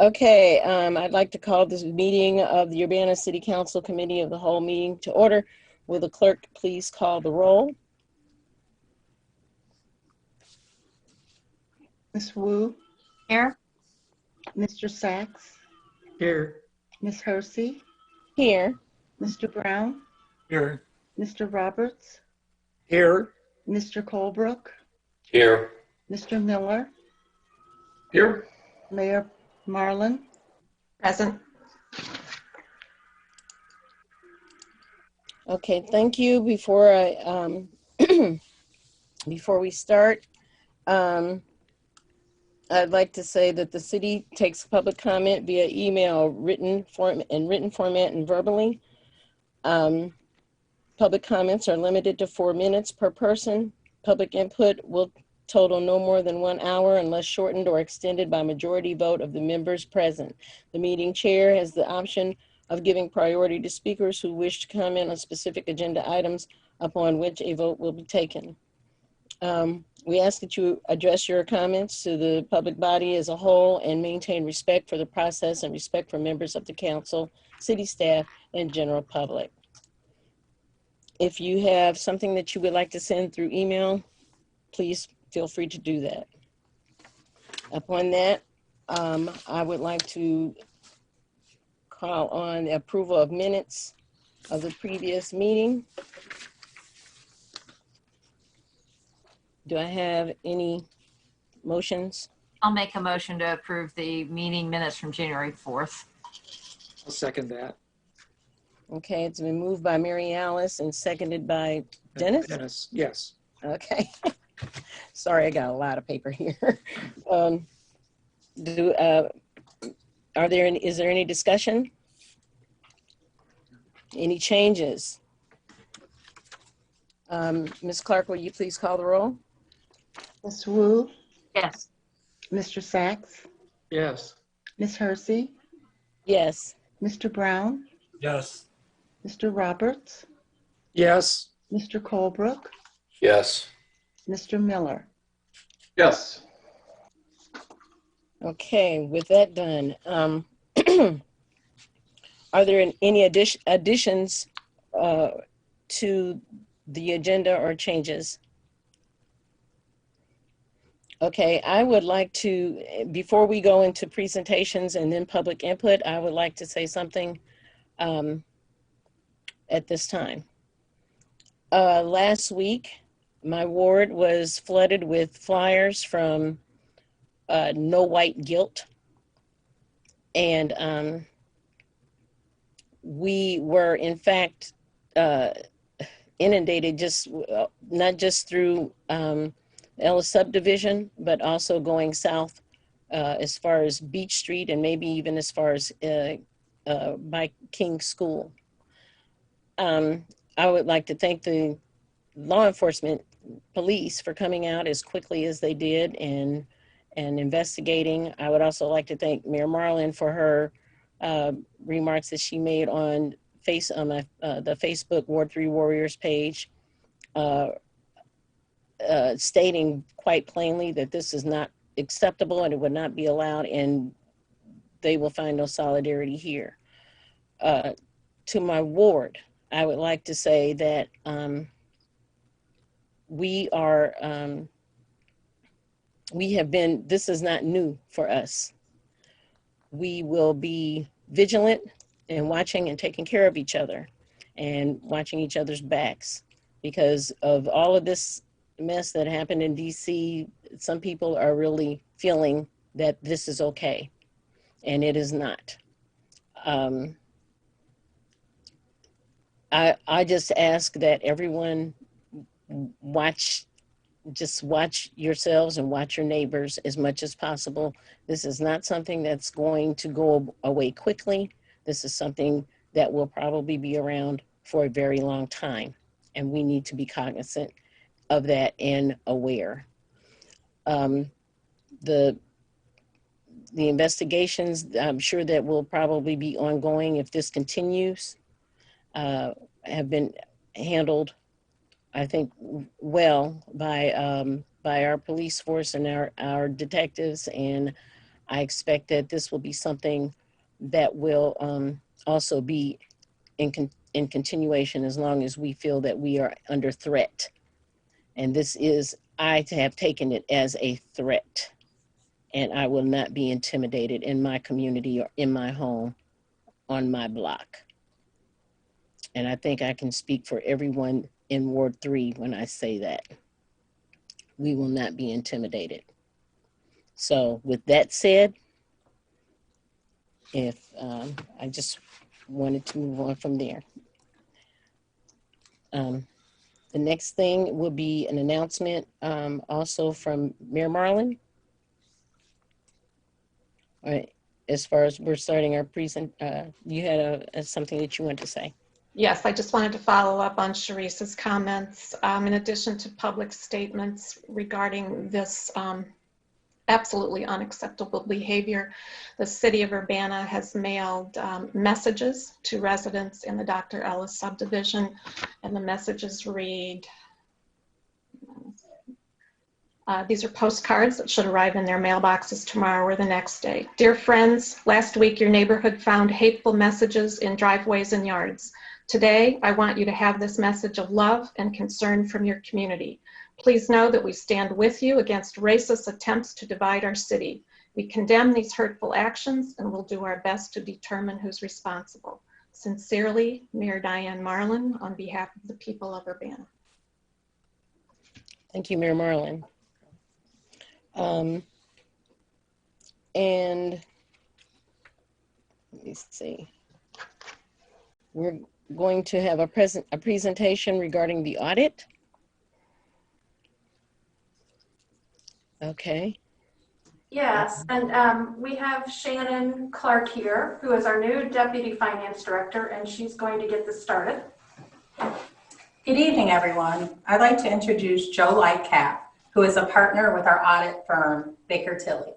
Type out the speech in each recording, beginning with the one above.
Okay, I'd like to call this meeting of the Urbana City Council Committee of the Whole meeting to order. Will the clerk please call the roll? Ms. Wu, Here. Mr. Sachs, Here. Ms. Hersey, Here. Mr. Brown, Here. Mr. Roberts, Here. Mr. Colebrook, Here. Mr. Miller, Here. Mayor Marlin. Present. Okay, thank you. Before I before we start, I'd like to say that the city takes public comment via email, written format, and verbally. Public comments are limited to 4 minutes per person. Public input will total no more than 1 hour unless shortened or extended by majority vote of the members present. The meeting chair has the option of giving priority to speakers who wish to comment on specific agenda items upon which a vote will be taken. We ask that you address your comments to the public body as a whole and maintain respect for the process and respect for members of the council, city staff, and general public. If you have something that you would like to send through email, please feel free to do that. Upon that, I would like to call on the approval of minutes of the previous meeting. Do I have any motions? I'll make a motion to approve the meeting minutes from January 4th. I'll second that. Okay, it's been moved by Mary Alice and seconded by Dennis? Dennis, yes. Okay. Sorry, I got a lot of paper here. Is there any discussion? Any changes? Ms. Clark, will you please call the roll? Ms. Wu, Yes. Mr. Sachs, Yes. Ms. Hersey, Yes. Mr. Brown, Yes. Mr. Roberts, Yes. Mr. Colebrook, Yes. Mr. Miller. Yes. Okay, with that done, are there any additions to the agenda or changes? Okay, I would like to, before we go into presentations and then public input, I would like to say something at this time. Last week, my ward was flooded with flyers from No White Guilt. And we were, in fact, inundated not just through Ellis subdivision, but also going south as far as Beach Street and maybe even as far as by King School. I would like to thank the law enforcement police for coming out as quickly as they did and investigating. I would also like to thank Mayor Marlin for her remarks that she made on the Facebook Ward 3 Warriors page, stating quite plainly that this is not acceptable and it would not be allowed, and they will find no solidarity here. To my ward, I would like to say that this is not new for us. We will be vigilant and watching and taking care of each other and watching each other's backs because of all of this mess that happened in DC. Some people are really feeling that this is okay, and it is not. I just ask that everyone watch yourselves and watch your neighbors as much as possible. This is not something that's going to go away quickly. This is something that will probably be around for a very long time, and we need to be cognizant of that and aware. The investigations, I'm sure that will probably be ongoing if this continues, have been handled, I think, well by our police force and our detectives, and I expect that this will be something that will also be in continuation as long as we feel that we are under threat. And this is, I have taken it as a threat, and I will not be intimidated in my community or in my home, on my block. And I think I can speak for everyone in Ward 3 when I say that. We will not be intimidated. So with that said, if I just wanted to move on from there. The next thing will be an announcement also from Mayor Marlin. All right, as far as we're starting our you had something that you wanted to say. Yes, I just wanted to follow up on Sharice's comments. In addition to public statements regarding this absolutely unacceptable behavior, the city of Urbana has mailed messages to residents in the Dr. Ellis subdivision, and the messages read, these are postcards that should arrive in their mailboxes tomorrow or the next day. Dear friends, last week your neighborhood found hateful messages in driveways and yards. Today, I want you to have this message of love and concern from your community. Please know that we stand with you against racist attempts to divide our city. We condemn these hurtful actions and will do our best to determine who's responsible. Sincerely, Mayor Diane Marlin, on behalf of the people of Urbana. Thank you, Mayor Marlin. And let me see. We're going to have a presentation regarding the audit. Okay. Yes, and we have Shannon Clark here, who is our new Deputy Finance Director, and she's going to get this started. Good evening, everyone. I'd like to introduce Joe Lightcap, who is a partner with our audit firm, Baker Tilly.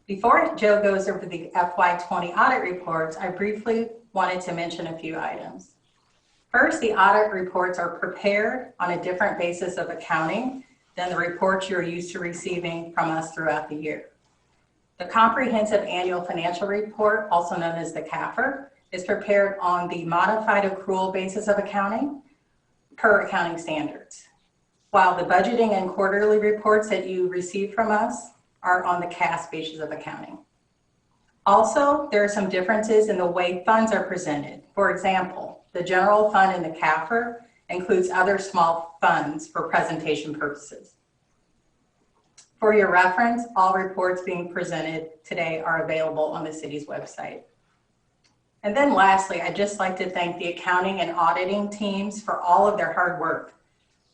Before Joe goes over the FY20 audit reports, I briefly wanted to mention a few items. First, the audit reports are prepared on a different basis of accounting than the reports you're used to receiving from us throughout the year. The Comprehensive Annual Financial Report, also known as the CAFR, is prepared on the modified accrual basis of accounting per accounting standards, while the budgeting and quarterly reports that you receive from us are on the CAS basis of accounting. Also, there are some differences in the way funds are presented. For example, the general fund in the CAFR includes other small funds for presentation purposes. For your reference, all reports being presented today are available on the city's website. And then lastly, I'd just like to thank the accounting and auditing teams for all of their hard work.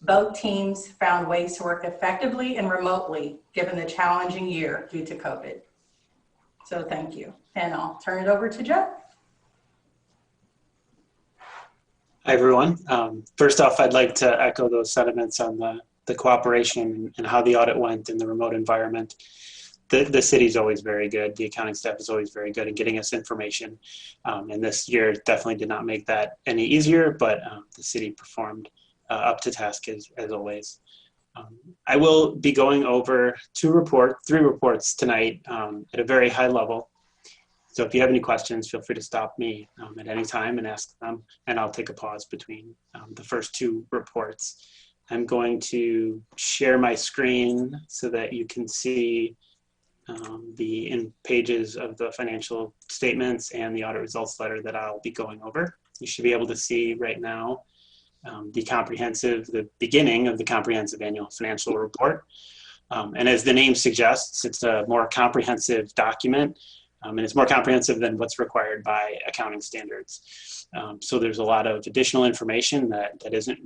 Both teams found ways to work effectively and remotely given the challenging year due to COVID. So thank you. And I'll turn it over to Joe. Hi, everyone. First off, I'd like to echo those sentiments on the cooperation and how the audit went in the remote environment. The city's always very good. The accounting staff is always very good at getting us information. And this year definitely did not make that any easier, but the city performed up to task as always. I will be going over three reports tonight at a very high level. So if you have any questions, feel free to stop me at any time and ask them, and I'll take a pause between the first two reports. I'm going to share my screen so that you can see the pages of the financial statements and the audit results letter that I'll be going over. You should be able to see right now the beginning of the comprehensive annual financial report. And as the name suggests, it's a more comprehensive document. And it's more comprehensive than what's required by accounting standards. So there's a lot of additional information that isn't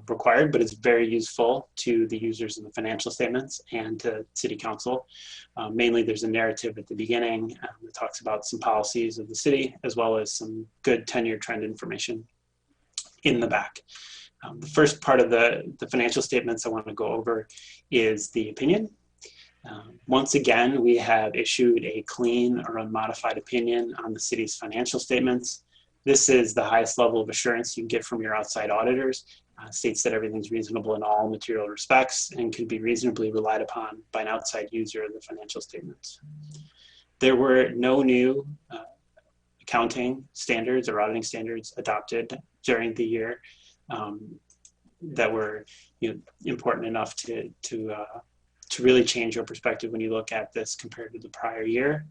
required, but it's very useful to the users in the financial statements and to City Council. Mainly there's a narrative at the beginning that talks about some policies of the city, as well as some good 10-year trend information in the back. The first part of the financial statements I want to go over is the opinion. Once again, we have issued a clean or unmodified opinion on the city's financial statements. This is the highest level of assurance you can get from your outside auditors. States that everything's reasonable in all material respects and can be reasonably relied upon by an outside user of the financial statements. There were no new accounting standards or auditing standards adopted during the year that were important enough to really change your perspective when you look at this compared to the prior year.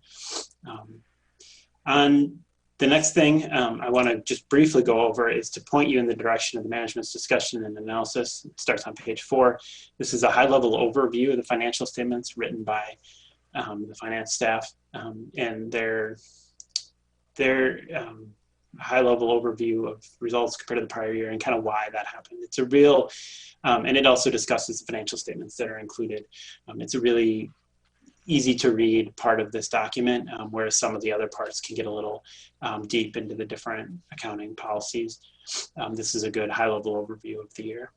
On the next thing I want to just briefly go over is to point you in the direction of the management's discussion and analysis. It starts on page 4. This is a high-level overview of the financial statements written by the finance staff and their high-level overview of results compared to the prior year and kind of why that happened. It's a real, and it also discusses the financial statements that are included. It's a really easy to read part of this document, whereas some of the other parts can get a little deep into the different accounting policies. This is a good high-level overview of the year.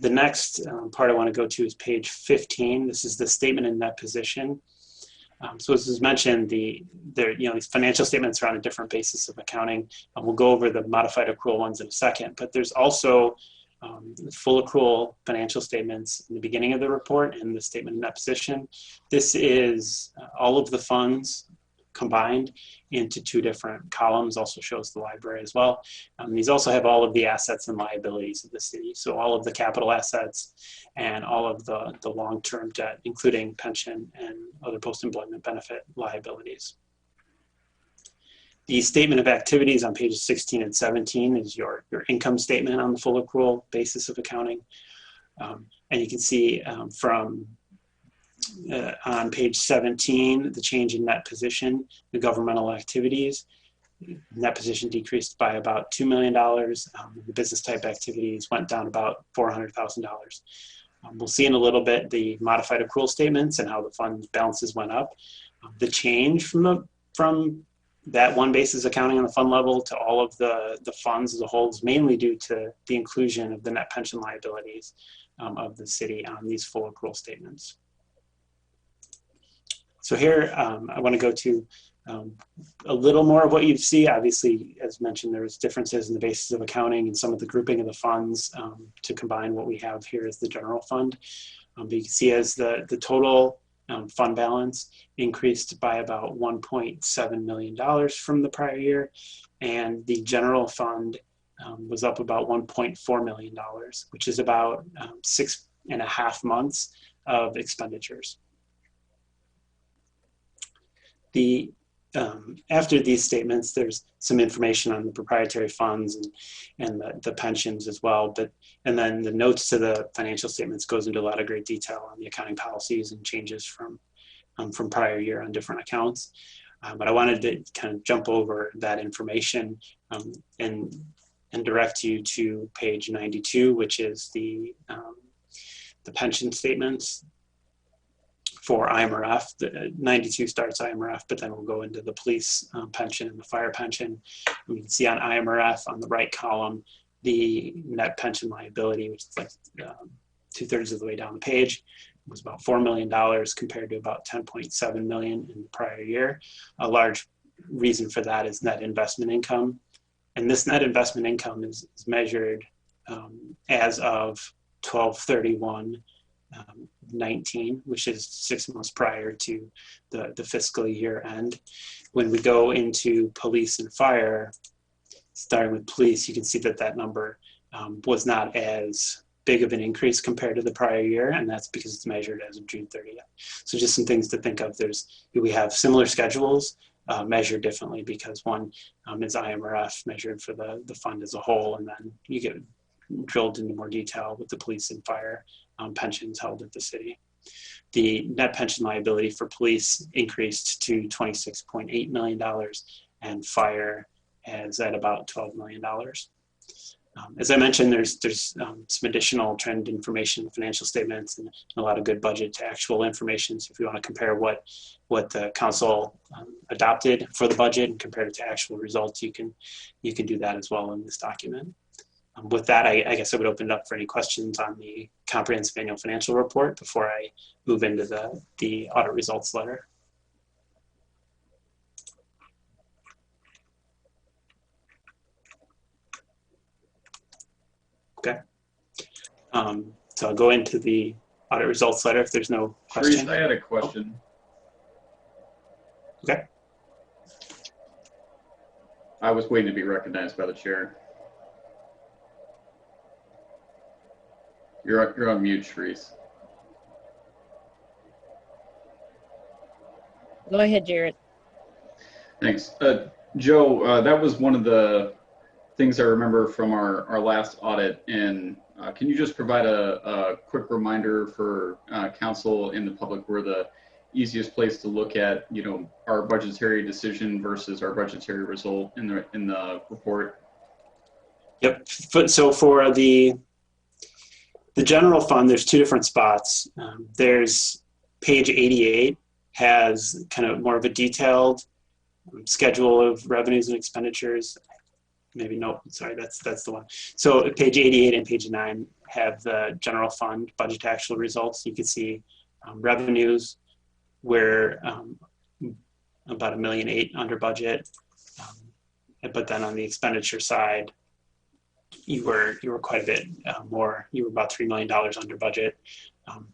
The next part I want to go to is page 15. This is the statement in net position. So as was mentioned, these financial statements are on a different basis of accounting. We'll go over the modified accrual ones in a second, but there's also full accrual financial statements in the beginning of the report and the statement in net position. This is all of the funds combined into 2 different columns, also shows the library as well. These also have all of the assets and liabilities of the city. So all of the capital assets and all of the long-term debt, including pension and other post-employment benefit liabilities. The statement of activities on pages 16 and 17 is your income statement on the full accrual basis of accounting. And you can see on page 17, the change in net position, the governmental activities. Net position decreased by about $2 million. The business type activities went down about $400,000. We'll see in a little bit the modified accrual statements and how the fund balances went up. The change from that one basis accounting on the fund level to all of the funds as a whole is mainly due to the inclusion of the net pension liabilities of the city on these full accrual statements. So here I want to go to a little more of what you see. Obviously, as mentioned, there's differences in the basis of accounting and some of the grouping of the funds to combine what we have here as the general fund. But you can see as the total fund balance increased by about $1.7 million from the prior year, and the general fund was up about $1.4 million, which is about 6.5 months of expenditures. After these statements, there's some information on the proprietary funds and the pensions as well. And then the notes to the financial statements goes into a lot of great detail on the accounting policies and changes from prior year on different accounts. But I wanted to kind of jump over that information and direct you to page 92, which is the pension statements for IMRF. The 92 starts IMRF, but then we'll go into the police pension and the fire pension. We can see on IMRF on the right column, the net pension liability, which is like 2/3 of the way down the page, was about $4 million compared to about $10.7 million in the prior year. A large reason for that is net investment income. And this net investment income is measured as of 12/31/19, which is 6 months prior to the fiscal year end. When we go into police and fire, starting with police, you can see that number was not as big of an increase compared to the prior year, and that's because it's measured as of June 30th. So just some things to think of. We have similar schedules measured differently because one is IMRF measured for the fund as a whole, and then you get drilled into more detail with the police and fire pensions held at the city. The net pension liability for police increased to $26.8 million, and fire is at about $12 million. As I mentioned, there's some additional trend information in the financial statements and a lot of good budget to actual information. So if you want to compare what the council adopted for the budget and compare it to actual results, you can do that as well in this document. With that, I guess I would open it up for any questions on the comprehensive annual financial report before I move into the audit results letter. Okay. So I'll go into the audit results letter if there's no question. Reese, I had a question. Okay. I was waiting to be recognized by the chair. You're on mute, Sharice. Go ahead, Jared. Thanks. Joe, that was one of the things I remember from our last audit. And can you just provide a quick reminder for council and the public where the easiest place to look at, our budgetary decision versus our budgetary result in the report? Yep. So for the general fund, there's two different spots. There's page 88 has kind of more of a detailed schedule of revenues and expenditures. Maybe no, sorry, that's the one. So page 88 and page 9 have the general fund budget to actual results. You can see revenues were about $1.8 million under budget, but then on the expenditure side, you were quite a bit more. You were about $3 million under budget.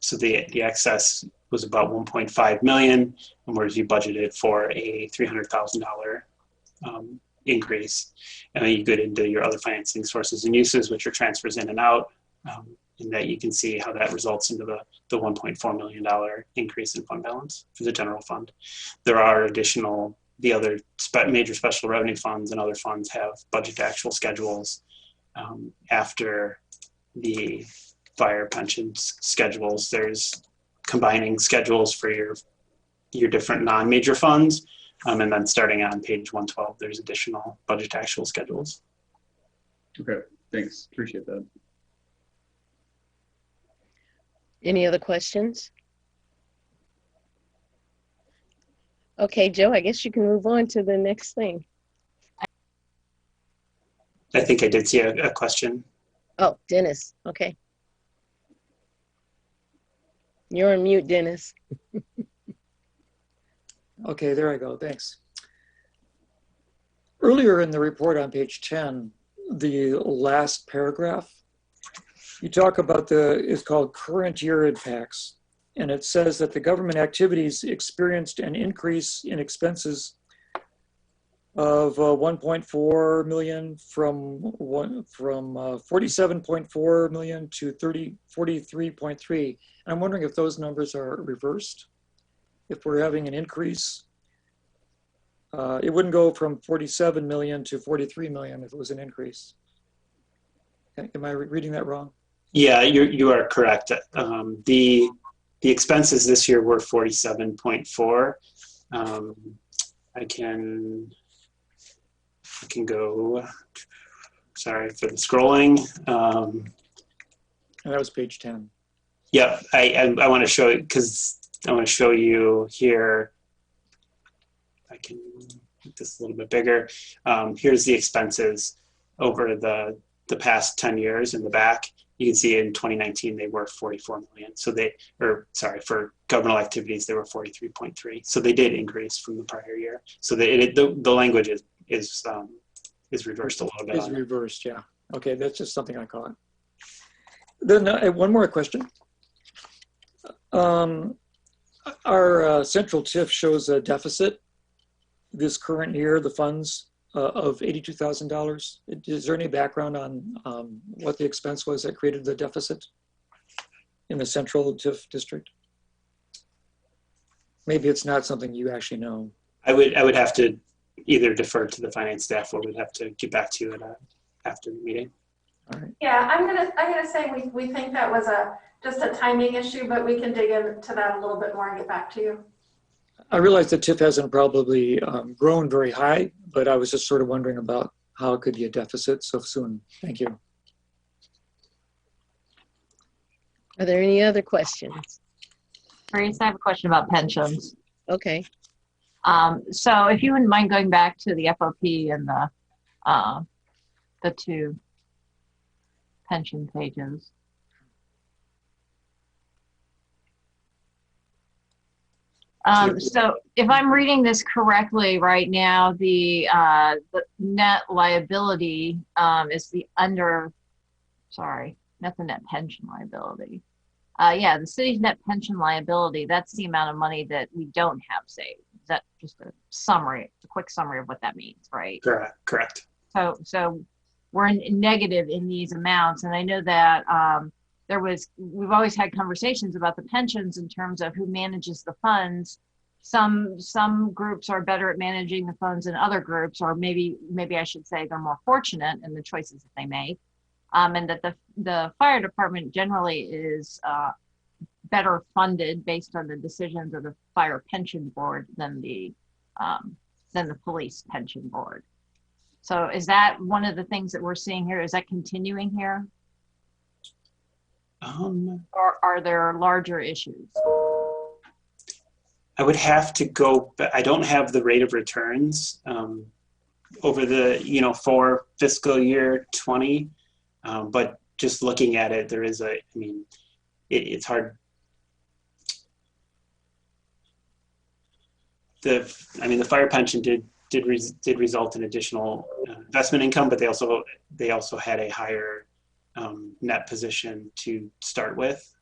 So the excess was about $1.5 million, whereas you budgeted for a $300,000 increase. And then you get into your other financing sources and uses, which are transfers in and out, and that you can see how that results into the $1.4 million increase in fund balance for the general fund. There are the other major special revenue funds and other funds have budget to actual schedules after the fire pension schedules. There's combining schedules for your different non-major funds. And then starting on page 112, there's additional budget to actual schedules. Okay, thanks. Appreciate that. Any other questions? Okay, Joe, I guess you can move on to the next thing. I think I did see a question. Oh, Dennis. Okay. You're on mute, Dennis. Okay, there I go. Thanks. Earlier in the report on page 10, the last paragraph, you talk about it's called current year impacts. And it says that the government activities experienced an increase in expenses of 1.4 million from 47.4 million to 43.3. I'm wondering if those numbers are reversed. If we're having an increase, it wouldn't go from 47 million to 43 million if it was an increase. Am I reading that wrong? Yeah, you are correct. The expenses this year were 47.4. I can go, sorry for the scrolling. And that was page 10. Yep, I want to show it because I want to show you here. I can make this a little bit bigger. Here's the expenses over the past 10 years in the back. You can see in 2019, they were 44 million. So for governmental activities, they were 43.3. So they did increase from the prior year. So the language is reversed a little bit. Is reversed, yeah. Okay, that's just something I caught. Then one more question. Our central TIF shows a deficit this current year, the funds of $82,000. Is there any background on what the expense was that created the deficit in the central TIF district? Maybe it's not something you actually know. I would have to either defer to the finance staff or we'd have to get back to you after the meeting. All right. Yeah, I'm gonna say we think that was just a timing issue, but we can dig into that a little bit more and get back to you. I realize the TIF hasn't probably grown very high, but I was just sort of wondering about how it could be a deficit so soon. Thank you. Are there any other questions? Grace, I have a question about pensions. Okay. So if you wouldn't mind going back to the FOP and the two pension pages. So if I'm reading this correctly right now, the net liability is not the net pension liability. The city's net pension liability, that's the amount of money that we don't have saved. Is that just a summary, a quick summary of what that means, right? Correct. So we're in negative in these amounts. And I know that we've always had conversations about the pensions in terms of who manages the funds. Some groups are better at managing the funds than other groups, or maybe I should say they're more fortunate in the choices that they make. And that the fire department generally is better funded based on the decisions of the fire pension board than the police pension board. So is that one of the things that we're seeing here? Is that continuing here? Or are there larger issues? I would have to go, but I don't have the rate of returns over the, for fiscal year 20. But just looking at it, there is it's hard. The fire pension did result in additional investment income, but they also had a higher net position to start with,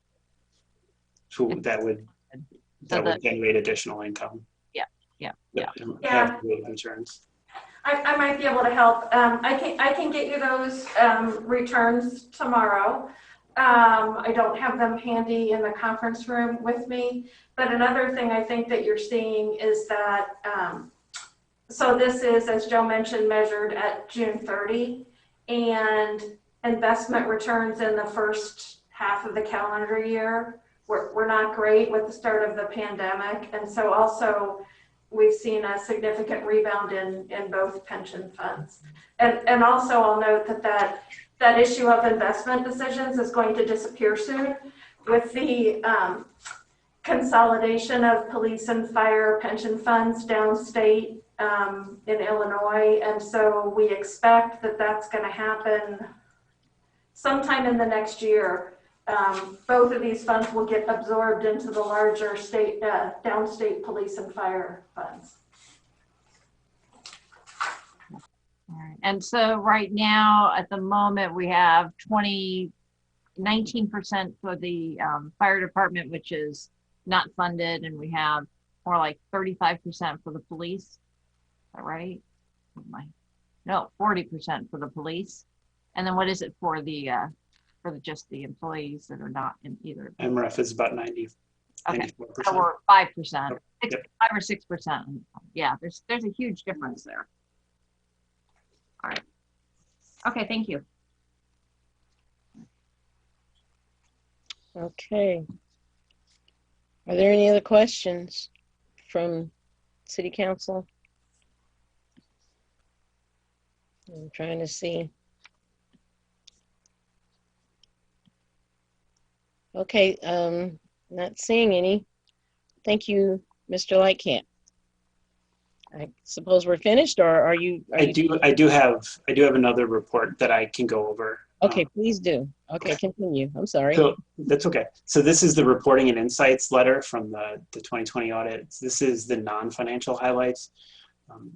so that would generate additional income. Yeah. Have rate of returns. I might be able to help. I can get you those returns tomorrow. I don't have them handy in the conference room with me. But another thing I think that you're seeing is that, so this is, as Joe mentioned, measured at June 30, and investment returns in the first half of the calendar year were not great with the start of the pandemic. And so also, we've seen a significant rebound in both pension funds. And also I'll note that issue of investment decisions is going to disappear soon with the consolidation of police and fire pension funds downstate in Illinois. And so we expect that that's going to happen sometime in the next year. Both of these funds will get absorbed into the larger state, downstate police and fire funds. All right. And so right now, at the moment, we have 19% for the fire department, which is not funded, and we have more like 35% for the police. Is that right? No, 40% for the police. And then what is it for the just the employees that are not in either? MRF is about 90. Okay, 94%. so we're 5%, Yep. 5 or 6%. Yeah, there's a huge difference there. All right. Okay, thank you. Okay. Are there any other questions from City Council? I'm trying to see. Okay, not seeing any. Thank you, Mr. Lightcap. I suppose we're finished, or are you? I do have another report that I can go over. Okay, please do. Okay, continue. I'm sorry. So that's okay. So this is the reporting and insights letter from the 2020 audit. This is the non-financial highlights.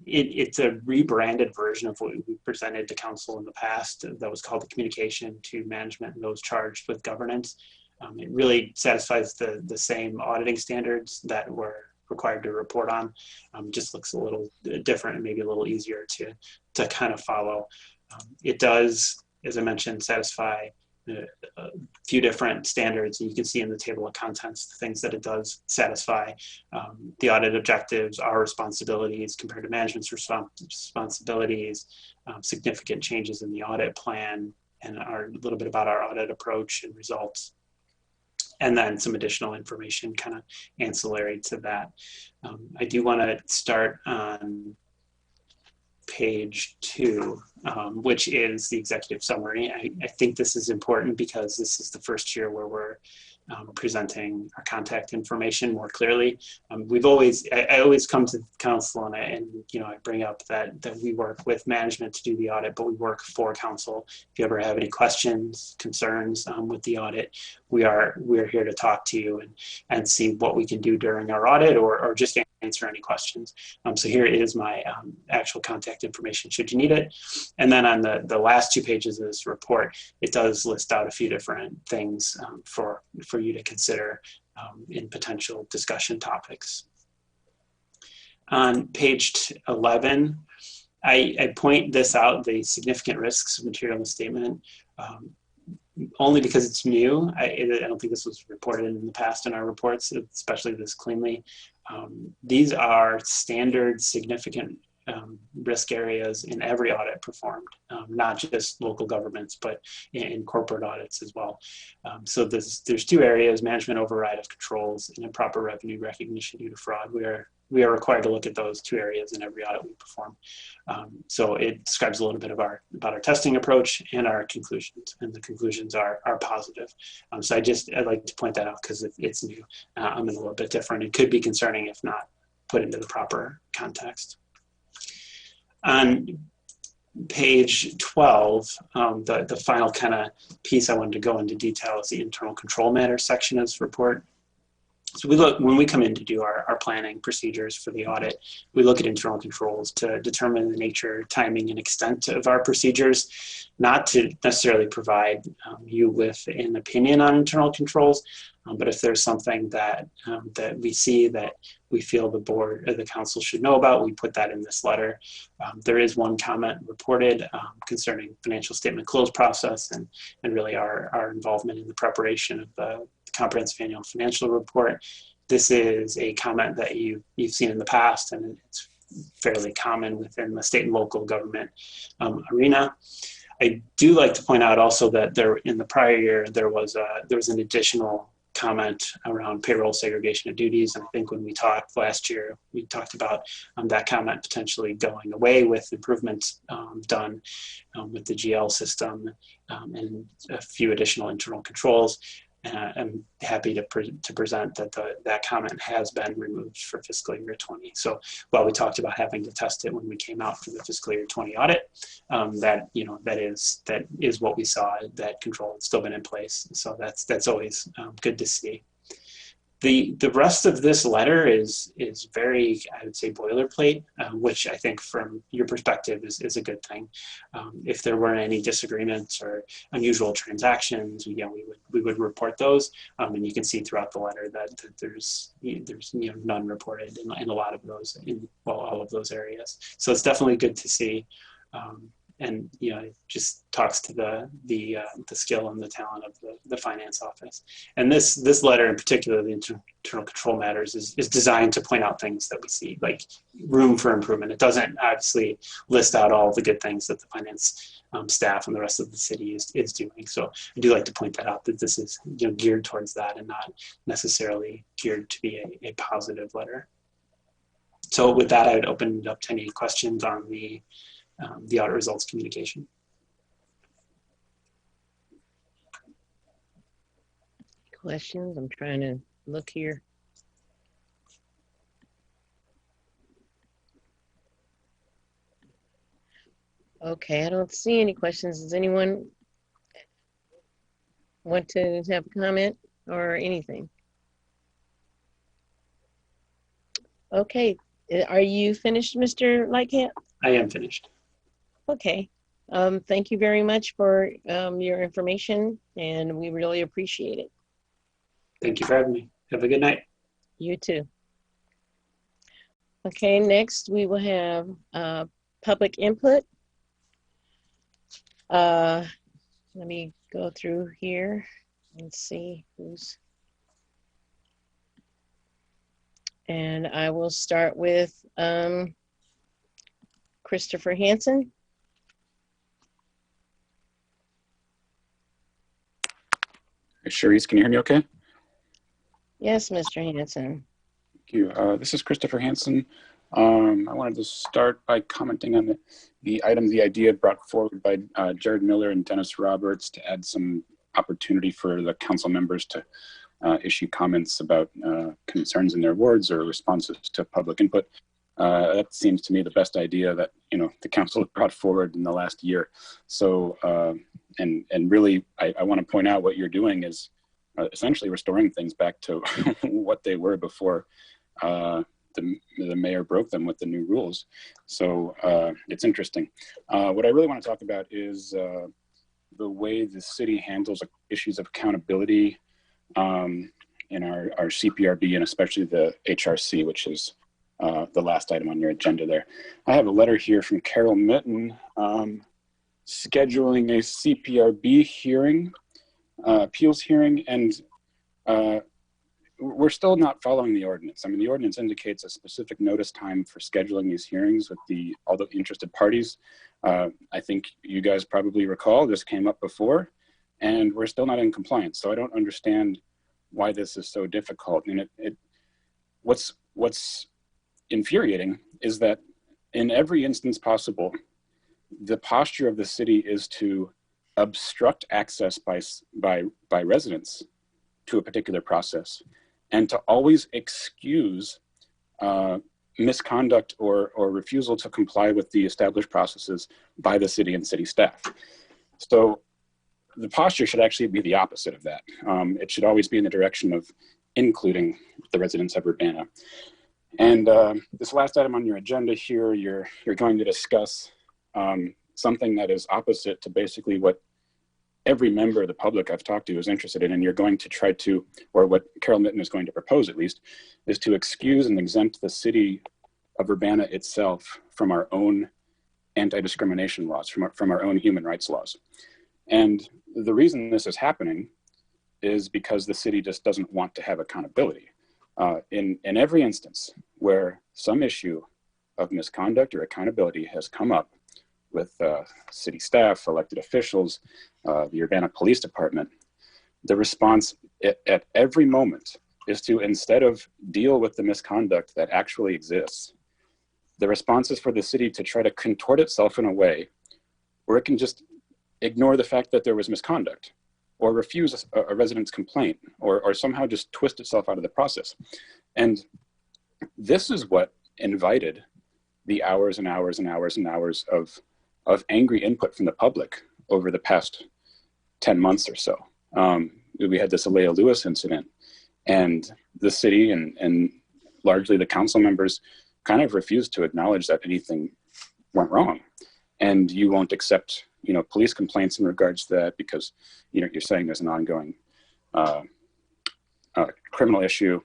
It's a rebranded version of what we presented to council in the past. That was called the communication to management and those charged with governance. It really satisfies the same auditing standards that were required to report on. Just looks a little different and maybe a little easier to kind of follow. It does, as I mentioned, satisfy a few different standards, and you can see in the table of contents the things that it does satisfy. The audit objectives, our responsibilities compared to management's responsibilities, significant changes in the audit plan, and a little bit about our audit approach and results. And then some additional information kind of ancillary to that. I do want to start on page 2, which is the executive summary. I think this is important because this is the first year where we're presenting our contact information more clearly. I always come to council and I bring up that we work with management to do the audit, but we work for council. If you ever have any questions, concerns with the audit, we're here to talk to you and see what we can do during our audit or just answer any questions. So here is my actual contact information should you need it. And then on the last 2 pages of this report, it does list out a few different things for you to consider in potential discussion topics. On page 11, I point this out, the significant risks of material misstatement, only because it's new. I don't think this was reported in the past in our reports, especially this cleanly. These are standard significant risk areas in every audit performed, not just local governments, but in corporate audits as well. So there's two areas: management override of controls and improper revenue recognition due to fraud. We are required to look at those two areas in every audit we perform. So it describes a little bit about our testing approach and our conclusions, and the conclusions are positive. So I'd like to point that out because it's new and a little bit different. It could be concerning if not put into the proper context. On page 12, the final kind of piece I wanted to go into detail is the internal control matters section of this report. So when we come in to do our planning procedures for the audit, we look at internal controls to determine the nature, timing, and extent of our procedures, not to necessarily provide you with an opinion on internal controls, but if there's something that we see that we feel the board or the council should know about, we put that in this letter. There is one comment reported concerning financial statement close process and really our involvement in the preparation of the comprehensive annual financial report. This is a comment that you've seen in the past, and it's fairly common within the state and local government arena. I do like to point out also that in the prior year there was an additional comment around payroll segregation of duties, and I think when we talked last year, we talked about that comment potentially going away with improvements done with the GL system and a few additional internal controls. I'm happy to present that that comment has been removed for fiscal year 20. So while we talked about having to test it when we came out for the fiscal year 20 audit, that is what we saw. That control has still been in place. So that's always good to see. The rest of this letter is very, I would say, boilerplate, which I think from your perspective is a good thing. If there weren't any disagreements or unusual transactions, we would report those, and you can see throughout the letter that there's none reported in a lot of those, all of those areas. So it's definitely good to see. And it just talks to the skill and the talent of the finance office. And this letter in particular, the internal control matters, is designed to point out things that we see, like room for improvement. It doesn't obviously list out all the good things that the finance staff and the rest of the city is doing. So I do like to point that out, that this is geared towards that and not necessarily geared to be a positive letter. So with that, I would open it up to any questions on the audit results communication. Questions? I'm trying to look here. Okay, I don't see any questions. Does anyone want to have a comment or anything? Okay, are you finished, Mr. Lightcap? I am finished. Okay. Thank you very much for your information, and we really appreciate it. Thank you for having me. Have a good night. You too. Okay, next we will have public input. Let me go through here and see who's. And I will start with Christopher Hansen. Charisse, can you hear me okay? Yes, Mr. Hansen. Thank you. This is Christopher Hansen. I wanted to start by commenting on the idea brought forward by Jared Miller and Dennis Roberts to add some opportunity for the council members to issue comments about concerns in their wards or responses to public input. That seems to me the best idea that the council brought forward in the last year. So and really, I want to point out what you're doing is essentially restoring things back to what they were before the mayor broke them with the new rules. So it's interesting. What I really want to talk about is the way the city handles issues of accountability in our CPRB, and especially the HRC, which is the last item on your agenda there. I have a letter here from Carol Mitten scheduling a CPRB hearing, appeals hearing, and we're still not following the ordinance. I mean, the ordinance indicates a specific notice time for scheduling these hearings with all the interested parties. I think you guys probably recall this came up before, and we're still not in compliance. So I don't understand why this is so difficult. And what's infuriating is that in every instance possible, the posture of the city is to obstruct access by residents to a particular process, and to always excuse misconduct or refusal to comply with the established processes by the city and city staff. So the posture should actually be the opposite of that. It should always be in the direction of including the residents of Urbana. And this last item on your agenda here, you're going to discuss something that is opposite to basically what every member of the public I've talked to is interested in, and you're going to try to, or what Carol Mitten is going to propose at least, is to excuse and exempt the city of Urbana itself from our own anti-discrimination laws, from our own human rights laws. And the reason this is happening is because the city just doesn't want to have accountability. In every instance where some issue of misconduct or accountability has come up with city staff, elected officials, the Urbana Police Department, the response at every moment is to, instead of deal with the misconduct that actually exists, the response is for the city to try to contort itself in a way where it can just ignore the fact that there was misconduct, or refuse a resident's complaint, or somehow just twist itself out of the process. And this is what invited the hours and hours and hours and hours of angry input from the public over the past 10 months or so. We had this Alea Lewis incident, and the city and largely the council members kind of refused to acknowledge that anything went wrong. And you won't accept, police complaints in regards to that because, you're saying there's an ongoing criminal issue.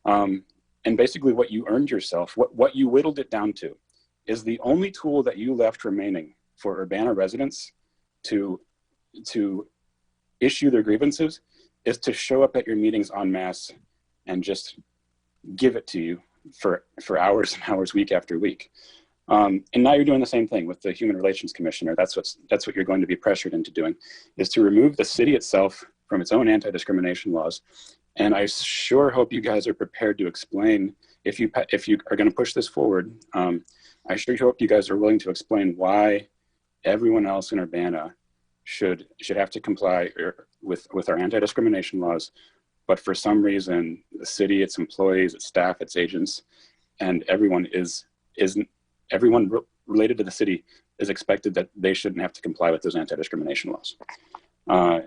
And basically what you earned yourself, what you whittled it down to, is the only tool that you left remaining for Urbana residents to issue their grievances is to show up at your meetings en masse and just give it to you for hours and hours, week after week. And now you're doing the same thing with the Human Relations Commissioner. That's what you're going to be pressured into doing, is to remove the city itself from its own anti-discrimination laws. And I sure hope you guys are prepared to explain, if you are going to push this forward, I sure hope you guys are willing to explain why everyone else in Urbana should have to comply with our anti-discrimination laws, but for some reason, the city, its employees, its staff, its agents, and everyone everyone related to the city is expected that they shouldn't have to comply with those anti-discrimination laws.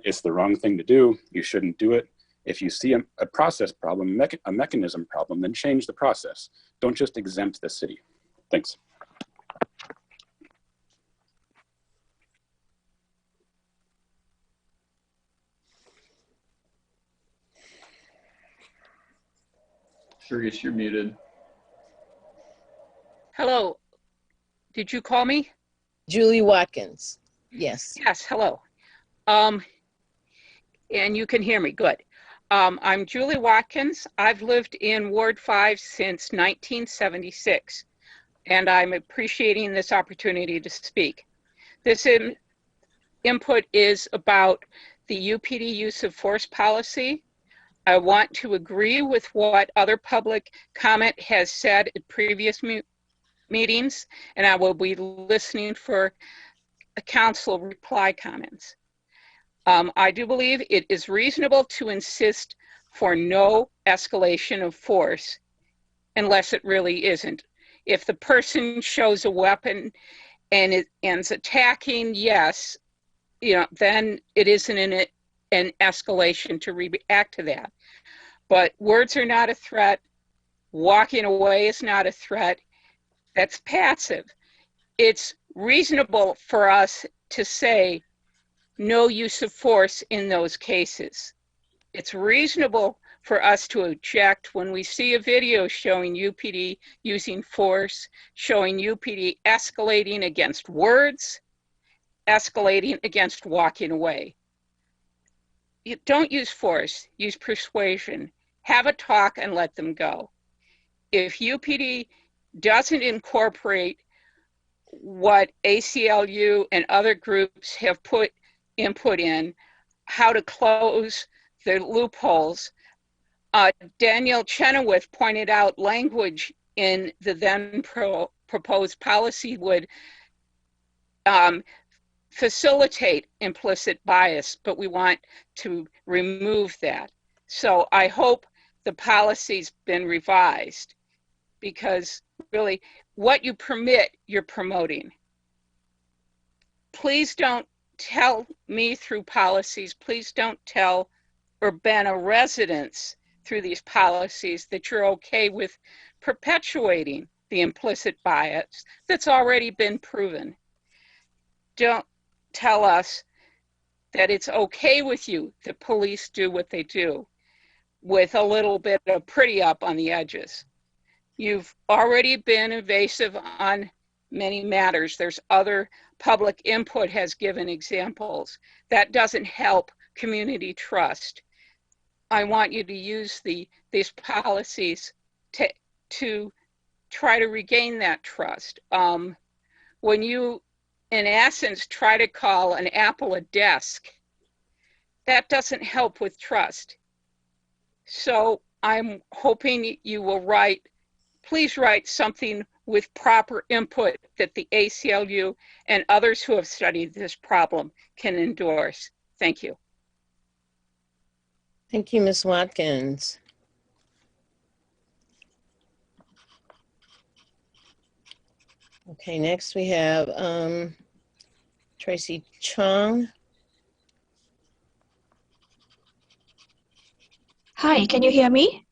It's the wrong thing to do. You shouldn't do it. If you see a process problem, a mechanism problem, then change the process. Don't just exempt the city. Thanks. Sirius, you're muted. Hello. Did you call me? Julie Watkins. Yes. Yes, hello. And you can hear me, good. I'm Julie Watkins. I've lived in Ward 5 since 1976, and I'm appreciating this opportunity to speak. This input is about the UPD use of force policy. I want to agree with what other public comment has said at previous meetings, and I will be listening for council reply comments. I do believe it is reasonable to insist for no escalation of force unless it really isn't. If the person shows a weapon and is attacking, yes, then it isn't an escalation to react to that. But words are not a threat. Walking away is not a threat. That's passive. It's reasonable for us to say no use of force in those cases. It's reasonable for us to object when we see a video showing UPD using force, showing UPD escalating against words, escalating against walking away. You don't use force, use persuasion. Have a talk and let them go. If UPD doesn't incorporate what ACLU and other groups have put input in, how to close the loopholes, Danielle Chenoweth pointed out language in the then proposed policy would facilitate implicit bias, but we want to remove that. So I hope the policy's been revised, because really what you permit, you're promoting. Please don't tell me through policies, please don't tell Urbana residents through these policies that you're okay with perpetuating the implicit bias that's already been proven. Don't tell us that it's okay with you that police do what they do with a little bit of pretty up on the edges. You've already been evasive on many matters. There's other public input has given examples. That doesn't help community trust. I want you to use these policies to try to regain that trust. When you, in essence, try to call an apple a desk, that doesn't help with trust. So I'm hoping you will please write something with proper input that the ACLU and others who have studied this problem can endorse. Thank you. Thank you, Ms. Watkins. Okay, next we have Tracy Chong. Hi, can you hear me?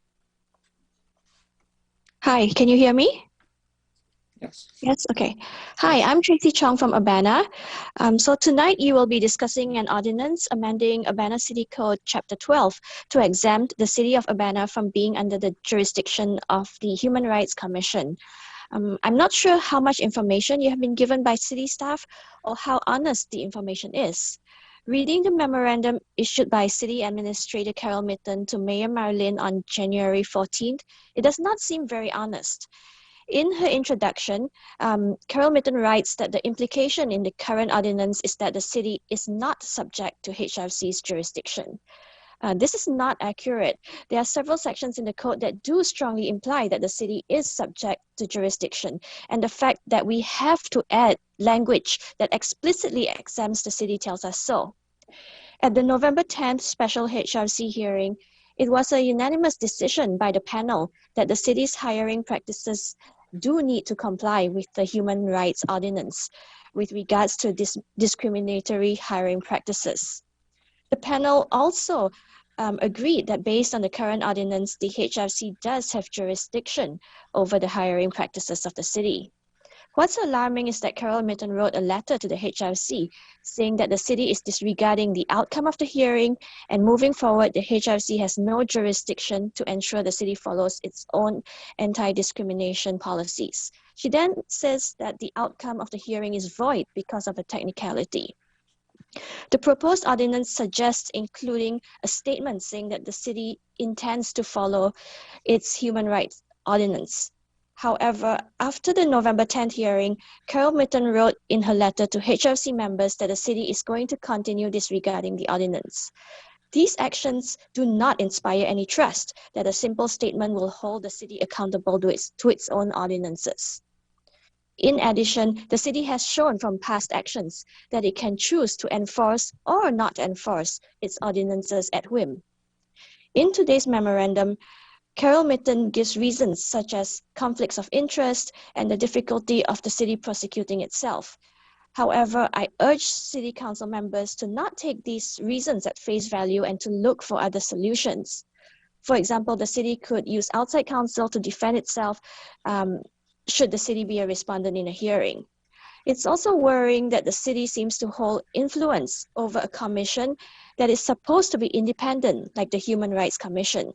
Hi, can you hear me? Yes. Yes, okay. Hi, I'm Tracy Chong from Urbana. So tonight you will be discussing an ordinance amending Urbana City Code Chapter 12 to exempt the city of Urbana from being under the jurisdiction of the Human Rights Commission. I'm not sure how much information you have been given by city staff or how honest the information is. Reading the memorandum issued by City Administrator Carol Mitten to Mayor Marlin on January 14th, it does not seem very honest. In her introduction, Carol Mitten writes that the implication in the current ordinance is that the city is not subject to HRC's jurisdiction. This is not accurate. There are several sections in the code that do strongly imply that the city is subject to jurisdiction, and the fact that we have to add language that explicitly exempts the city tells us so. At the November 10th special HRC hearing, it was a unanimous decision by the panel that the city's hiring practices do need to comply with the Human Rights Ordinance with regards to discriminatory hiring practices. The panel also agreed that based on the current ordinance, the HRC does have jurisdiction over the hiring practices of the city. What's alarming is that Carol Mitten wrote a letter to the HRC saying that the city is disregarding the outcome of the hearing, and moving forward, the HRC has no jurisdiction to ensure the city follows its own anti-discrimination policies. She then says that the outcome of the hearing is void because of a technicality. The proposed ordinance suggests including a statement saying that the city intends to follow its human rights ordinance. However, after the November 10th hearing, Carol Mitten wrote in her letter to HRC members that the city is going to continue disregarding the ordinance. These actions do not inspire any trust that a simple statement will hold the city accountable to its own ordinances. In addition, the city has shown from past actions that it can choose to enforce or not enforce its ordinances at whim. In today's memorandum, Carol Mitten gives reasons such as conflicts of interest and the difficulty of the city prosecuting itself. However, I urge City Council members to not take these reasons at face value and to look for other solutions. For example, the city could use outside counsel to defend itself should the city be a respondent in a hearing. It's also worrying that the city seems to hold influence over a commission that is supposed to be independent, like the Human Rights Commission.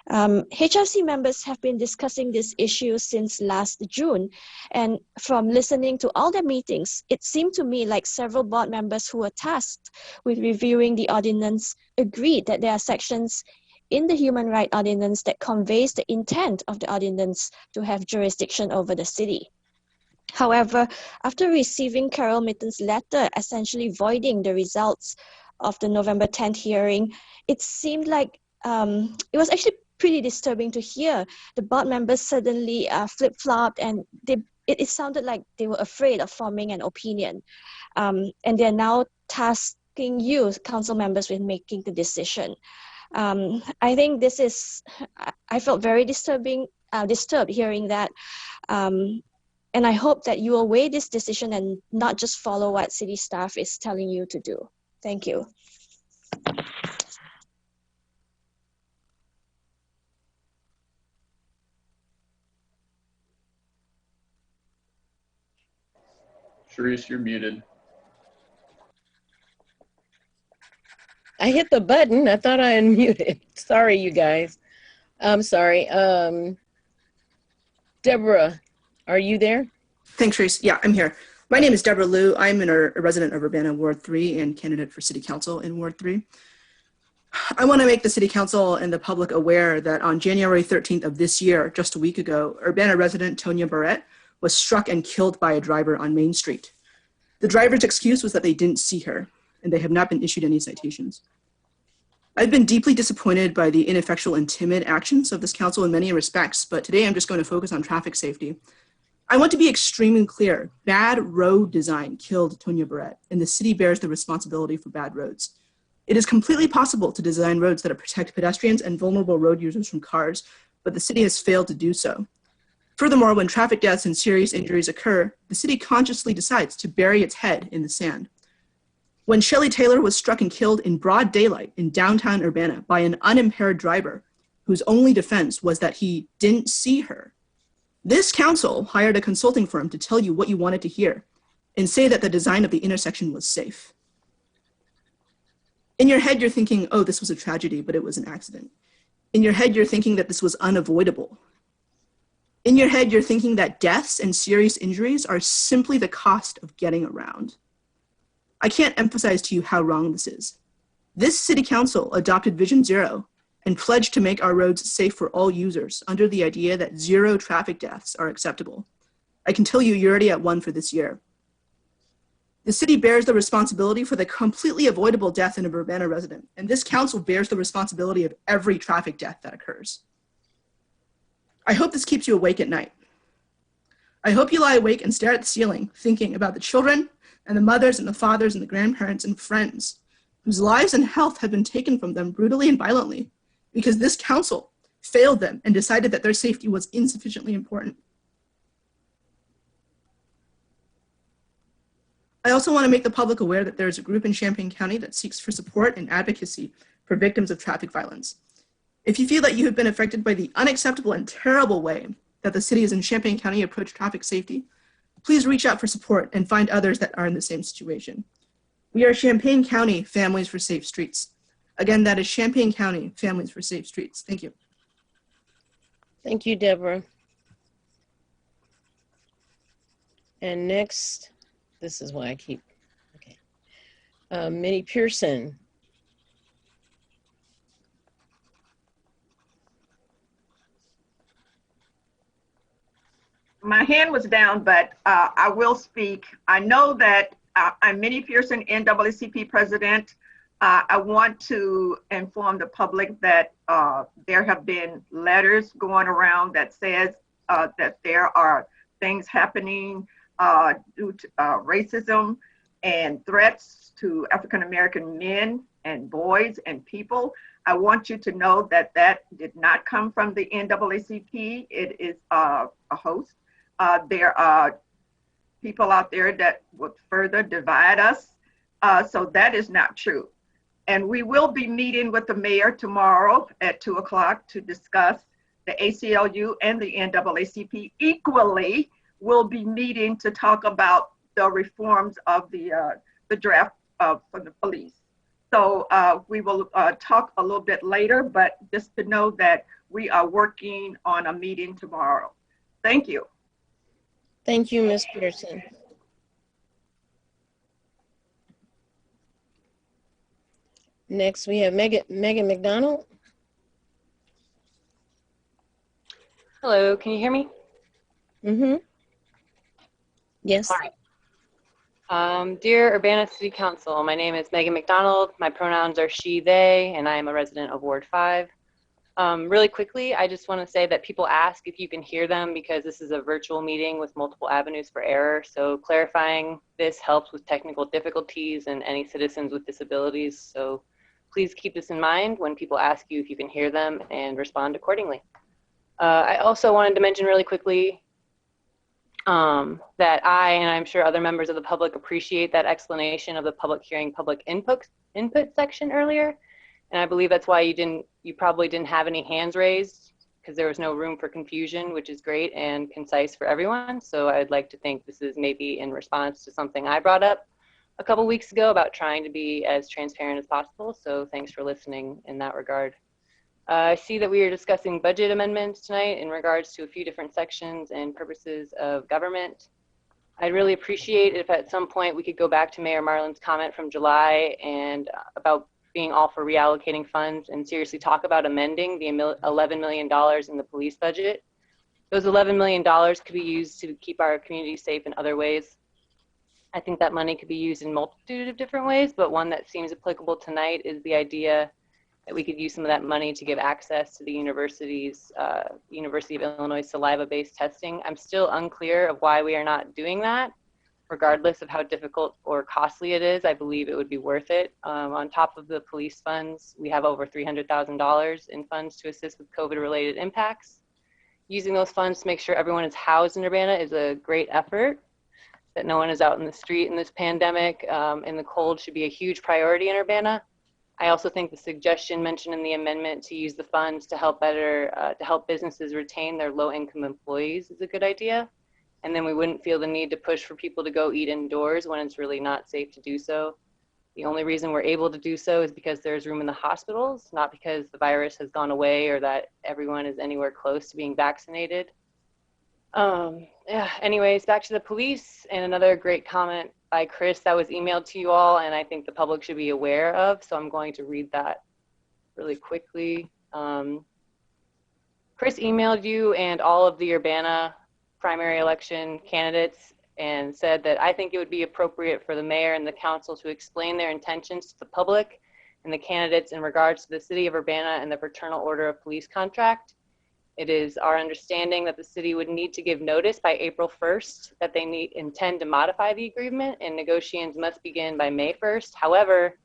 HRC members have been discussing this issue since last June, and from listening to all their meetings, it seemed to me like several board members who were tasked with reviewing the ordinance agreed that there are sections in the Human Rights Ordinance that conveys the intent of the ordinance to have jurisdiction over the city. However, after receiving Carol Mitten's letter essentially voiding the results of the November 10th hearing, it seemed like it was actually pretty disturbing to hear the board members suddenly flip-flopped, and it sounded like they were afraid of forming an opinion. And they're now tasking you, council members, with making the decision. I think this is, I felt very disturbed hearing that. And I hope that you will weigh this decision and not just follow what city staff is telling you to do. Thank you. Sharice, you're muted. I hit the button. I thought I unmuted. Sorry, you guys. I'm sorry. Deborah, are you there? Thanks, Trace. Yeah, I'm here. My name is Deborah Liu. I'm a resident of Urbana Ward 3 and candidate for City Council in Ward 3. I want to make the City Council and the public aware that on January 13th of this year, just a week ago, Urbana resident Tonya Barrett was struck and killed by a driver on Main Street. The driver's excuse was that they didn't see her, and they have not been issued any citations. I've been deeply disappointed by the ineffectual and timid actions of this council in many respects, but today I'm just going to focus on traffic safety. I want to be extremely clear. Bad road design killed Tonya Barrett, and the city bears the responsibility for bad roads. It is completely possible to design roads that protect pedestrians and vulnerable road users from cars, but the city has failed to do so. Furthermore, when traffic deaths and serious injuries occur, the city consciously decides to bury its head in the sand. When Shelley Taylor was struck and killed in broad daylight in downtown Urbana by an unimpaired driver whose only defense was that he didn't see her, this council hired a consulting firm to tell you what you wanted to hear and say that the design of the intersection was safe. In your head, you're thinking, oh, this was a tragedy, but it was an accident. In your head, you're thinking that this was unavoidable. In your head, you're thinking that deaths and serious injuries are simply the cost of getting around. I can't emphasize to you how wrong this is. This city council adopted Vision Zero and pledged to make our roads safe for all users under the idea that 0 traffic deaths are acceptable. I can tell you you're already at 1 for this year. The city bears the responsibility for the completely avoidable death in a Urbana resident, and this council bears the responsibility of every traffic death that occurs. I hope this keeps you awake at night. I hope you lie awake and stare at the ceiling, thinking about the children and the mothers and the fathers and the grandparents and friends whose lives and health have been taken from them brutally and violently because this council failed them and decided that their safety was insufficiently important. I also want to make the public aware that there is a group in Champaign County that seeks for support and advocacy for victims of traffic violence. If you feel that you have been affected by the unacceptable and terrible way that the cities in Champaign County approach traffic safety, please reach out for support and find others that are in the same situation. We are Champaign County Families for Safe Streets. Again, that is Champaign County Families for Safe Streets. Thank you. Thank you, Deborah. And next, this is why I keep, okay. Minnie Pearson. My hand was down, but I will speak. I know that I'm Minnie Pearson, NAACP president. I want to inform the public that there have been letters going around that says that there are things happening due to racism and threats to African-American men and boys and people. I want you to know that that did not come from the NAACP. It is a host. There are people out there that would further divide us. So that is not true. And we will be meeting with the mayor tomorrow at 2 o'clock to discuss the ACLU and the NAACP equally will be meeting to talk about the reforms of the draft for the police. So we will talk a little bit later, but just to know that we are working on a meeting tomorrow. Thank you. Thank you, Ms. Pearson. Next, we have Megan McDonald. Hello, can you hear me? Mm-hmm. Yes. All right. Dear Urbana City Council, my name is Megan McDonald. My pronouns are she, they, and I am a resident of Ward 5. Really quickly, I just want to say that people ask if you can hear them because this is a virtual meeting with multiple avenues for error. So clarifying this helps with technical difficulties and any citizens with disabilities. So please keep this in mind when people ask you if you can hear them and respond accordingly. I also wanted to mention really quickly that I, and I'm sure other members of the public, appreciate that explanation of the public hearing public input section earlier. And I believe that's why you probably didn't have any hands raised because there was no room for confusion, which is great and concise for everyone. So I'd like to think this is maybe in response to something I brought up a couple weeks ago about trying to be as transparent as possible. So thanks for listening in that regard. I see that we are discussing budget amendments tonight in regards to a few different sections and purposes of government. I'd really appreciate if at some point we could go back to Mayor Marlin's comment from July and about being all for reallocating funds and seriously talk about amending the $11 million in the police budget. Those $11 million could be used to keep our community safe in other ways. I think that money could be used in a multitude of different ways, but one that seems applicable tonight is the idea that we could use some of that money to give access to the University of Illinois saliva-based testing. I'm still unclear of why we are not doing that. Regardless of how difficult or costly it is, I believe it would be worth it. On top of the police funds, we have over $300,000 in funds to assist with COVID-related impacts. Using those funds to make sure everyone is housed in Urbana is a great effort. That no one is out in the street in this pandemic in the cold should be a huge priority in Urbana. I also think the suggestion mentioned in the amendment to use the funds to help businesses retain their low-income employees is a good idea. And then we wouldn't feel the need to push for people to go eat indoors when it's really not safe to do so. The only reason we're able to do so is because there's room in the hospitals, not because the virus has gone away or that everyone is anywhere close to being vaccinated. Anyways, back to the police, and another great comment by Chris that was emailed to you all, and I think the public should be aware of, so I'm going to read that really quickly. Chris emailed you and all of the Urbana primary election candidates and said that I think it would be appropriate for the mayor and the council to explain their intentions to the public and the candidates in regards to the city of Urbana and the Fraternal Order of Police contract. It is our understanding that the city would need to give notice by April 1st that they intend to modify the agreement, and negotiations must begin by May 1st. However,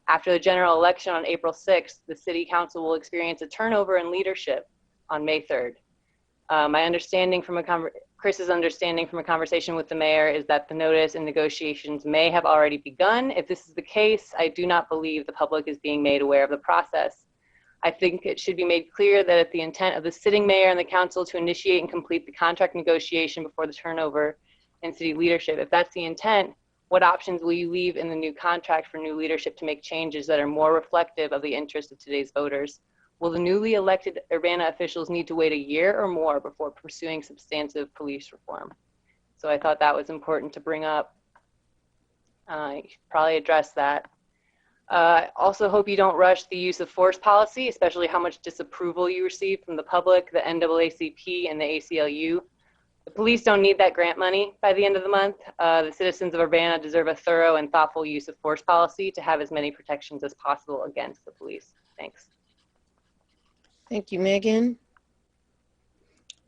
after the general election on April 6th, the city council will experience a turnover in leadership on May 3rd. My understanding from Chris's understanding from a conversation with the mayor is that the notice and negotiations may have already begun. If this is the case, I do not believe the public is being made aware of the process. I think it should be made clear that it's the intent of the sitting mayor and the council to initiate and complete the contract negotiation before the turnover in city leadership. If that's the intent, what options will you leave in the new contract for new leadership to make changes that are more reflective of the interests of today's voters? Will the newly elected Urbana officials need to wait a year or more before pursuing substantive police reform? So I thought that was important to bring up. You should probably address that. I also hope you don't rush the use of force policy, especially how much disapproval you receive from the public, the NAACP, and the ACLU. The police don't need that grant money by the end of the month. The citizens of Urbana deserve a thorough and thoughtful use of force policy to have as many protections as possible against the police. Thanks. Thank you, Megan.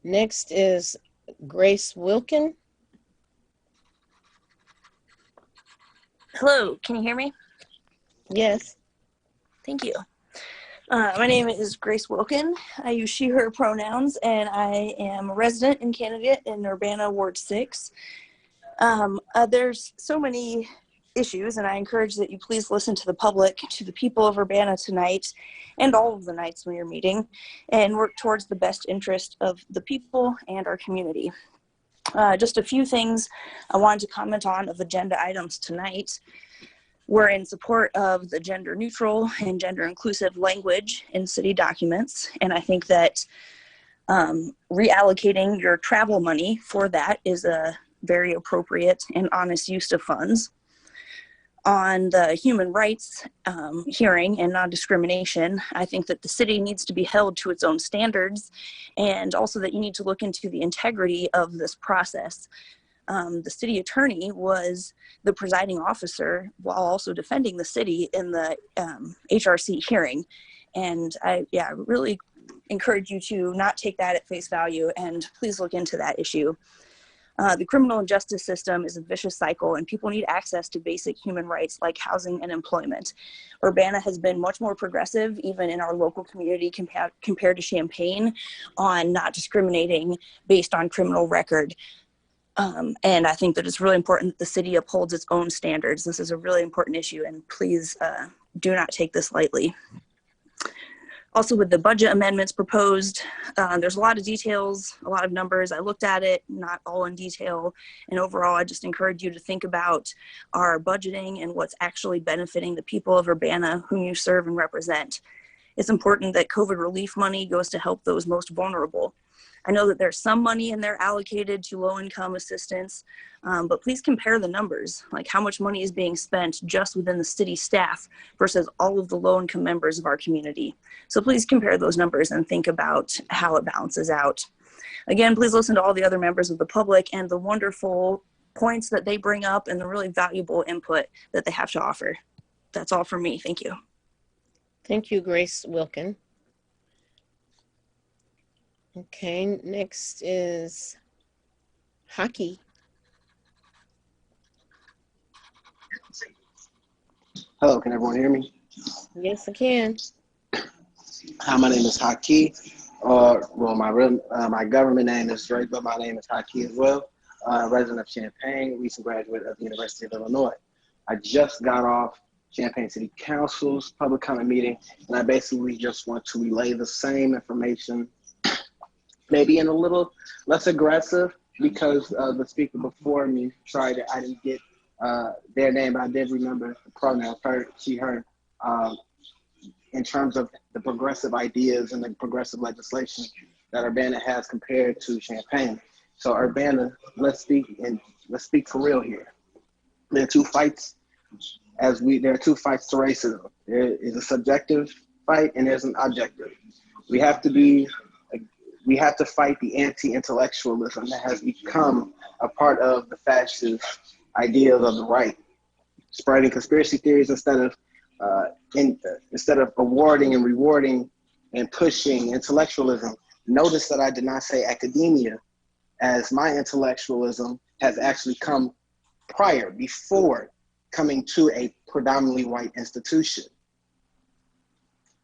Next is Grace Wilkin. Hello, can you hear me? Yes. Thank you. My name is Grace Wilkin. I use she, her pronouns, and I am a resident and candidate in Urbana Ward 6. There's so many issues, and I encourage that you please listen to the public, to the people of Urbana tonight, and all of the nights when you're meeting, and work towards the best interest of the people and our community. Just a few things I wanted to comment on of agenda items tonight. We're in support of the gender neutral and gender inclusive language in city documents. And I think that reallocating your travel money for that is a very appropriate and honest use of funds. On the human rights hearing and non-discrimination, I think that the city needs to be held to its own standards, and also that you need to look into the integrity of this process. The city attorney was the presiding officer while also defending the city in the HRC hearing. And I really encourage you to not take that at face value and please look into that issue. The criminal justice system is a vicious cycle, and people need access to basic human rights like housing and employment. Urbana has been much more progressive, even in our local community compared to Champaign, on not discriminating based on criminal record. And I think that it's really important that the city upholds its own standards. This is a really important issue, and please do not take this lightly. Also, with the budget amendments proposed, there's a lot of details, a lot of numbers. I looked at it, not all in detail. And overall, I just encourage you to think about our budgeting and what's actually benefiting the people of Urbana whom you serve and represent. It's important that COVID relief money goes to help those most vulnerable. I know that there's some money in there allocated to low-income assistance, but please compare the numbers, like how much money is being spent just within the city staff versus all of the low-income members of our community. So please compare those numbers and think about how it balances out. Again, please listen to all the other members of the public and the wonderful points that they bring up and the really valuable input that they have to offer. That's all from me. Thank you. Thank you, Grace Wilkin. Okay, next is Haki. Hello, can everyone hear me? Yes, I can. Hi, my name is Haki. My government name is Drake, but my name is Haki as well. Resident of Champaign, recent graduate of the University of Illinois. I just got off Champaign City Council's public comment meeting, and I basically just want to relay the same information, maybe in a little less aggressive, because the speaker before me, sorry that I didn't get their name, but I did remember the pronouns, her, she, her, in terms of the progressive ideas and the progressive legislation that Urbana has compared to Champaign. So Urbana, let's speak for real here. There are two fights there are two fights to racism. There is a subjective fight and there's an objective. We have to fight the anti-intellectualism that has become a part of the fascist ideas of the right, spreading conspiracy theories instead of awarding and rewarding and pushing intellectualism. Notice that I did not say academia, as my intellectualism has actually come before coming to a predominantly white institution.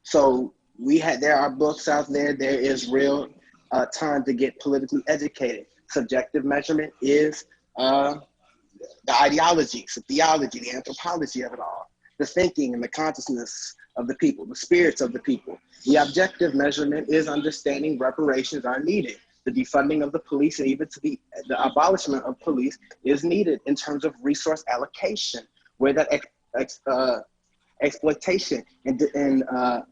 So there are books out there. There is real time to get politically educated. Subjective measurement is the ideologies, the theology, the anthropology of it all, the thinking and the consciousness of the people, the spirits of the people. The objective measurement is understanding reparations are needed. The defunding of the police and even to the abolishment of police is needed in terms of resource allocation, where that exploitation and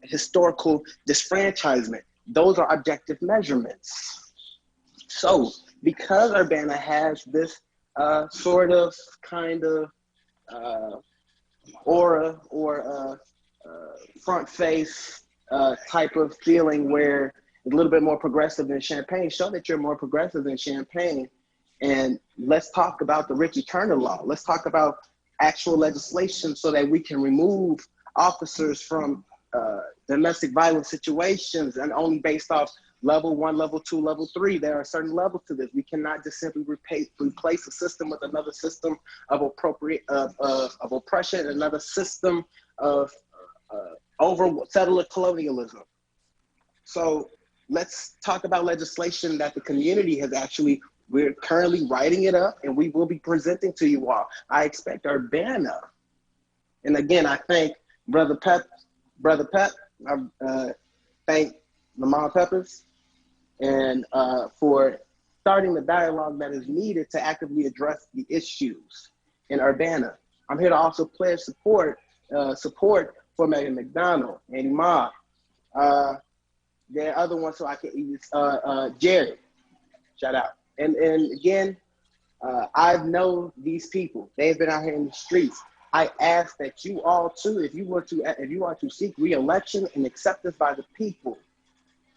historical disfranchisement, those are objective measurements. So because Urbana has this sort of kind of aura or front face type of feeling where it's a little bit more progressive than Champaign, show that you're more progressive than Champaign. And let's talk about the Richie Turner law. Let's talk about actual legislation so that we can remove officers from domestic violence situations and only based off level 1, level 2, level 3. There are certain levels to this. We cannot just simply replace a system with another system of oppression, another system of settler colonialism. So let's talk about legislation that the community has we're currently writing it up and we will be presenting to you all. I expect Urbana, and again, I thank Brother Pep, I thank Lamont Peppers, and for starting the dialogue that is needed to actively address the issues in Urbana. I'm here to also pledge support for Megan McDonald, Andy Ma. There are other ones, so I can use Jared. Shout out. And again, I know these people. They've been out here in the streets. I ask that you all too, if you want to seek re-election and acceptance by the people,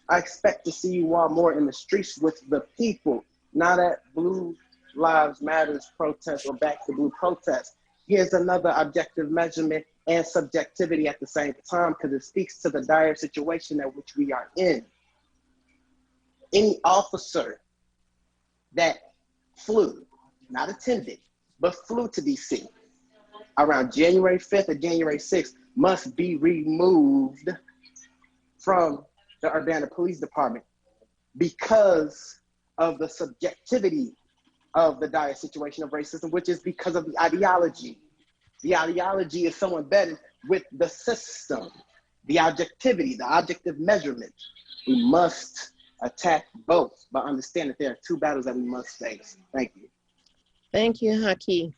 I expect to see you all more in the streets with the people, not at Blue Lives Matters protests or Back to Blue protests. Here's another objective measurement and subjectivity at the same time, because it speaks to the dire situation at which we are in. Any officer that flew, not attended, but flew to DC around January 5th or January 6th must be removed from the Urbana Police Department because of the subjectivity of the dire situation of racism, which is because of the ideology. The ideology is so embedded with the system, the objectivity, the objective measurement. We must attack both, but understand that there are two battles that we must face. Thank you. Thank you, Haki.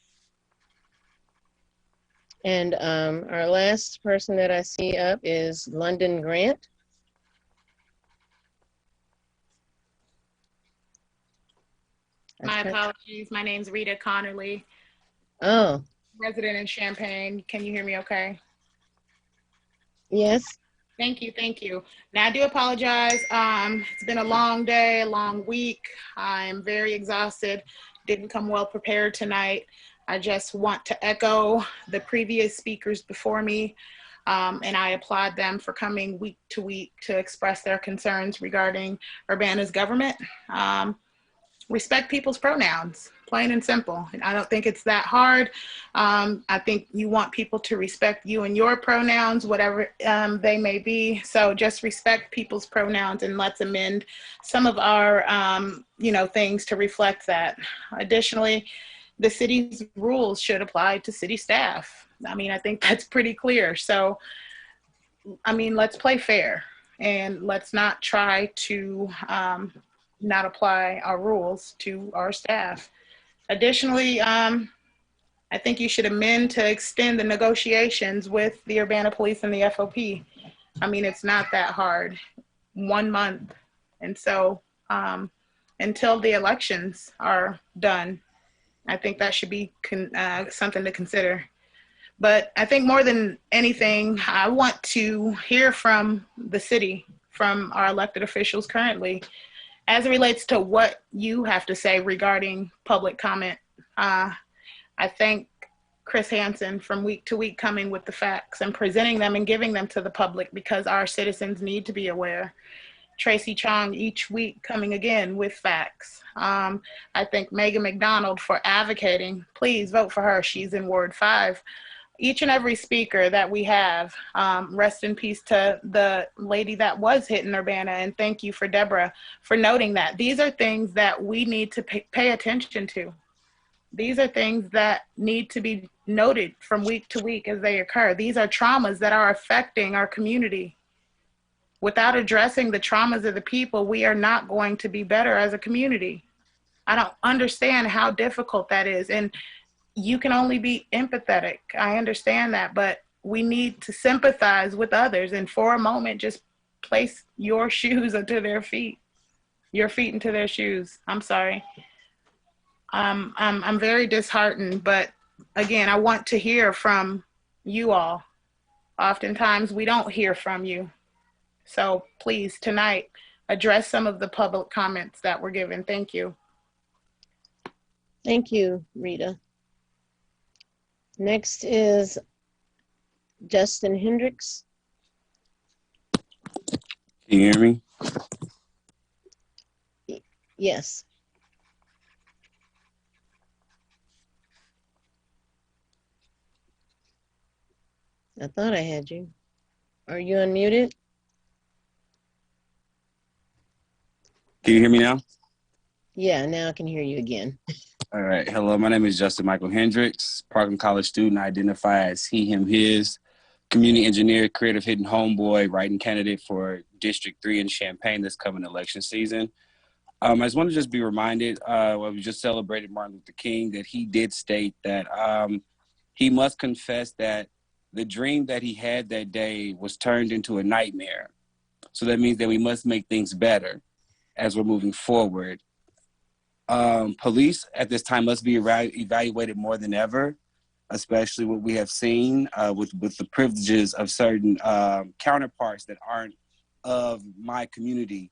And our last person that I see up is London Grant. My apologies. My name's Rita Connerly. Oh. Resident in Champaign. Can you hear me okay? Yes. Thank you. Thank you. Now, I do apologize. It's been a long day, a long week. I'm very exhausted. Didn't come well prepared tonight. I just want to echo the previous speakers before me, and I applaud them for coming week to week to express their concerns regarding Urbana's government. Respect people's pronouns, plain and simple. And I don't think it's that hard. I think you want people to respect you and your pronouns, whatever they may be. So just respect people's pronouns and let's amend some of our, things to reflect that. Additionally, the city's rules should apply to city staff. I mean, I think that's pretty clear. So, I mean, let's play fair and let's not try to not apply our rules to our staff. Additionally, I think you should amend to extend the negotiations with the Urbana Police and the FOP. I mean, it's not that hard, 1 month. And so until the elections are done, I think that should be something to consider. But I think more than anything, I want to hear from the city, from our elected officials currently, as it relates to what you have to say regarding public comment. I thank Chris Hansen from week to week coming with the facts and presenting them and giving them to the public because our citizens need to be aware. Tracy Chong each week coming again with facts. I thank Megan McDonald for advocating. Please vote for her. She's in Ward 5. Each and every speaker that we have, rest in peace to the lady that was hit in Urbana, and thank you for Deborah for noting that. These are things that we need to pay attention to. These are things that need to be noted from week to week as they occur. These are traumas that are affecting our community. Without addressing the traumas of the people, we are not going to be better as a community. I don't understand how difficult that is. And you can only be empathetic. I understand that, but we need to sympathize with others. And for a moment, just place your shoes into their feet, your feet into their shoes. I'm sorry. I'm very disheartened, but again, I want to hear from you all. Oftentimes we don't hear from you. So please, tonight, address some of the public comments that were given. Thank you. Thank you, Rita. Next is Justin Hendricks. Can you hear me? Yes. I thought I had you. Are you unmuted? Can you hear me now? Yeah, now I can hear you again. All right. Hello, my name is Justin Michael Hendricks, Parkland College student. I identify as he, him, his, community engineer, creative hidden homeboy, writing candidate for District 3 in Champaign this coming election season. I just want to just be reminded, we just celebrated Martin Luther King, that he did state that he must confess that the dream that he had that day was turned into a nightmare. So that means that we must make things better as we're moving forward. Police at this time must be evaluated more than ever, especially what we have seen with the privileges of certain counterparts that aren't of my community,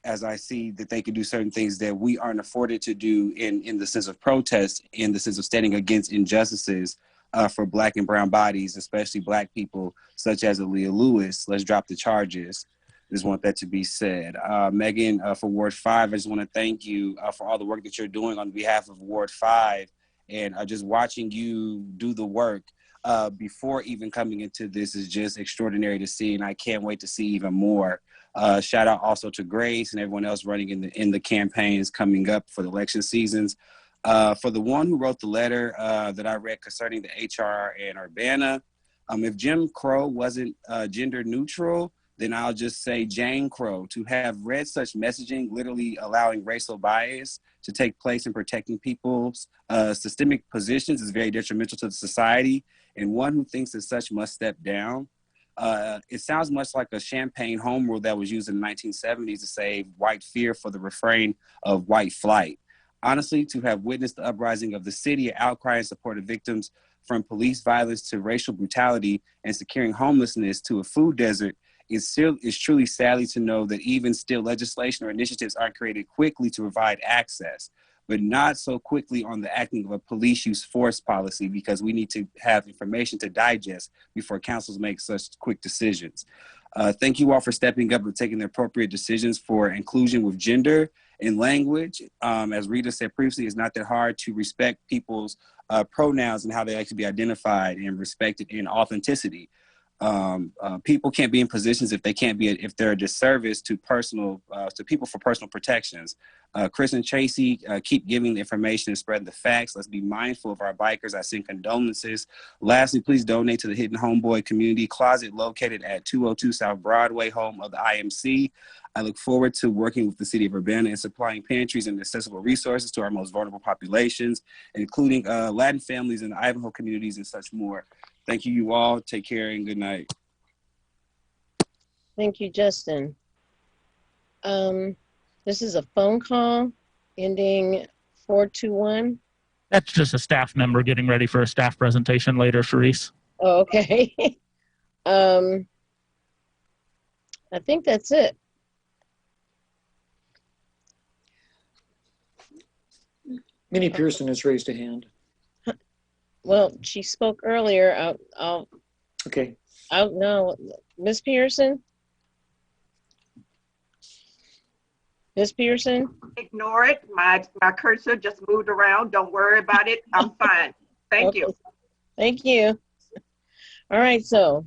as I see that they can do certain things that we aren't afforded to do in the sense of protest, in the sense of standing against injustices for Black and brown bodies, especially Black people such as Aaliyah Lewis. Let's drop the charges. I just want that to be said. Megan, for Ward 5, I just want to thank you for all the work that you're doing on behalf of Ward 5, and just watching you do the work before even coming into this is just extraordinary to see, and I can't wait to see even more. Shout out also to Grace and everyone else running in the campaigns coming up for the election seasons. For the one who wrote the letter that I read concerning the HR in Urbana, if Jim Crow wasn't gender neutral, then I'll just say Jane Crow. To have read such messaging, literally allowing racial bias to take place in protecting people's systemic positions is very detrimental to the society, and one who thinks that such must step down. It sounds much like a Champagne home rule that was used in the 1970s to save white fear for the refrain of white flight. Honestly, to have witnessed the uprising of the city, outcry in support of victims from police violence to racial brutality and securing homelessness to a food desert, it's truly sadly to know that even still legislation or initiatives are created quickly to provide access, but not so quickly on the acting of a police use force policy, because we need to have information to digest before councils make such quick decisions. Thank you all for stepping up and taking the appropriate decisions for inclusion with gender and language. As Rita said previously, it's not that hard to respect people's pronouns and how they like to be identified and respected in authenticity. People can't be in positions if they're a disservice to people for personal protections. Chris and Tracy, keep giving the information and spreading the facts. Let's be mindful of our bikers. I send condolences. Lastly, please donate to the Hidden Homeboy Community Closet located at 202 South Broadway, home of the IMC. I look forward to working with the City of Urbana and supplying pantries and accessible resources to our most vulnerable populations, including Latin families in the Ivanhoe communities and such more. Thank you all. Take care and good night. Thank you, Justin. This is a phone call ending 421. That's just a staff member getting ready for a staff presentation later, Sharice. Oh, okay. I think that's it. Minnie Pearson has raised a hand. Well, she spoke earlier. Okay. No, Miss Pearson? Miss Pearson? Ignore it. My cursor just moved around. Don't worry about it. I'm fine. Thank you. Thank you. All right, so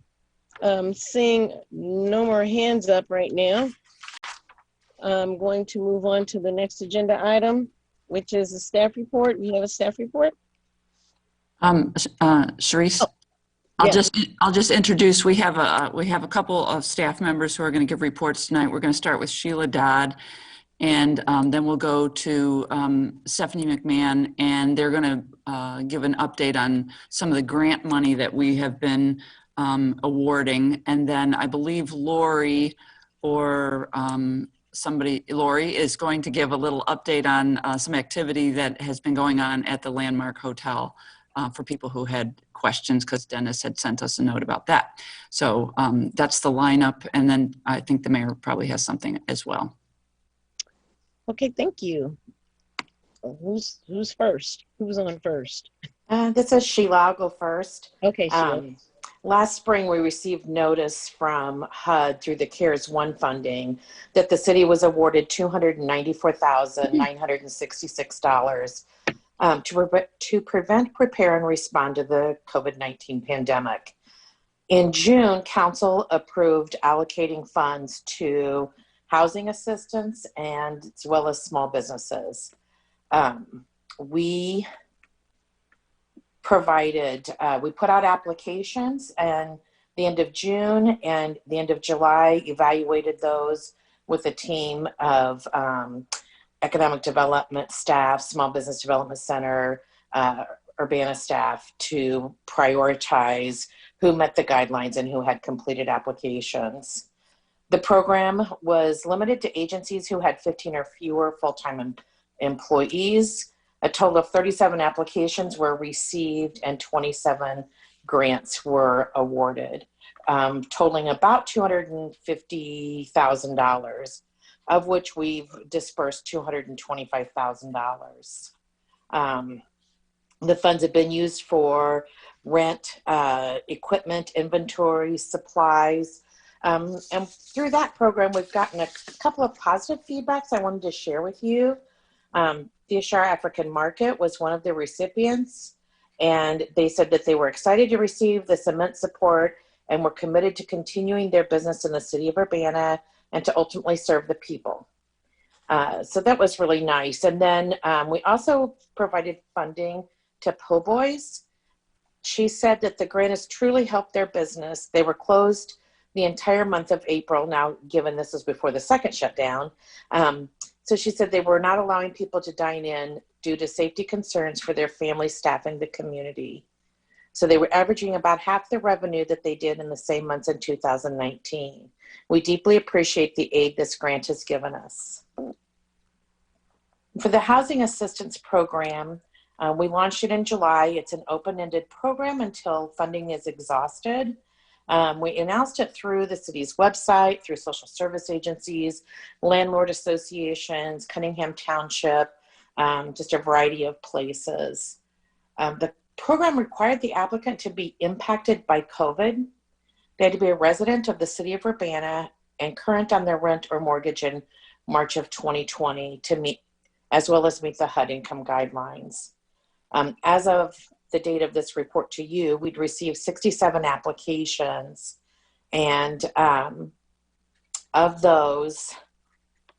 seeing no more hands up right now, I'm going to move on to the next agenda item, which is a staff report. We have a staff report. Sharice, I'll just introduce. We have a couple of staff members who are going to give reports tonight. We're going to start with Sheila Dodd, and then we'll go to Stephanie McMahon, and they're going to give an update on some of the grant money that we have been awarding. And then I believe Lori or Lori is going to give a little update on some activity that has been going on at the Landmark Hotel for people who had questions, because Dennis had sent us a note about that. So that's the lineup. And then I think the mayor probably has something as well. Okay, thank you. Who's first? Who's on first? This is Sheila. I'll go first. Okay, Sheila. Last spring, we received notice from HUD through the CARES 1 funding that the city was awarded $294,966 to prevent, prepare, and respond to the COVID-19 pandemic. In June, council approved allocating funds to housing assistance and as well as small businesses. We put out applications and the end of June and the end of July, evaluated those with a team of economic development staff, small business development center, Urbana staff to prioritize who met the guidelines and who had completed applications. The program was limited to agencies who had 15 or fewer full-time employees. A total of 37 applications were received and 27 grants were awarded, totaling about $250,000, of which we've dispersed $225,000. The funds have been used for rent, equipment, inventory, supplies. And through that program, we've gotten a couple of positive feedbacks I wanted to share with you. The Ashar African Market was one of the recipients, and they said that they were excited to receive this immense support and were committed to continuing their business in the city of Urbana and to ultimately serve the people. So that was really nice. And then we also provided funding to Po' Boys. She said that the grant has truly helped their business. They were closed the entire month of April, now given this is before the second shutdown. So she said they were not allowing people to dine in due to safety concerns for their family staffing the community. So they were averaging about half the revenue that they did in the same months in 2019. We deeply appreciate the aid this grant has given us. For the Housing Assistance Program, we launched it in July. It's an open-ended program until funding is exhausted. We announced it through the city's website, through social service agencies, landlord associations, Cunningham Township, just a variety of places. The program required the applicant to be impacted by COVID. They had to be a resident of the city of Urbana and current on their rent or mortgage in March of 2020 to meet, as well as meet the HUD income guidelines. As of the date of this report to you, we'd received 67 applications, and of those,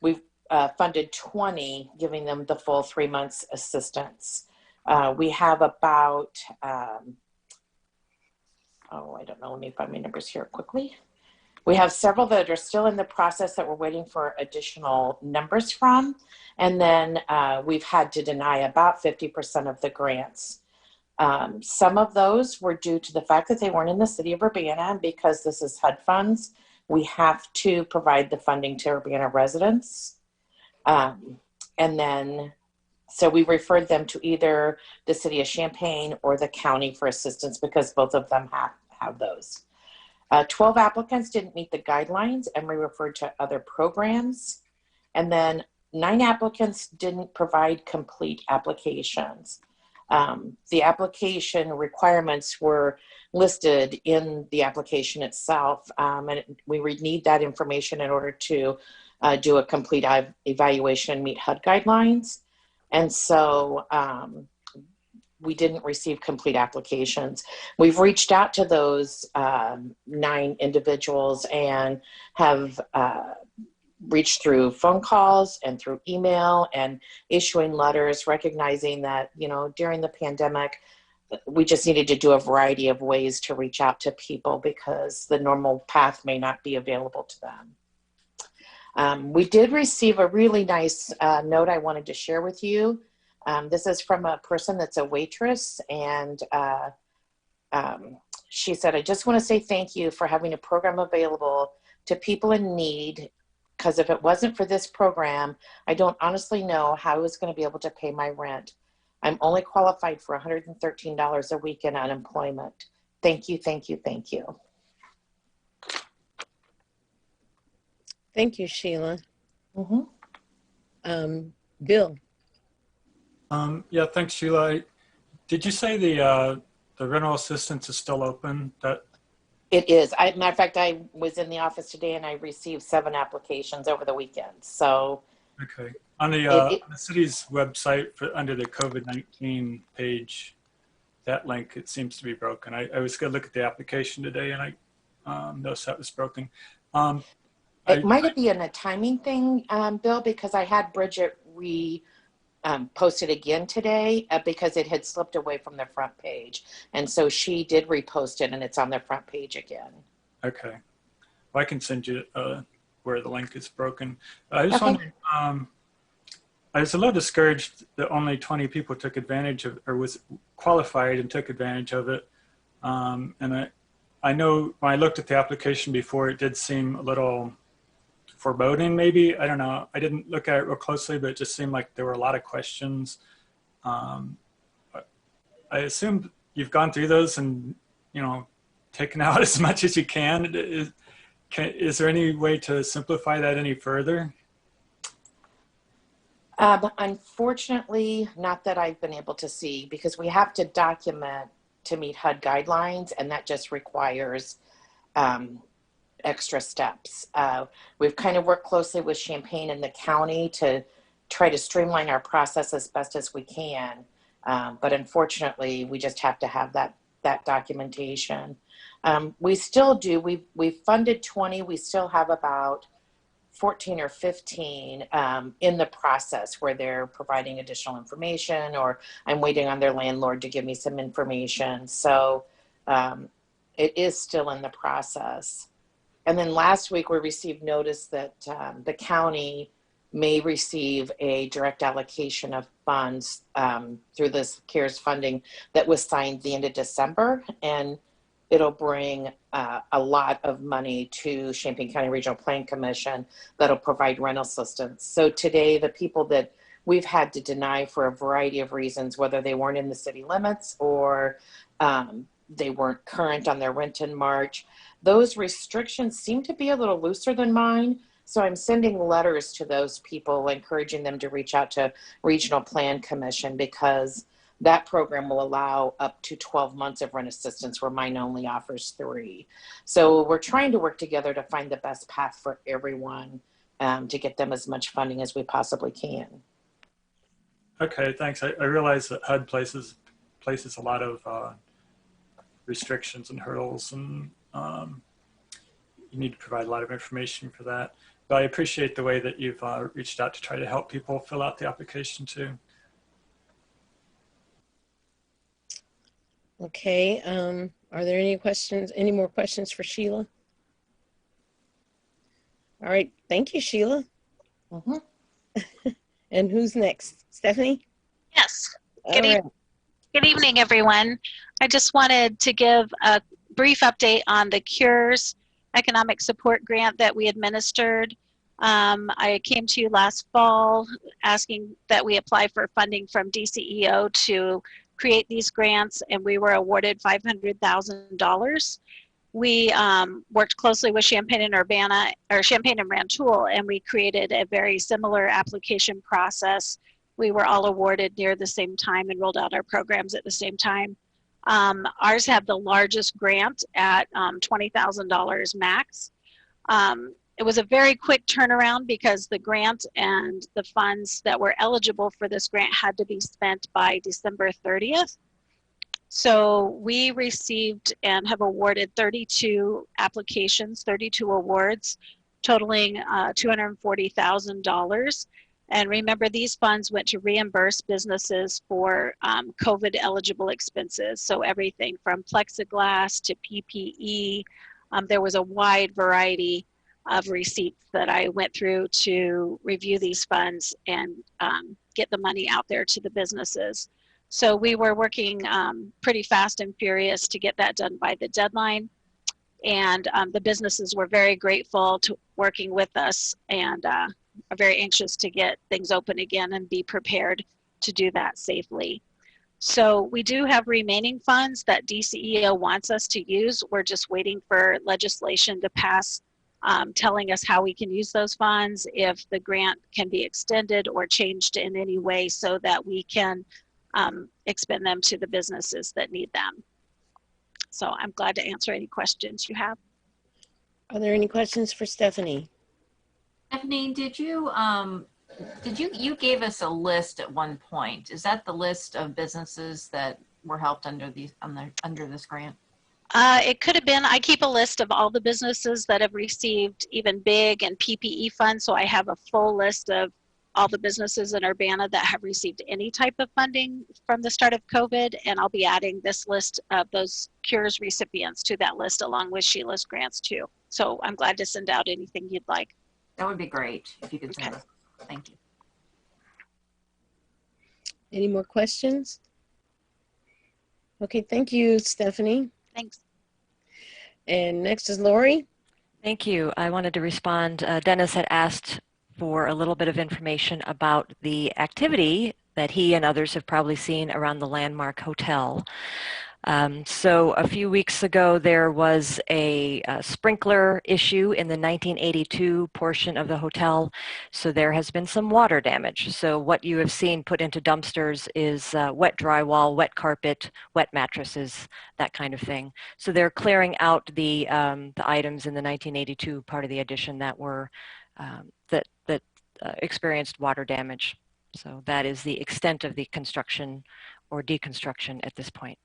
we've funded 20, giving them the full 3 months assistance. We have about, I don't know, let me find my numbers here quickly. We have several that are still in the process that we're waiting for additional numbers from. And then we've had to deny about 50% of the grants. Some of those were due to the fact that they weren't in the city of Urbana. Because this is HUD funds, we have to provide the funding to Urbana residents. And then, so we referred them to either the city of Champaign or the county for assistance because both of them have those. 12 applicants didn't meet the guidelines and we referred to other programs. And then 9 applicants didn't provide complete applications. The application requirements were listed in the application itself, and we would need that information in order to do a complete evaluation and meet HUD guidelines. And so we didn't receive complete applications. We've reached out to those 9 individuals and have reached through phone calls and through email and issuing letters, recognizing that, you know, during the pandemic, we just needed to do a variety of ways to reach out to people because the normal path may not be available to them. We did receive a really nice note I wanted to share with you. This is from a person that's a waitress, and she said, I just want to say thank you for having a program available to people in need, because if it wasn't for this program, I don't honestly know how I was going to be able to pay my rent. I'm only qualified for $113 a week in unemployment. Thank you, thank you, thank you. Thank you, Sheila. Mm-hmm. Bill. Yeah, thanks, Sheila. Did you say the rental assistance is still open? It is. Matter of fact, I was in the office today and I received 7 applications over the weekend. So, okay. On the city's website, under the COVID-19 page, that link, it seems to be broken. I was going to look at the application today and I noticed that was broken. It might be in a timing thing, Bill, because I had Bridget posted again today because it had slipped away from the front page. And so she did repost it and it's on the front page again. Okay. Well, I can send you where the link is broken. I just wondering, I was a little discouraged that only 20 people took advantage of, or was qualified and took advantage of it. And I know when I looked at the application before, it did seem a little foreboding, maybe. I don't know. I didn't look at it real closely, but it just seemed like there were a lot of questions. I assume you've gone through those and, taken out as much as you can. Is there any way to simplify that any further? Unfortunately, not that I've been able to see, because we have to document to meet HUD guidelines, and that just requires extra steps. We've kind of worked closely with Champaign and the county to try to streamline our process as best as we can. But unfortunately, we just have to have that documentation. We still do. We've funded 20. We still have about 14 or 15 in the process where they're providing additional information, or I'm waiting on their landlord to give me some information. So it is still in the process. And then last week we received notice that the county may receive a direct allocation of funds through this CARES funding that was signed the end of December, and it'll bring a lot of money to Champaign County Regional Plan Commission that'll provide rental assistance. So today, the people that we've had to deny for a variety of reasons, whether they weren't in the city limits or they weren't current on their rent in March, those restrictions seem to be a little looser than mine. So I'm sending letters to those people, encouraging them to reach out to Regional Plan Commission, because that program will allow up to 12 months of rent assistance, where mine only offers 3. So we're trying to work together to find the best path for everyone to get them as much funding as we possibly can. Okay, thanks. I realize that HUD places a lot of restrictions and hurdles, and you need to provide a lot of information for that. But I appreciate the way that you've reached out to try to help people fill out the application too. Okay, are there any more questions for Sheila? All right, thank you, Sheila. And who's next? Stephanie? Yes. Good evening, everyone. I just wanted to give a brief update on the CURES economic support grant that we administered. I came to you last fall asking that we apply for funding from DCEO to create these grants, and we were awarded $500,000. We worked closely with Champaign and Champaign and Rantoul, and we created a very similar application process. We were all awarded near the same time and rolled out our programs at the same time. Ours had the largest grant at $20,000 max. It was a very quick turnaround because the grant and the funds that were eligible for this grant had to be spent by December 30th. So we received and have awarded 32 applications, 32 awards, totaling $240,000. And remember, these funds went to reimburse businesses for COVID eligible expenses. So everything from plexiglass to PPE. There was a wide variety of receipts that I went through to review these funds and get the money out there to the businesses. So we were working pretty fast and furious to get that done by the deadline. And the businesses were very grateful to working with us, and are very anxious to get things open again and be prepared to do that safely. So we do have remaining funds that DCEO wants us to use. We're just waiting for legislation to pass telling us how we can use those funds, if the grant can be extended or changed in any way so that we can expend them to the businesses that need them. So I'm glad to answer any questions you have. Are there any questions for Stephanie? Stephanie, you gave us a list at one point. Is that the list of businesses that were helped under this grant? It could have been. I keep a list of all the businesses that have received even big and PPE funds. So I have a full list of all the businesses in Urbana that have received any type of funding from the start of COVID. And I'll be adding this list of those CURES recipients to that list along with Sheila's grants too. So I'm glad to send out anything you'd like. That would be great if you could send us. Thank you. Any more questions? Okay, thank you, Stephanie. Thanks. And next is Lori. Thank you. I wanted to respond. Dennis had asked for a little bit of information about the activity that he and others have probably seen around the Landmark Hotel. So a few weeks ago, there was a sprinkler issue in the 1982 portion of the hotel. So there has been some water damage. So what you have seen put into dumpsters is wet drywall, wet carpet, wet mattresses, that kind of thing. So they're clearing out the items in the 1982 part of the addition that were that experienced water damage. So that is the extent of the construction or deconstruction at this point.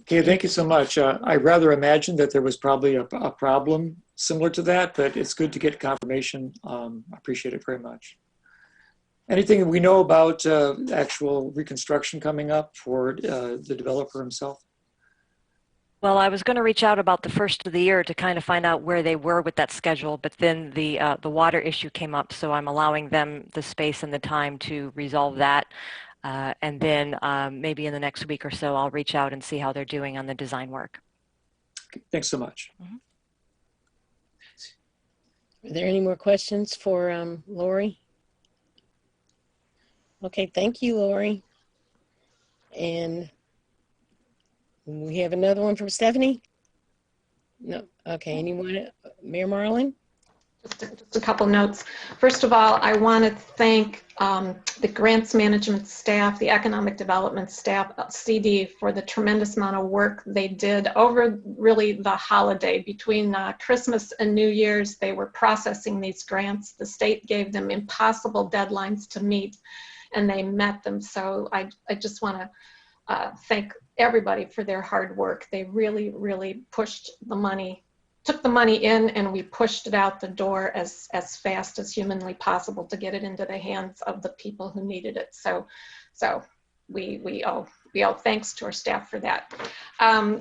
Okay, thank you so much. I rather imagine that there was probably a problem similar to that, but it's good to get confirmation. I appreciate it very much. Anything we know about actual reconstruction coming up for the developer himself? Well, I was going to reach out about the first of the year to kind of find out where they were with that schedule, but then the water issue came up, so I'm allowing them the space and the time to resolve that. And then maybe in the next week or so, I'll reach out and see how they're doing on the design work. Okay, thanks so much. Mm-hmm. Are there any more questions for Lori? Okay, thank you, Lori. And we have another one from Stephanie? No, okay, anyone? Mayor Marlin? Just a couple notes. First of all, I want to thank the grants management staff, the economic development staff, CD, for the tremendous amount of work they did over really the holiday. Between Christmas and New Year's, they were processing these grants. The state gave them impossible deadlines to meet, and they met them. So I just want to thank everybody for their hard work. They really, really pushed the money, took the money in, and we pushed it out the door as fast as humanly possible to get it into the hands of the people who needed it. So we owe thanks to our staff for that.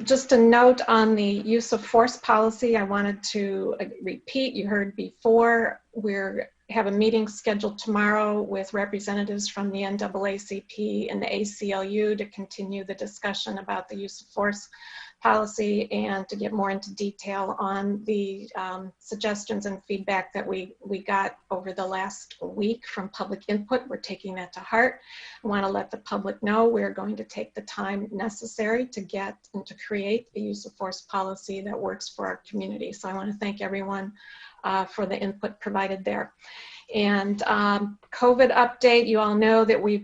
Just a note on the use of force policy, I wanted to repeat, you heard before, we have a meeting scheduled tomorrow with representatives from the NAACP and the ACLU to continue the discussion about the use of force policy and to get more into detail on the suggestions and feedback that we got over the last week from public input. We're taking that to heart. I want to let the public know we're going to take the time necessary to get and to create a use of force policy that works for our community. So I want to thank everyone for the input provided there. And COVID update, you all know that we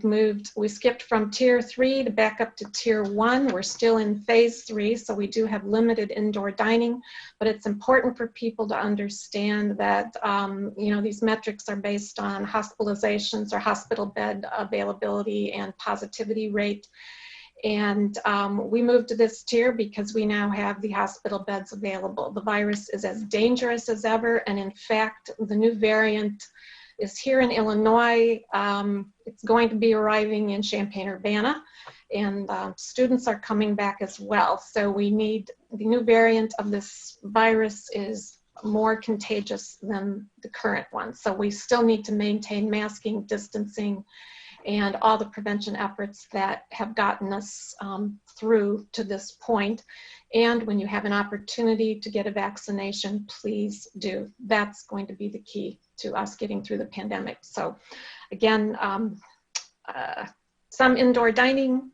skipped from tier 3 to back up to tier 1. We're still in phase 3, so we do have limited indoor dining, but it's important for people to understand that these metrics are based on hospitalizations or hospital bed availability and positivity rate. And we moved to this tier because we now have the hospital beds available. The virus is as dangerous as ever, and in fact, the new variant is here in Illinois. It's going to be arriving in Champaign-Urbana, and students are coming back as well. So we need, the new variant of this virus is more contagious than the current one. So we still need to maintain masking, distancing, and all the prevention efforts that have gotten us through to this point. And when you have an opportunity to get a vaccination, please do. That's going to be the key to us getting through the pandemic. So again, some indoor dining,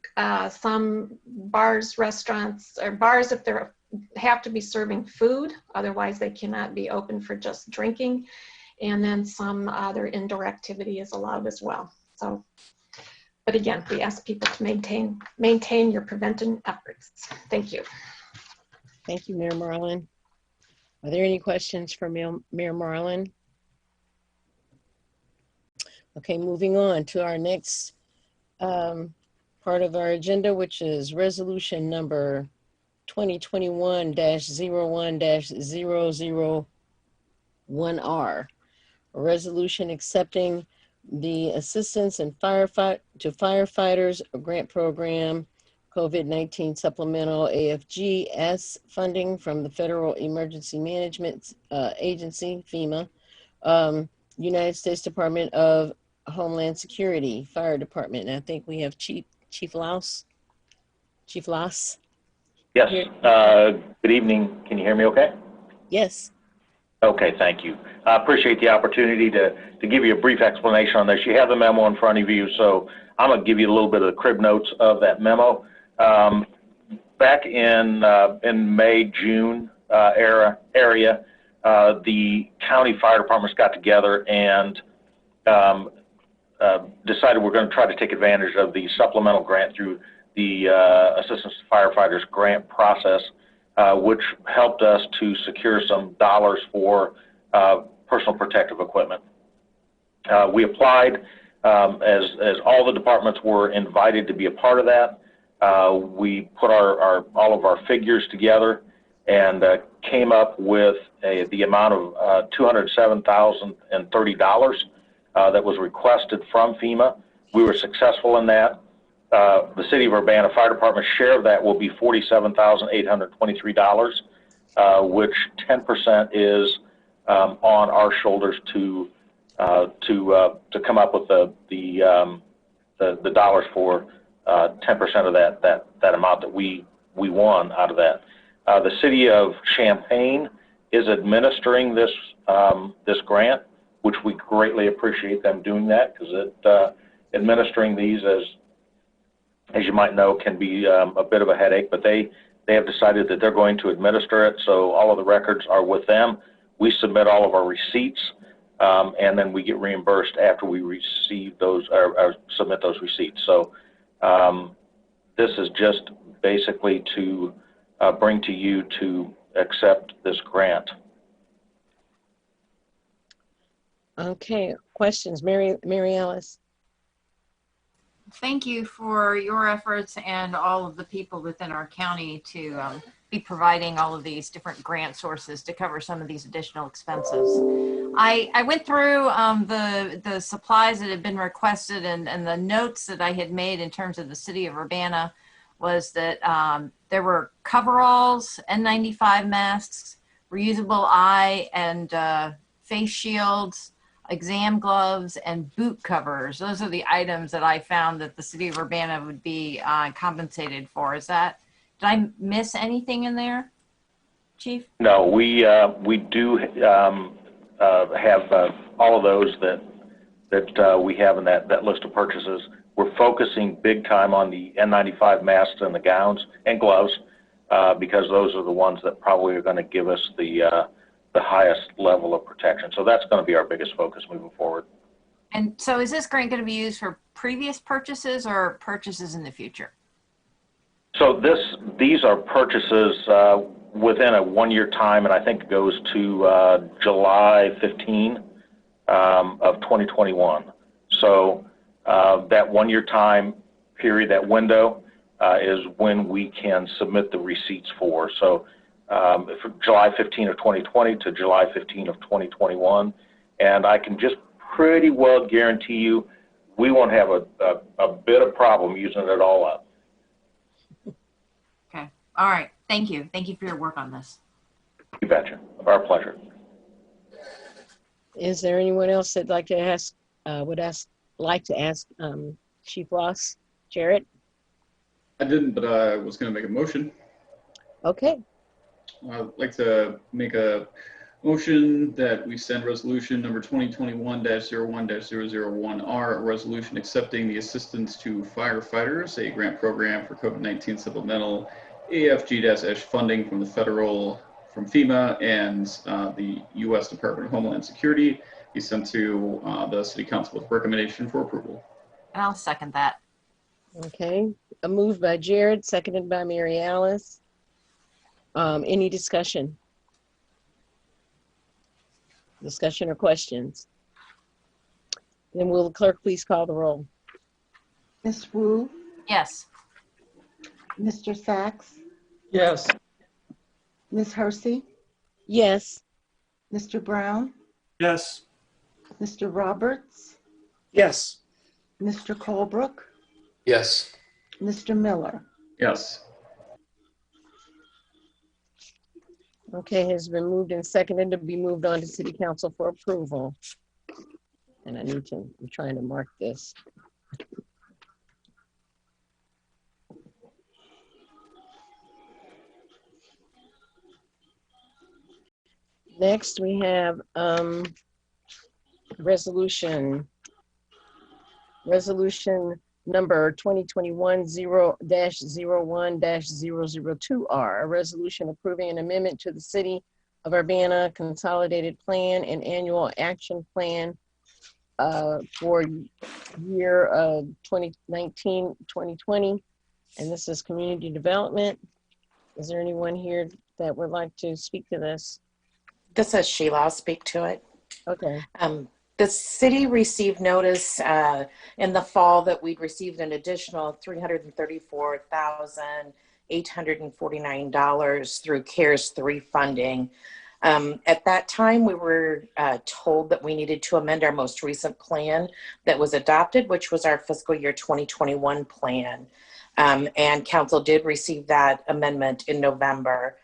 some bars, restaurants, or bars if they have to be serving food, otherwise they cannot be open for just drinking. And then some other indoor activity is allowed as well. So, but again, we ask people to maintain your prevention efforts. Thank you. Thank you, Mayor Marlin. Are there any questions for Mayor Marlin? Okay, moving on to our next part of our agenda, which is resolution number 2021-01-001R. A resolution accepting the Assistance and Firefighters Grant Program COVID-19 Supplemental AFGS funding from the Federal Emergency Management Agency, FEMA, United States Department of Homeland Security, Fire Department. And I think we have Chief Laus. Chief Laus. Yes. Good evening. Can you hear me okay? Yes. Okay, thank you. I appreciate the opportunity to give you a brief explanation on this. You have the memo in front of you, so I'm going to give you a little bit of the crib notes of that memo. Back in May, June area, the county fire departments got together and decided we're going to try to take advantage of the supplemental grant through the Assistance to Firefighters grant process, which helped us to secure some dollars for personal protective equipment. We applied as all the departments were invited to be a part of that. We put all of our figures together and came up with the amount of $207,030 that was requested from FEMA. We were successful in that. The City of Urbana Fire Department's share of that will be $47,823, which 10% is on our shoulders to come up with the dollars for 10% of that amount that we won out of that. The City of Champaign is administering this grant, which we greatly appreciate them doing that, because administering these, as you might know, can be a bit of a headache, but they have decided that they're going to administer it, so all of the records are with them. We submit all of our receipts, and then we get reimbursed after we receive those or submit those receipts. So this is just basically to bring to you to accept this grant. Okay, questions? Mary Alice. Thank you for your efforts and all of the people within our county to be providing all of these different grant sources to cover some of these additional expenses. I went through the supplies that had been requested, and the notes that I had made in terms of the City of Urbana was that there were coveralls, N95 masks, reusable eye and face shields, exam gloves, and boot covers. Those are the items that I found that the City of Urbana would be compensated for. Did I miss anything in there, Chief? No, we do have all of those that we have in that list of purchases. We're focusing big time on the N95 masks and the gowns and gloves because those are the ones that probably are going to give us the highest level of protection. So that's going to be our biggest focus moving forward. And so is this grant going to be used for previous purchases or purchases in the future? So these are purchases within a one-year time, and I think it goes to July 15 of 2021. So that one-year time period, that window, is when we can submit the receipts for. So from July 15 of 2020 to July 15 of 2021. And I can just pretty well guarantee you we won't have a bit of problem using it all up. Okay. All right. Thank you. Thank you for your work on this. You betcha. Our pleasure. Is there anyone else that'd like to ask, Chief Ross? Jarrett? I didn't, but I was going to make a motion. Okay. I'd like to make a motion that we send resolution number 2021-01-001R, a resolution accepting the assistance to firefighters, a grant program for COVID-19 supplemental AFG-S funding from from FEMA and the U.S. Department of Homeland Security, be sent to the City Council with recommendation for approval. And I'll second that. Okay. A move by Jared, seconded by Mary Alice. Any discussion? Discussion or questions? Then will the clerk please call the roll? Ms. Wu? Yes. Mr. Sachs? Yes. Ms. Hersey? Yes. Mr. Brown? Yes. Mr. Roberts? Yes. Mr. Colebrook? Yes. Mr. Miller? Yes. Okay, has been moved and seconded to be moved on to City Council for approval. And I'm trying to mark this. Next, we have resolution number 2021-0-01-002R, a resolution approving an amendment to the City of Urbana Consolidated Plan and Annual Action Plan for year 2019-2020, and this is community development. Is there anyone here that would like to speak to this? This is Sheila. I'll speak to it. Okay. The city received notice in the fall that we'd received an additional $334,849 through CARES 3 funding. At that time, we were told that we needed to amend our most recent plan that was adopted, which was our fiscal year 2021 plan. And council did receive that amendment in November.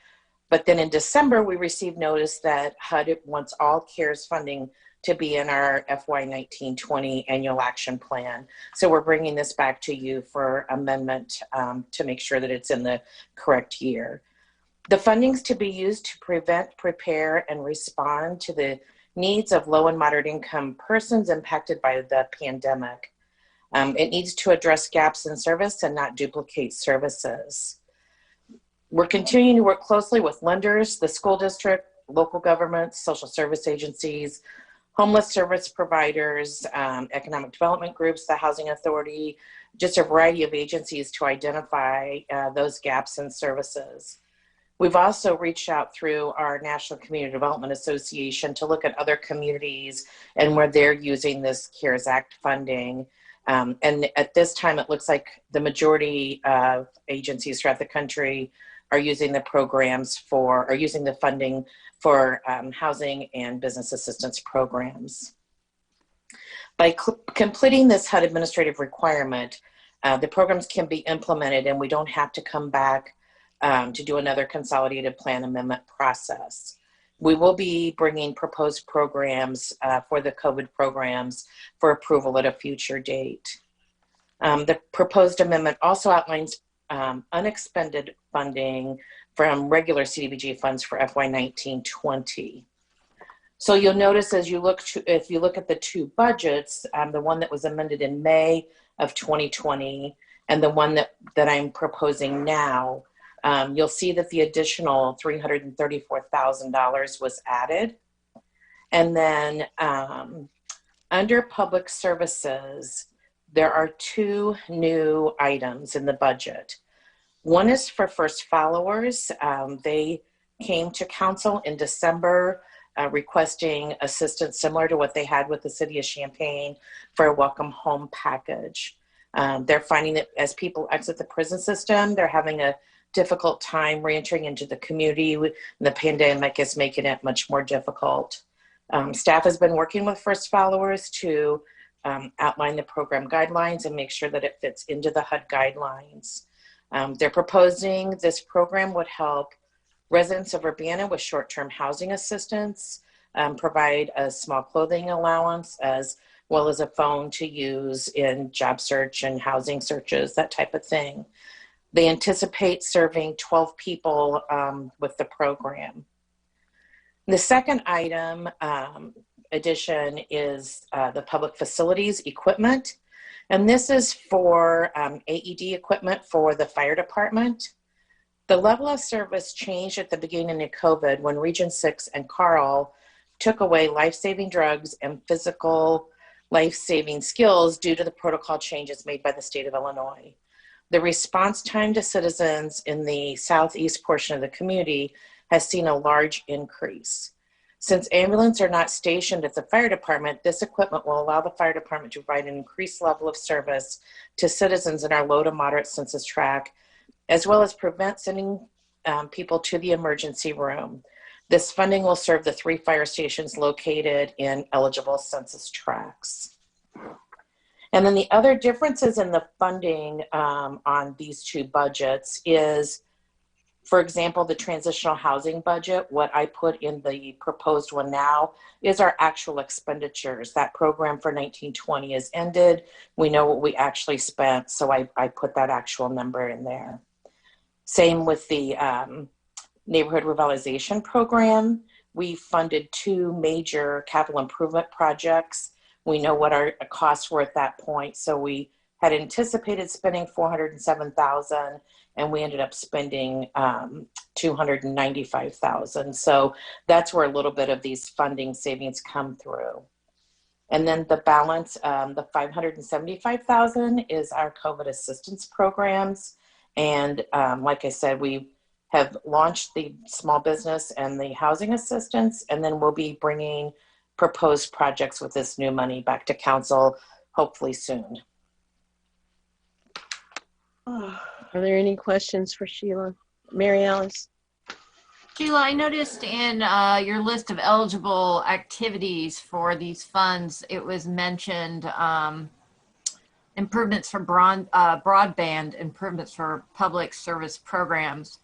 But then in December, we received notice that HUD wants all CARES funding to be in our FY 19-20 annual action plan. So we're bringing this back to you for amendment to make sure that it's in the correct year. The funding's to be used to prevent, prepare, and respond to the needs of low and moderate income persons impacted by the pandemic. It needs to address gaps in service and not duplicate services. We're continuing to work closely with lenders, the school district, local governments, social service agencies, homeless service providers, economic development groups, the Housing Authority, just a variety of agencies to identify those gaps in services. We've also reached out through our National Community Development Association to look at other communities and where they're using this CARES Act funding. And at this time, it looks like the majority of agencies throughout the country are using the programs for, or using the funding for housing and business assistance programs. By completing this HUD administrative requirement, the programs can be implemented and we don't have to come back to do another consolidated plan amendment process. We will be bringing proposed programs for the COVID programs for approval at a future date. The proposed amendment also outlines unexpended funding from regular CDBG funds for FY 19-20. So you'll notice as you look to, if you look at the two budgets, the one that was amended in May of 2020 and the one that I'm proposing now, you'll see that the additional $334,000 was added. And then under public services, there are two new items in the budget. One is for first followers. They came to council in December requesting assistance similar to what they had with the city of Champaign for a welcome home package. They're finding that as people exit the prison system, they're having a difficult time reentering into the community, and the pandemic is making it much more difficult. Staff has been working with first followers to outline the program guidelines and make sure that it fits into the HUD guidelines. They're proposing this program would help residents of Urbana with short-term housing assistance, provide a small clothing allowance, as well as a phone to use in job search and housing searches, that type of thing. They anticipate serving 12 people with the program. The second item addition is the public facilities equipment. And this is for AED equipment for the fire department. The level of service changed at the beginning of COVID when Region 6 and Carl took away life-saving drugs and physical life-saving skills due to the protocol changes made by the state of Illinois. The response time to citizens in the southeast portion of the community has seen a large increase. Since ambulances are not stationed at the fire department, this equipment will allow the fire department to provide an increased level of service to citizens in our low to moderate census tract, as well as prevent sending people to the emergency room. This funding will serve the 3 fire stations located in eligible census tracts. And then the other differences in the funding on these two budgets is For example, the transitional housing budget, what I put in the proposed one now is our actual expenditures. That program for 1920 is ended. We know what we actually spent, so I put that actual number in there. Same with the neighborhood revitalization program. We funded 2 major capital improvement projects. We know what our costs were at that point, so we had anticipated spending $407,000, and we ended up spending $295,000. So that's where a little bit of these funding savings come through. And then the balance, the $575,000 is our COVID assistance programs. And like I said, we have launched the small business and the housing assistance, and then we'll be bringing proposed projects with this new money back to council hopefully soon. Are there any questions for Sheila? Mary Alice? Sheila, I noticed in your list of eligible activities for these funds, it was mentioned improvements for broadband, improvements for public service programs.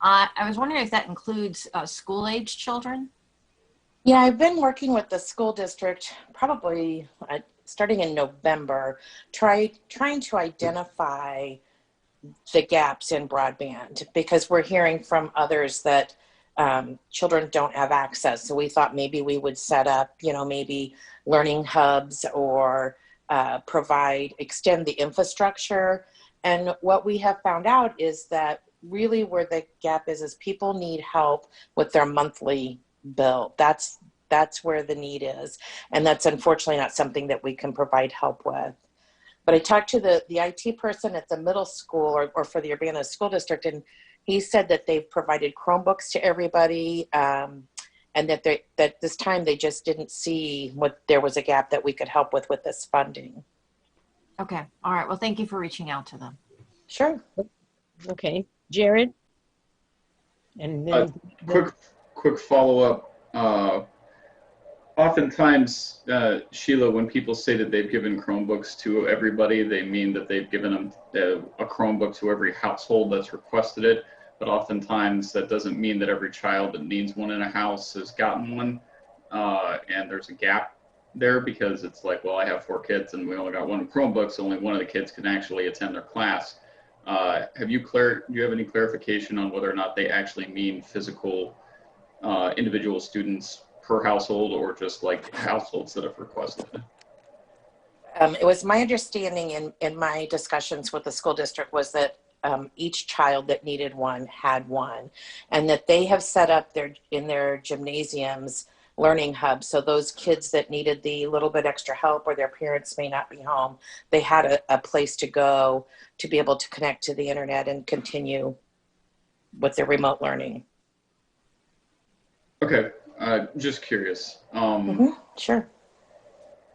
I was wondering if that includes school-age children? Yeah, I've been working with the school district probably starting in November, trying to identify the gaps in broadband, because we're hearing from others that children don't have access. So we thought maybe we would set up, maybe learning hubs or extend the infrastructure. And what we have found out is that really where the gap is people need help with their monthly bill. That's where the need is. And that's unfortunately not something that we can provide help with. But I talked to the IT person at the middle school or for the Urbana School District, and he said that they've provided Chromebooks to everybody, and that this time they just didn't see there was a gap that we could help with this funding. Okay. All right. Well, thank you for reaching out to them. Sure. Okay. Jared? And then quick follow-up. Oftentimes, Sheila, when people say that they've given Chromebooks to everybody, they mean that they've given them a Chromebook to every household that's requested it. But oftentimes, that doesn't mean that every child that needs one in a house has gotten one. And there's a gap there because it's like, well, I have 4 kids and we only got 1 Chromebook, so only one of the kids can actually attend their class. Do you have any clarification on whether or not they actually mean physical individual students per household, or just like households that have requested it? It was my understanding in my discussions with the school district was that each child that needed one had one, and that they have set up in their gymnasiums learning hubs. So those kids that needed the little bit extra help or their parents may not be home, they had a place to go to be able to connect to the internet and continue with their remote learning. Okay. Just curious. Sure.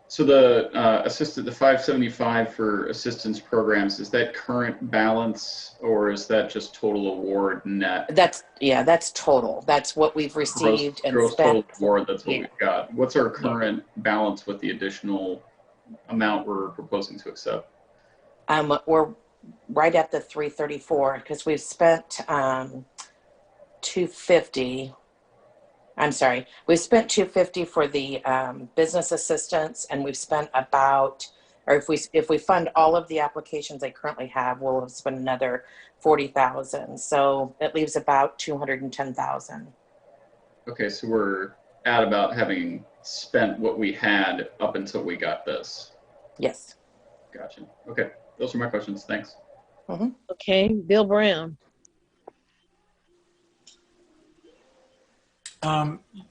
So the the 575 for assistance programs, is that current balance or is that just total award net? That's total. That's what we've received gross total award. That's what we've got. What's our current balance with the additional amount we're proposing to accept? We're right at the 334 because we've spent 250. I'm sorry, we've spent 250 for the business assistance, and we've spent if we fund all of the applications I currently have, we'll have spent another 40,000. So it leaves about 210,000. Okay, so we're at about having spent what we had up until we got this. Yes. Gotcha. Okay, those are my questions. Thanks. Okay, Bill Brown.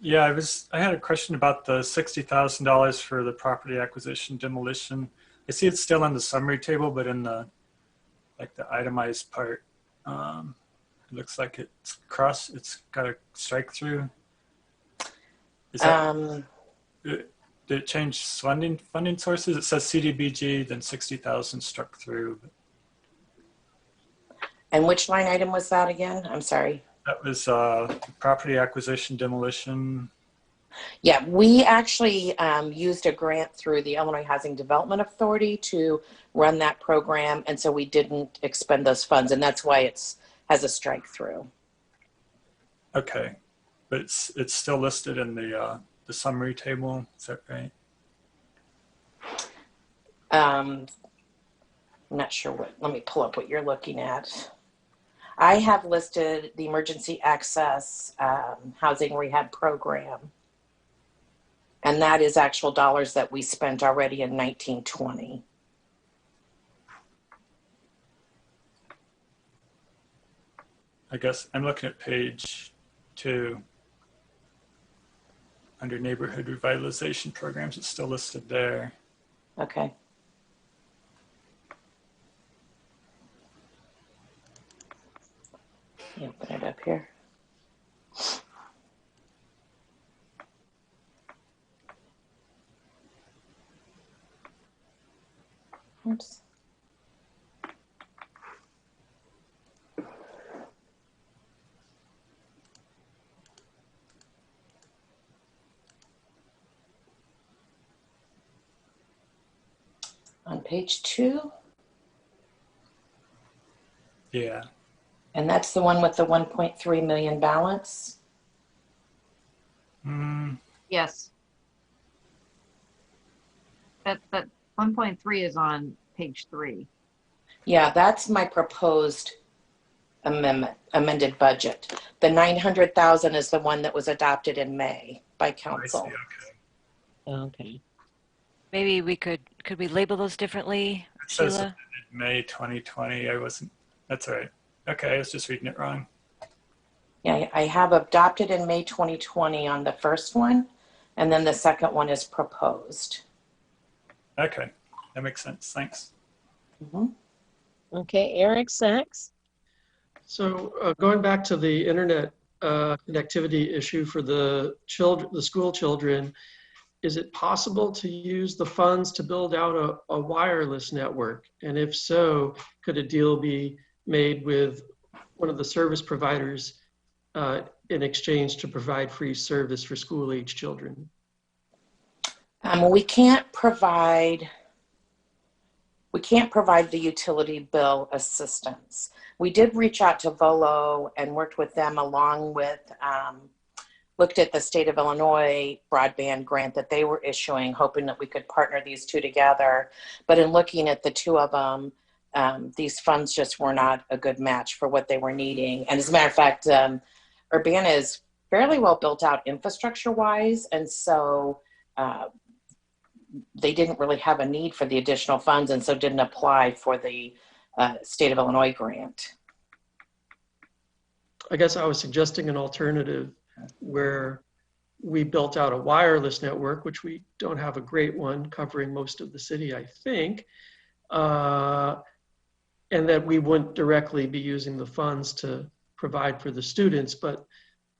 Yeah, I had a question about the $60,000 for the property acquisition demolition. I see it's still on the summary table, but in the itemized part, it looks like it's got a strike through. Did it change funding sources? It says CDBG, then 60,000 struck through. And which line item was that again? I'm sorry. That was property acquisition demolition. Yeah, we actually used a grant through the Illinois Housing Development Authority to run that program, and so we didn't expend those funds, and that's why it has a strike through. Okay, but it's still listed in the summary table. Is that right? I'm not sure what, let me pull up what you're looking at. I have listed the emergency access housing rehab program. And that is actual dollars that we spent already in 1920. I guess I'm looking at page 2 under neighborhood revitalization programs. It's still listed there. Okay. You open it up here. Oops. On page 2. Yeah. And that's the one with the 1.3 million balance? Yes. That 1.3 is on page 3. Yeah, that's my proposed amended budget. The 900,000 is the one that was adopted in May by council. I see, Okay. Maybe we could we label those differently, It says Sheila? May 2020. That's all right. Okay, I was just reading it wrong. Yeah, I have adopted in May 2020 on the first one, and then the second one is proposed. Okay, that makes sense. Thanks. Okay, Eric Sachs. So going back to the internet connectivity issue for the school children, is it possible to use the funds to build out a wireless network? And if so, could a deal be made with one of the service providers in exchange to provide free service for school-age children? We can't provide the utility bill assistance. We did reach out to Volo and worked with them along with, looked at the state of Illinois broadband grant that they were issuing, hoping that we could partner these two together. But in looking at the two of them, these funds just were not a good match for what they were needing. And as a matter of fact, Urbana is fairly well built out infrastructure-wise, and so they didn't really have a need for the additional funds, and so didn't apply for the state of Illinois grant. I guess I was suggesting an alternative where we built out a wireless network, which we don't have a great one covering most of the city, I think, and that we wouldn't directly be using the funds to provide for the students, but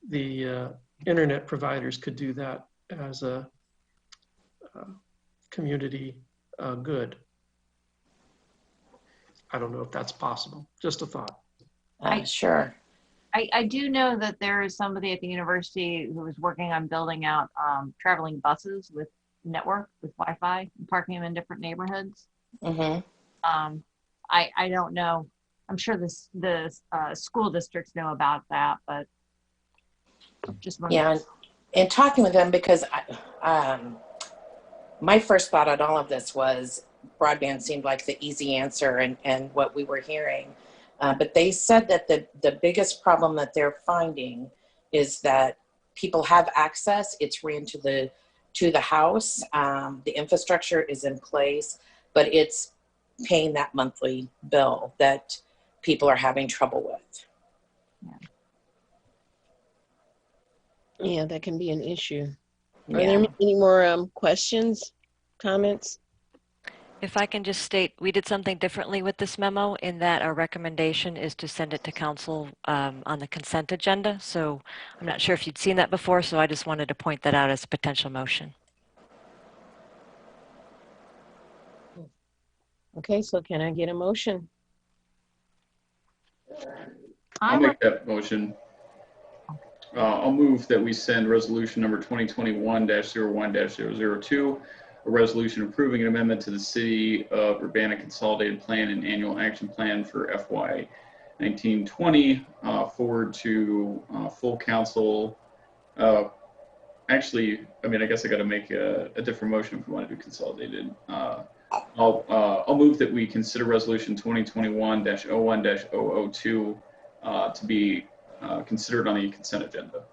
the internet providers could do that as a community good. I don't know if that's possible. Just a thought. Sure. I do know that there is somebody at the university who is working on building out traveling buses with network, with Wi-Fi, and parking them in different neighborhoods. Mm-hmm. I don't know. I'm sure the school districts know about that, but just yeah. And talking with them, because my first thought on all of this was broadband seemed like the easy answer and what we were hearing. But they said that the biggest problem that they're finding is that people have access. It's ran to the house. The infrastructure is in place, but it's paying that monthly bill that people are having trouble with. Yeah, that can be an issue. Are Yeah. there any more questions, comments? If I can just state, we did something differently with this memo in that our recommendation is to send it to council on the consent agenda. So I'm not sure if you'd seen that before, so I just wanted to point that out as a potential motion. Okay, so can I get a motion? I'll make that motion. I'll move that we send resolution number 2021-01-002, a resolution approving an amendment to the City of Urbana Consolidated Plan and Annual Action Plan for FY 1920 forward to full council. Actually, I mean, I guess I got to make a different motion if we want to do consolidated. I'll move that we consider resolution 2021-01-002 to be considered on the consent agenda.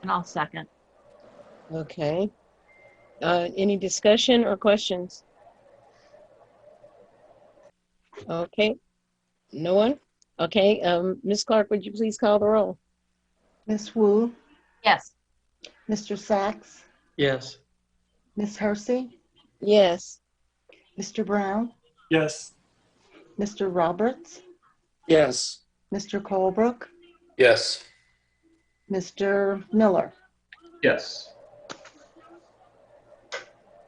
And I'll second. Okay. Any discussion or questions? Okay. No one? Okay. Ms. Clark, would you please call the roll? Ms. Wu, Yes. Mr. Sachs, Yes. Ms. Hersey, Yes. Mr. Brown, Yes. Mr. Roberts, Yes. Mr. Colebrook, Yes. Mr. Miller. Yes.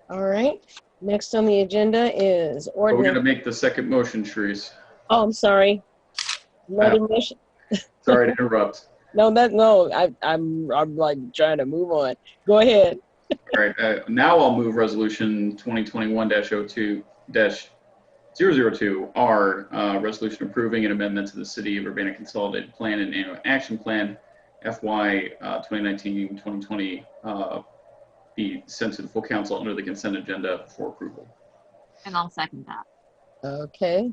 All right. Next on the agenda is We're going to ordinance. make the second motion, Sharice. Oh, I'm sorry. Another motion. Sorry to interrupt. No, I'm like trying to move on. Go ahead. All right. Now I'll move resolution 2021-002R, resolution approving an amendment to the City of Urbana Consolidated Plan and Annual Action Plan FY 2019-2020 be sent to the full council under the consent agenda for approval. And I'll second that. Okay.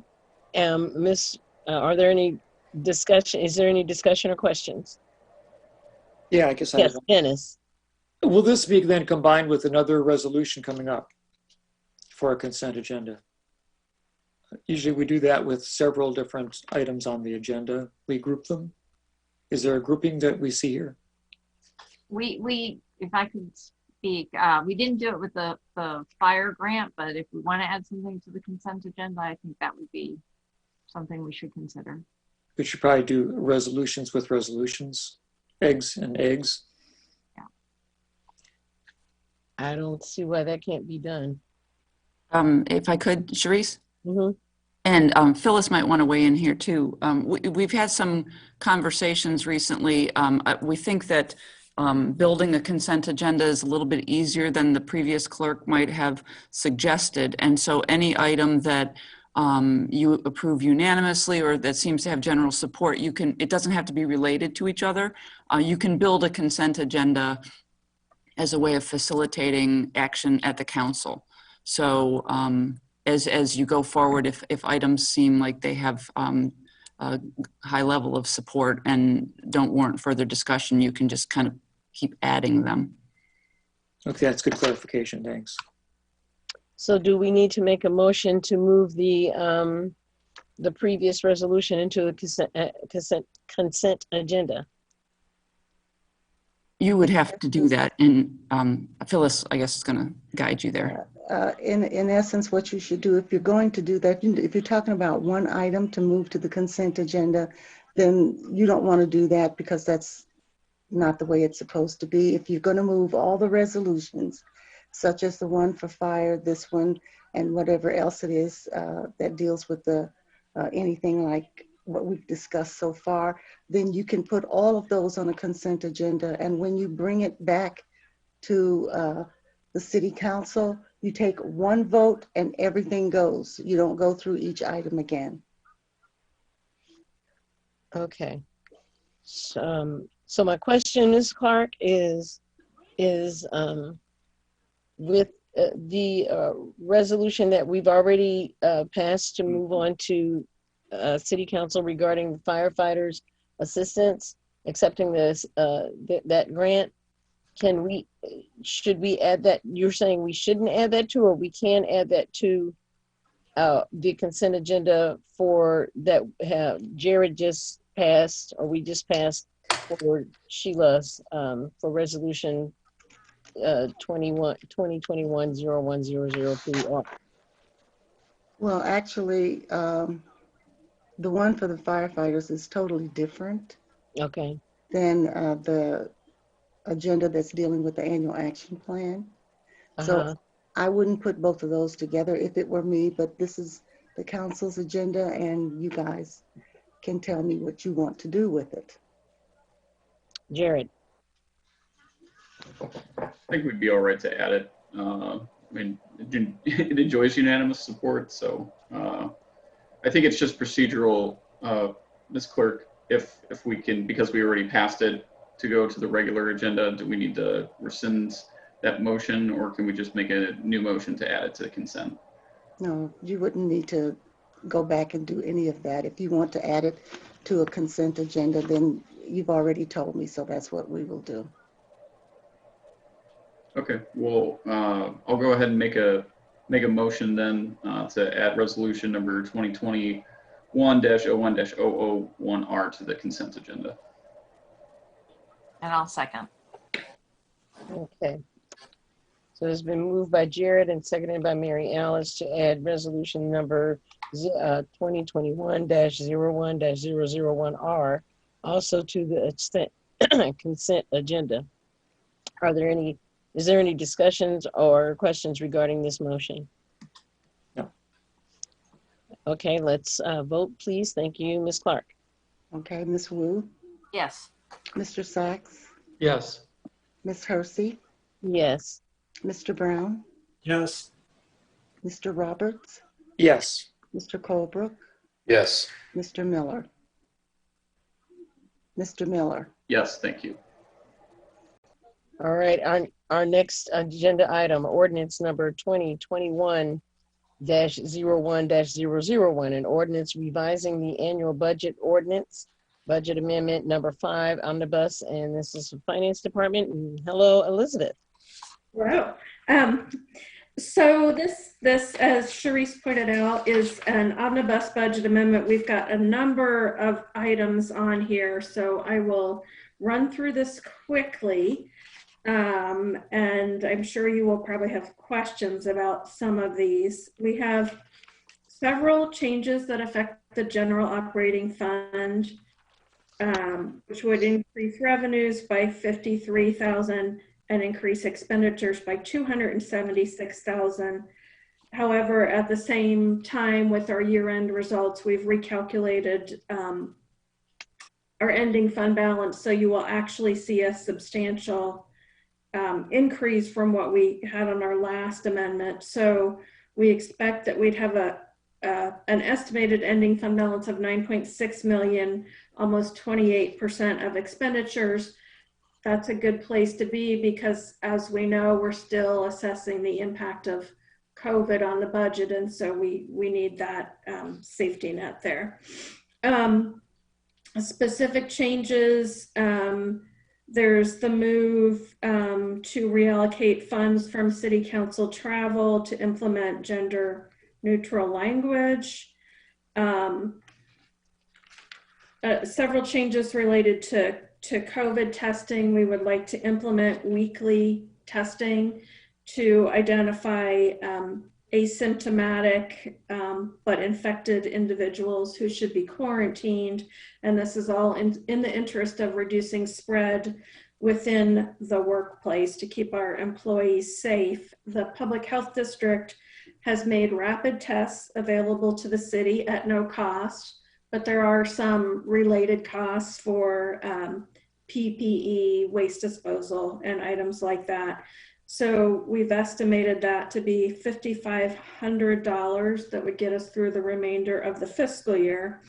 Miss, are there any discussion? Is there any discussion or questions? Yeah, I guess I Yes, have. Dennis. Will this be then combined with another resolution coming up for a consent agenda? Usually we do that with several different items on the agenda. We group them. Is there a grouping that we see here? We if I could speak, we didn't do it with the fire grant, but if we want to add something to the consent agenda, I think that would be something we should consider. We should probably do resolutions with resolutions, eggs and eggs. I don't see why that can't be done. If I could, Sharice? Mm-hmm. And Phyllis might want to weigh in here too. We've had some conversations recently. We think that building a consent agenda is a little bit easier than the previous clerk might have suggested. And so any item that you approve unanimously or that seems to have general support, it doesn't have to be related to each other. You can build a consent agenda as a way of facilitating action at the council. So as you go forward, if items seem like they have a high level of support and don't warrant further discussion, you can just kind of keep adding them. Okay, that's good clarification. Thanks. So do we need to make a motion to move the previous resolution into a consent agenda? You would have to do that, and Phyllis, I guess, is going to guide you there. In essence, what you should do, if you're going to do that, if you're talking about one item to move to the consent agenda, then you don't want to do that because that's not the way it's supposed to be. If you're going to move all the resolutions, such as the one for fire, this one, and whatever else it is that deals with the anything like what we've discussed so far, then you can put all of those on a consent agenda. And when you bring it back to the city council, you take one vote and everything goes. You don't go through each item again. Okay. So my question, Ms. Clark, is with the resolution that we've already passed to move on to City Council regarding the firefighters' assistance, accepting this that grant, should we add that? You're saying we shouldn't add that to, or we can add that to the consent agenda for that Jared just passed, or we just passed for Sheila's for resolution 2021-01003. Well, actually, the one for the firefighters is totally different. Okay. Than the agenda that's dealing with the annual action plan. So I wouldn't put both of those together if it were me, but this is the council's agenda and you guys can tell me what you want to do with it. Jared. I think we'd be all right to add it. I mean, it enjoys unanimous support, so I think it's just procedural Ms. Clerk, if we can, because we already passed it, to go to the regular agenda, do we need to rescind that motion, or can we just make a new motion to add it to consent? No, you wouldn't need to go back and do any of that. If you want to add it to a consent agenda, then you've already told me, so that's what we will do. Okay, well, I'll go ahead and make a motion then to add resolution number 2021-01-001R to the consent agenda. And I'll second. Okay. So it's been moved by Jared and seconded by Mary Alice to add resolution number 2021-01-001R also to the consent agenda. Is there any discussions or questions regarding this motion? No. Okay, let's vote, please. Thank you, Ms. Clark. Okay, Ms. Wu, Yes. Mr. Sachs, Yes. Ms. Hersey, Yes. Mr. Brown, Yes. Mr. Roberts, Yes. Mr. Colebrook, Yes. Mr. Miller. Mr. Miller. Yes, thank you. All right, our next agenda item, ordinance number 2021-01-001, an ordinance revising the annual budget ordinance, budget amendment number 5, omnibus, and this is the Finance Department. And hello, Elizabeth. Wow. So this, as Sharice pointed out, is an omnibus budget amendment. We've got a number of items on here, so I will run through this quickly. And I'm sure you will probably have questions about some of these. We have several changes that affect the general operating fund, which would increase revenues by $53,000 and increase expenditures by $276,000. However, at the same time with our year-end results, we've recalculated our ending fund balance, so you will actually see a substantial increase from what we had on our last amendment. So we expect that we'd have an estimated ending fund balance of 9.6 million, almost 28% of expenditures. That's a good place to be because, as we know, we're still assessing the impact of COVID on the budget, and so we need that safety net there. Specific changes, there's the move to reallocate funds from City Council travel to implement gender neutral language. Several changes related to COVID testing. We would like to implement weekly testing to identify asymptomatic but infected individuals who should be quarantined. And this is all in the interest of reducing spread within the workplace to keep our employees safe. The Public Health District has made rapid tests available to the city at no cost, but there are some related costs for PPE, waste disposal, and items like that. So we've estimated that to be $5,500 that would get us through the remainder of the fiscal year.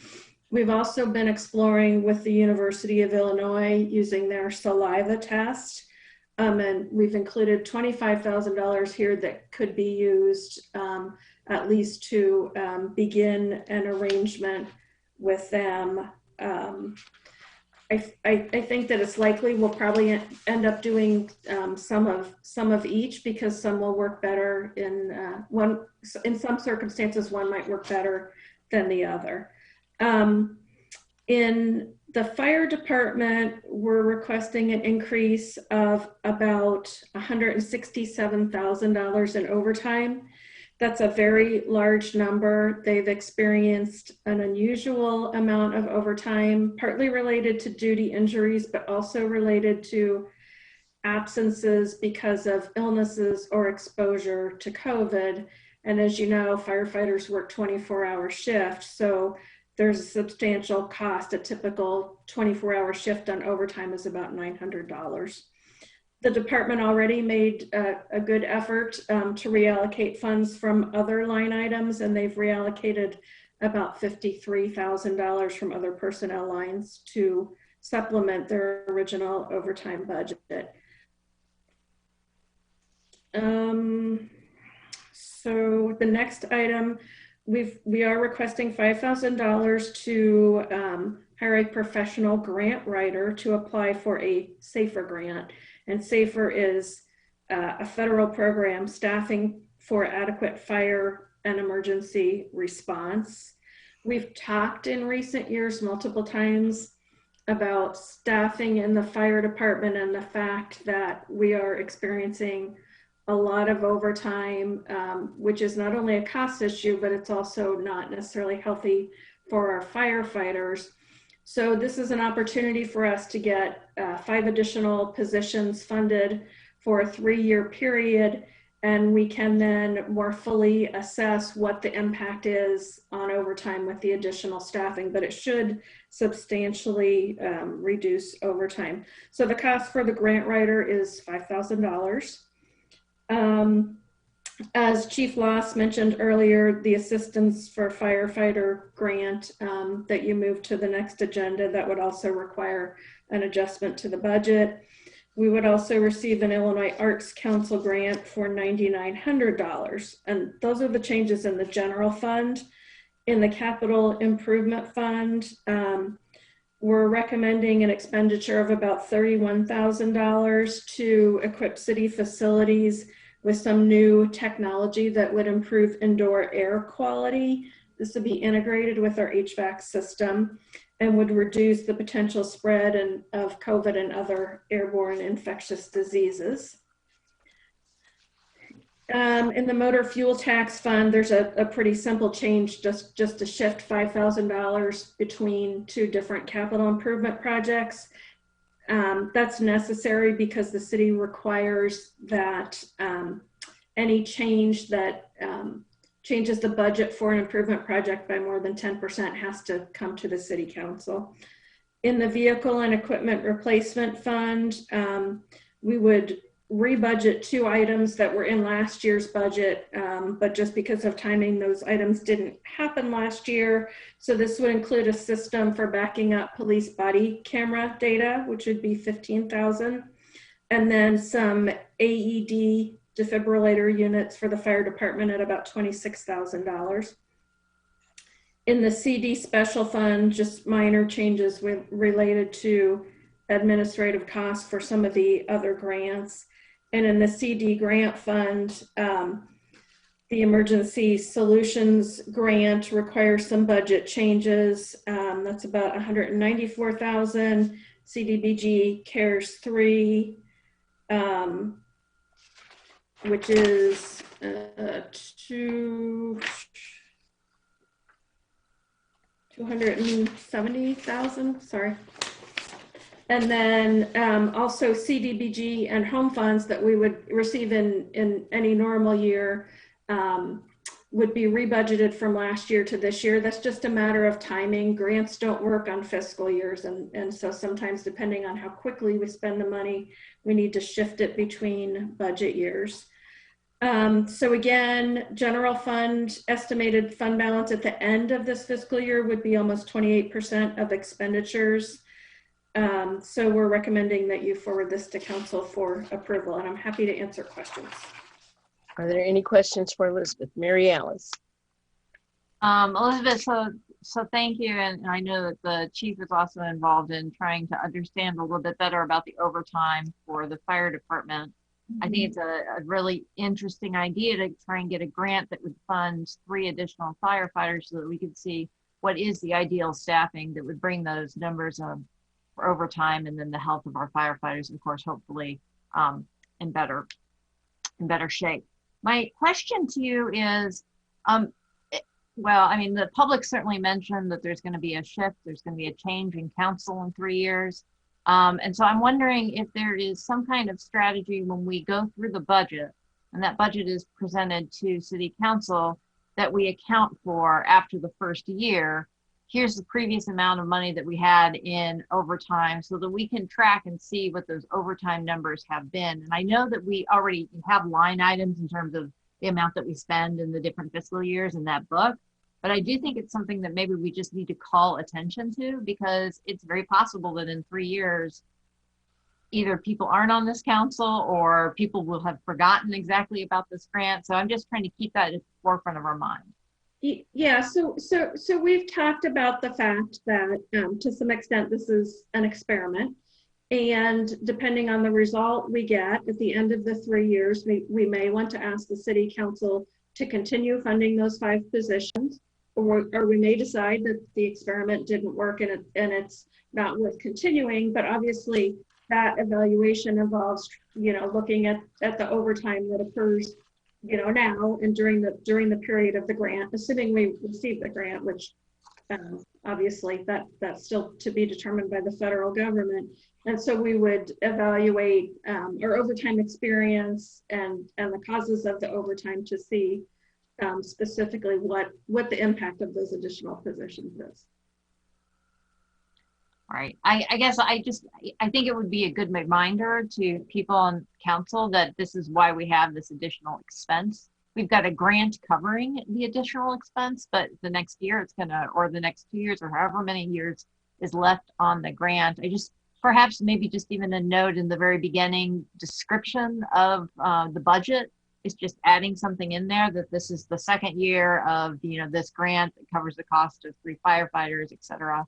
We've also been exploring with the University of Illinois using their saliva test. And we've included $25,000 here that could be used at least to begin an arrangement with them. I think that it's likely we'll probably end up doing some of each, because some will work better in some circumstances. One might work better than the other. In the fire department, we're requesting an increase of about $167,000 in overtime. That's a very large number. They've experienced an unusual amount of overtime, partly related to duty injuries, but also related to absences because of illnesses or exposure to COVID. And as you know, firefighters work 24-hour shifts, so there's a substantial cost. A typical 24-hour shift on overtime is about $900. The department already made a good effort to reallocate funds from other line items, and they've reallocated about $53,000 from other personnel lines to supplement their original overtime budget. So the next item, we are requesting $5,000 to hire a professional grant writer to apply for a SAFER grant. And SAFER is a federal program, Staffing for Adequate Fire and Emergency Response. We've talked in recent years multiple times about staffing in the fire department and the fact that we are experiencing a lot of overtime, which is not only a cost issue, but it's also not necessarily healthy for our firefighters. So this is an opportunity for us to get 5 additional positions funded for a 3-year period, and we can then more fully assess what the impact is on overtime with the additional staffing, but it should substantially reduce overtime. So the cost for the grant writer is $5,000. As Chief Loss mentioned earlier, the Assistance for Firefighter grant that you moved to the next agenda, that would also require an adjustment to the budget. We would also receive an Illinois Arts Council grant for $9,900. And those are the changes in the general fund. In the capital improvement fund, we're recommending an expenditure of about $31,000 to equip city facilities with some new technology that would improve indoor air quality. This would be integrated with our HVAC system and would reduce the potential spread of COVID and other airborne infectious diseases. In the motor fuel tax fund, there's a pretty simple change, just to shift $5,000 between 2 different capital improvement projects. That's necessary because the city requires that any change that changes the budget for an improvement project by more than 10% has to come to the city council. In the vehicle and equipment replacement fund, we would rebudget 2 items that were in last year's budget, but just because of timing, those items didn't happen last year. So this would include a system for backing up police body camera data, which would be $15,000, and then some AED defibrillator units for the fire department at about $26,000. In the CD special fund, just minor changes related to administrative costs for some of the other grants. And in the CD grant fund, the emergency solutions grant requires some budget changes. That's about $194,000. CDBG CARES 3, which is $270,000, sorry. And then also CDBG and home funds that we would receive in any normal year would be rebudgeted from last year to this year. That's just a matter of timing. Grants don't work on fiscal years. And so sometimes depending on how quickly we spend the money, we need to shift it between budget years. So again, general fund estimated fund balance at the end of this fiscal year would be almost 28% of expenditures. So we're recommending that you forward this to council for approval, and I'm happy to answer questions. Are there any questions for Elizabeth? Mary Alice. Elizabeth, so thank you. And I know that the chief is also involved in trying to understand a little bit better about the overtime for the fire department. I think it's a really interesting idea to try and get a grant that would fund 3 additional firefighters so that we could see what is the ideal staffing that would bring those numbers for overtime, and then the health of our firefighters, of course, hopefully in better shape. My question to you is, well, I mean, the public certainly mentioned that there's going to be a shift, there's going to be a change in council in 3 years. And so I'm wondering if there is some kind of strategy when we go through the budget and that budget is presented to city council that we account for after the first year. Here's the previous amount of money that we had in overtime so that we can track and see what those overtime numbers have been. And I know that we already have line items in terms of the amount that we spend in the different fiscal years in that book, But I do think it's something that maybe we just need to call attention to, because it's very possible that in 3 years, either people aren't on this council or people will have forgotten exactly about this grant. So I'm just trying to keep that at the forefront of our mind. Yeah, so we've talked about the fact that to some extent this is an experiment, and depending on the result we get at the end of the 3 years, we may want to ask the city council to continue funding those 5 positions, or we may decide that the experiment didn't work and it's not worth continuing. But obviously that evaluation involves, looking at the overtime that occurs, now and during the period of the grant, assuming we receive the grant, which obviously that's still to be determined by the federal government. And so we would evaluate our overtime experience and the causes of the overtime to see specifically what the impact of those additional positions is. All right. I guess I think it would be a good reminder to people on council that this is why we have this additional expense. We've got a grant covering the additional expense, but the next year or the next 2 years or however many years is left on the grant. Perhaps maybe just even a note in the very beginning description of the budget is just adding something in there that this is the second year of, this grant that covers the cost of 3 firefighters, et cetera.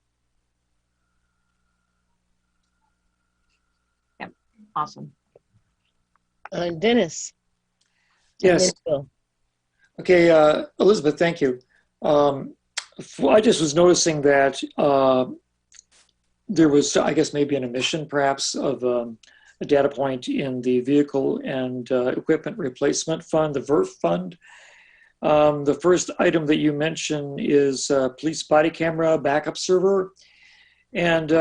Yep. Awesome. Dennis. Yes. Okay, Elizabeth, thank you. I just was noticing that there was, I guess, maybe an omission perhaps of a data point in the vehicle and equipment replacement fund, the VERF fund. The first item that you mentioned is police body camera backup server. And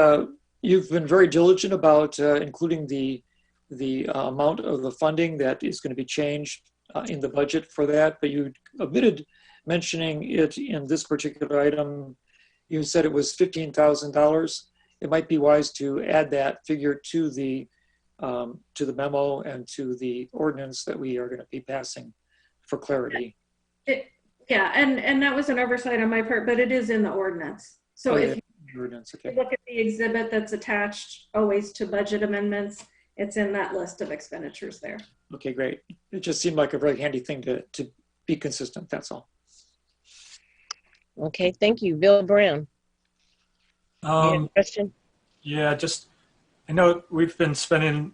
you've been very diligent about including the amount of the funding that is going to be changed in the budget for that, but you omitted mentioning it in this particular item. You said it was $15,000. It might be wise to add that figure to the memo and to the ordinance that we are going to be passing for clarity. Yeah, and that was an oversight on my part, but it is in the ordinance. So if you look at the exhibit that's attached always to budget amendments, it's in that list of expenditures there. Okay, great. It just seemed like a very handy thing to be consistent, that's all. Okay, thank you. Bill Brown. You have a question? Yeah, I know we've been spending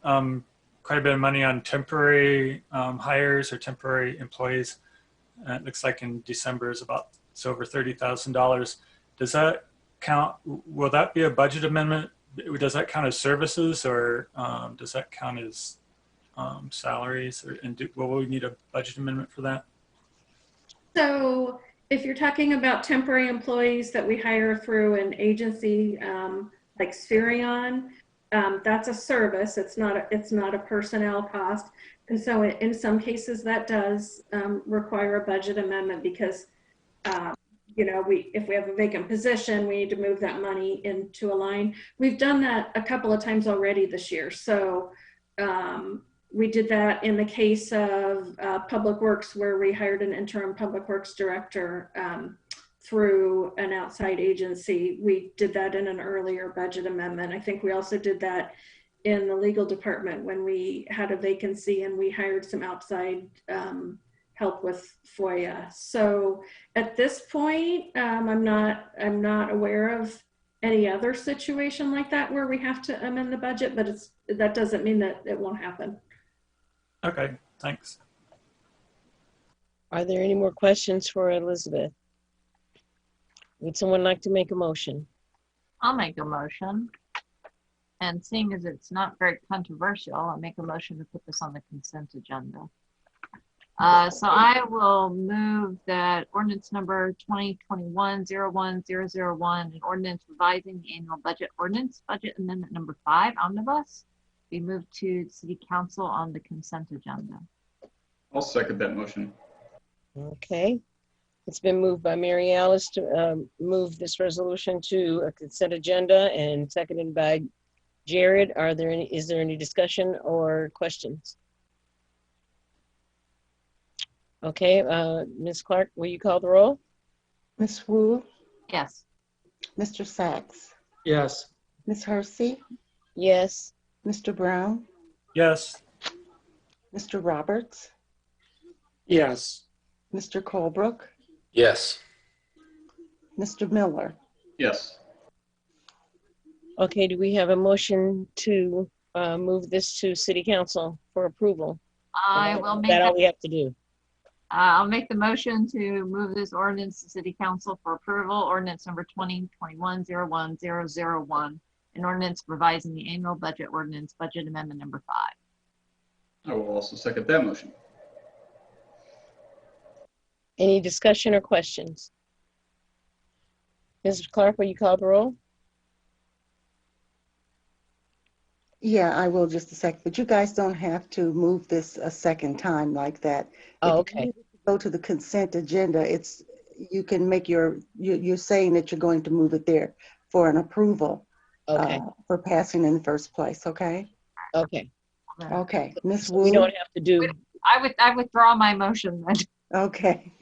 quite a bit of money on temporary hires or temporary employees. It looks like in December is it's over $30,000. Does that count? Will that be a budget amendment? Does that count as services, or does that count as salaries? Will we need a budget amendment for that? So if you're talking about temporary employees that we hire through an agency like Spherion, that's a service. It's not a personnel cost. And so in some cases that does require a budget amendment because if we have a vacant position, we need to move that money into a line. We've done that a couple of times already this year. So we did that in the case of Public Works, where we hired an interim Public Works director through an outside agency. We did that in an earlier budget amendment. I think we also did that in the legal department when we had a vacancy and we hired some outside help with FOIA. So at this point, I'm not aware of any other situation like that where we have to amend the budget, but that doesn't mean that it won't happen. Okay, thanks. Are there any more questions for Elizabeth? Would someone like to make a motion? I'll make a motion. And seeing as it's not very controversial, I'll make a motion to put this on the consent agenda. So I will move that ordinance number 2021-01001, an ordinance revising the annual budget ordinance, budget amendment number 5, omnibus, be moved to City Council on the consent agenda. I'll second that motion. Okay. It's been moved by Mary Alice to move this resolution to a consent agenda and seconded by Jared. Is there any discussion or questions? Okay, Ms. Clark, will you call the roll? Ms. Wu, Yes. Mr. Sachs, Yes. Ms. Hersey, Yes. Mr. Brown, Yes. Mr. Roberts, Yes. Mr. Colebrook, Yes. Mr. Miller. Yes. Okay, do we have a motion to move this to City Council for approval? I will Is make that all that, we have to do? I'll make the motion to move this ordinance to City Council for approval. Ordinance number 2021-01-001. An ordinance revising the annual budget ordinance, budget amendment number 5. I will also second that motion. Any discussion or questions? Mrs. Clark, will you call the roll? Yeah, I will just a sec, but you guys don't have to move this a second time like that. Oh, If you okay. go to the consent agenda, you can make you're saying that you're going to move it there for an approval. Okay. For passing in the first place, okay? Okay. Okay, Ms. So Wu? we don't have to do. I withdraw my motion then. Okay.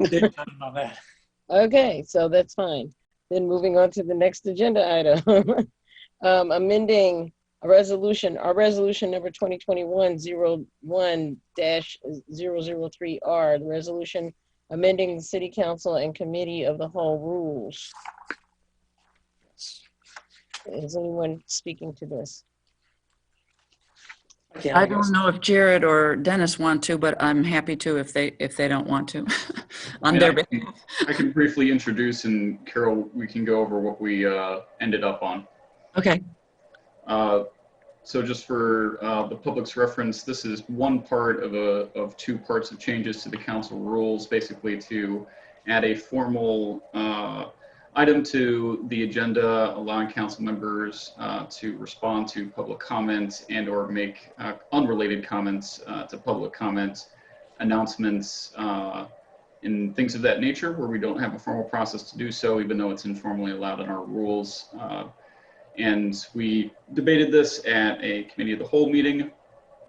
Okay, so that's fine. Then moving on to the next agenda item. Amending our resolution number 2021-01-003R, the resolution amending the City Council and Committee of the Whole rules. Is anyone speaking to this? I don't know if Jared or Dennis want to, but I'm happy to if they don't want to. On their behalf. I can briefly introduce, and Carol, we can go over what we ended up on. Okay. So just for the public's reference, this is one part of two parts of changes to the council rules, basically to add a formal item to the agenda, allowing council members to respond to public comments and or make unrelated comments to public comments, announcements, and things of that nature, where we don't have a formal process to do so, even though it's informally allowed in our rules. And we debated this at a committee of the whole meeting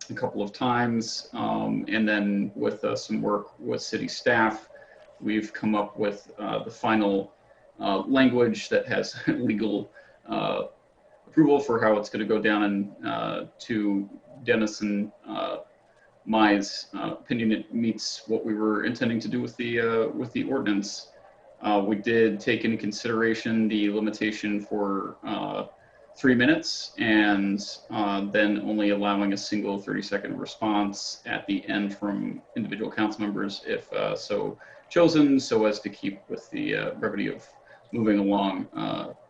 a couple of times. And then with some work with city staff, we've come up with the final language that has legal approval for how it's going to go down. And to Dennis and my opinion, it meets what we were intending to do with the ordinance. We did take into consideration the limitation for 3 minutes, and then only allowing a single 30-second response at the end from individual council members if so chosen, so as to keep with the brevity of moving along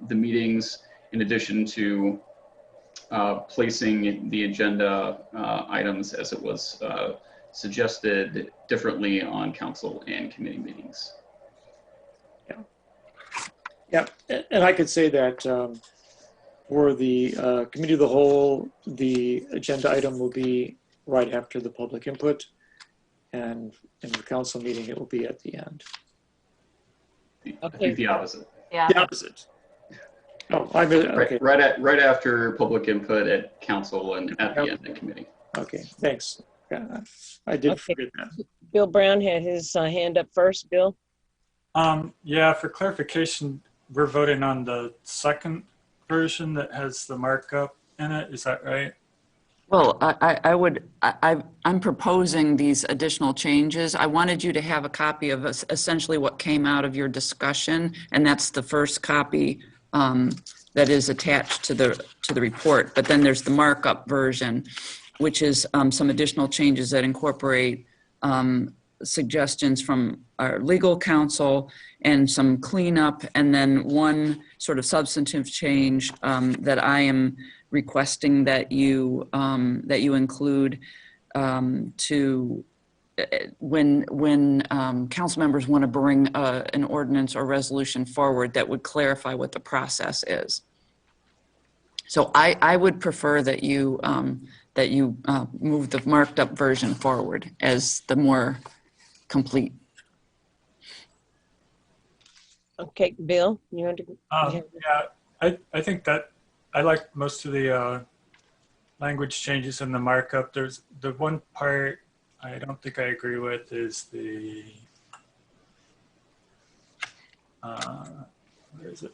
the meetings, in addition to placing the agenda items as it was suggested differently on council and committee meetings. Yeah, and I could say that for the committee of the whole, the agenda item will be right after the public input, and in the council meeting, it will be at the end. I think the opposite. Yeah. The opposite. Oh, I mean, okay. Right after public input at council and at the end of committee. Okay, thanks. Yeah, I did forget that. Bill Brown had his hand up first. Bill? Yeah, for clarification, we're voting on the second version that has the markup in it. Is that right? Well, I'm proposing these additional changes. I wanted you to have a copy of essentially what came out of your discussion, and that's the first copy that is attached to the report. But then there's the markup version, which is some additional changes that incorporate suggestions from our legal counsel and some cleanup, and then one sort of substantive change that I am requesting that you include to when council members want to bring an ordinance or resolution forward that would clarify what the process is. So I would prefer that you move the marked up version forward as the more complete. Okay, Bill, you want to? Yeah, I think that I like most of the language changes in the markup. There's the one part I don't think I agree with is Where is it?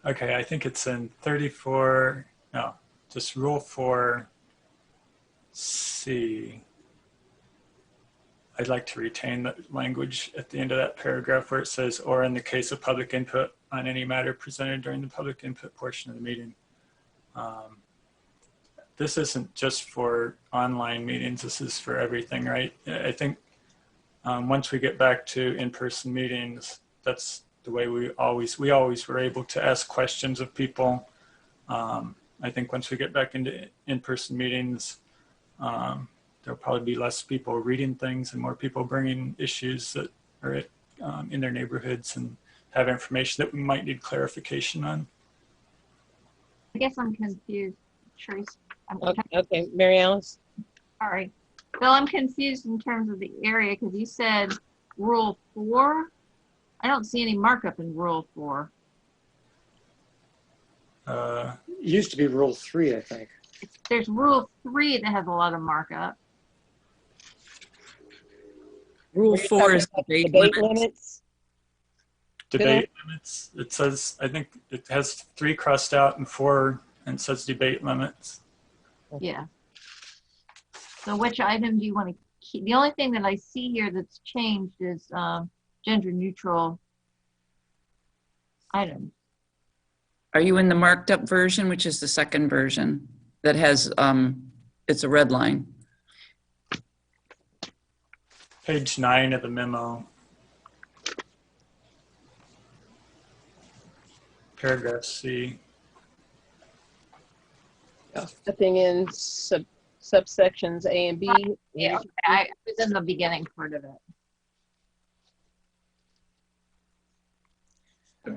Okay, I think it's in 34, no, just Rule 4C. I'd like to retain the language at the end of that paragraph where it says, or in the case of public input on any matter presented during the public input portion of the meeting. This isn't just for online meetings, this is for everything, right? I think once we get back to in-person meetings, that's the way we always were able to ask questions of people. I think once we get back into in-person meetings, there'll probably be less people reading things and more people bringing issues that are in their neighborhoods and have information that we might need clarification on. I guess I'm confused, Therese. Okay, Mary Alice. Sorry. Bill, I'm confused in terms of the area because you said Rule 4. I don't see any markup in Rule 4. It used to be Rule 3, I think. There's Rule 3 that has a lot of markup. Rule 4 is debate limits. Debate limits. It says, I think it has 3 crossed out and 4, and says debate limits. Yeah. So which item do you want to keep? The only thing that I see here that's changed is gender neutral items. Are you in the marked up version, which is the second version that has, it's a red line? Page 9 of the memo. Paragraph C. Nothing in subsections A and B. Yeah, I was in the beginning part of it.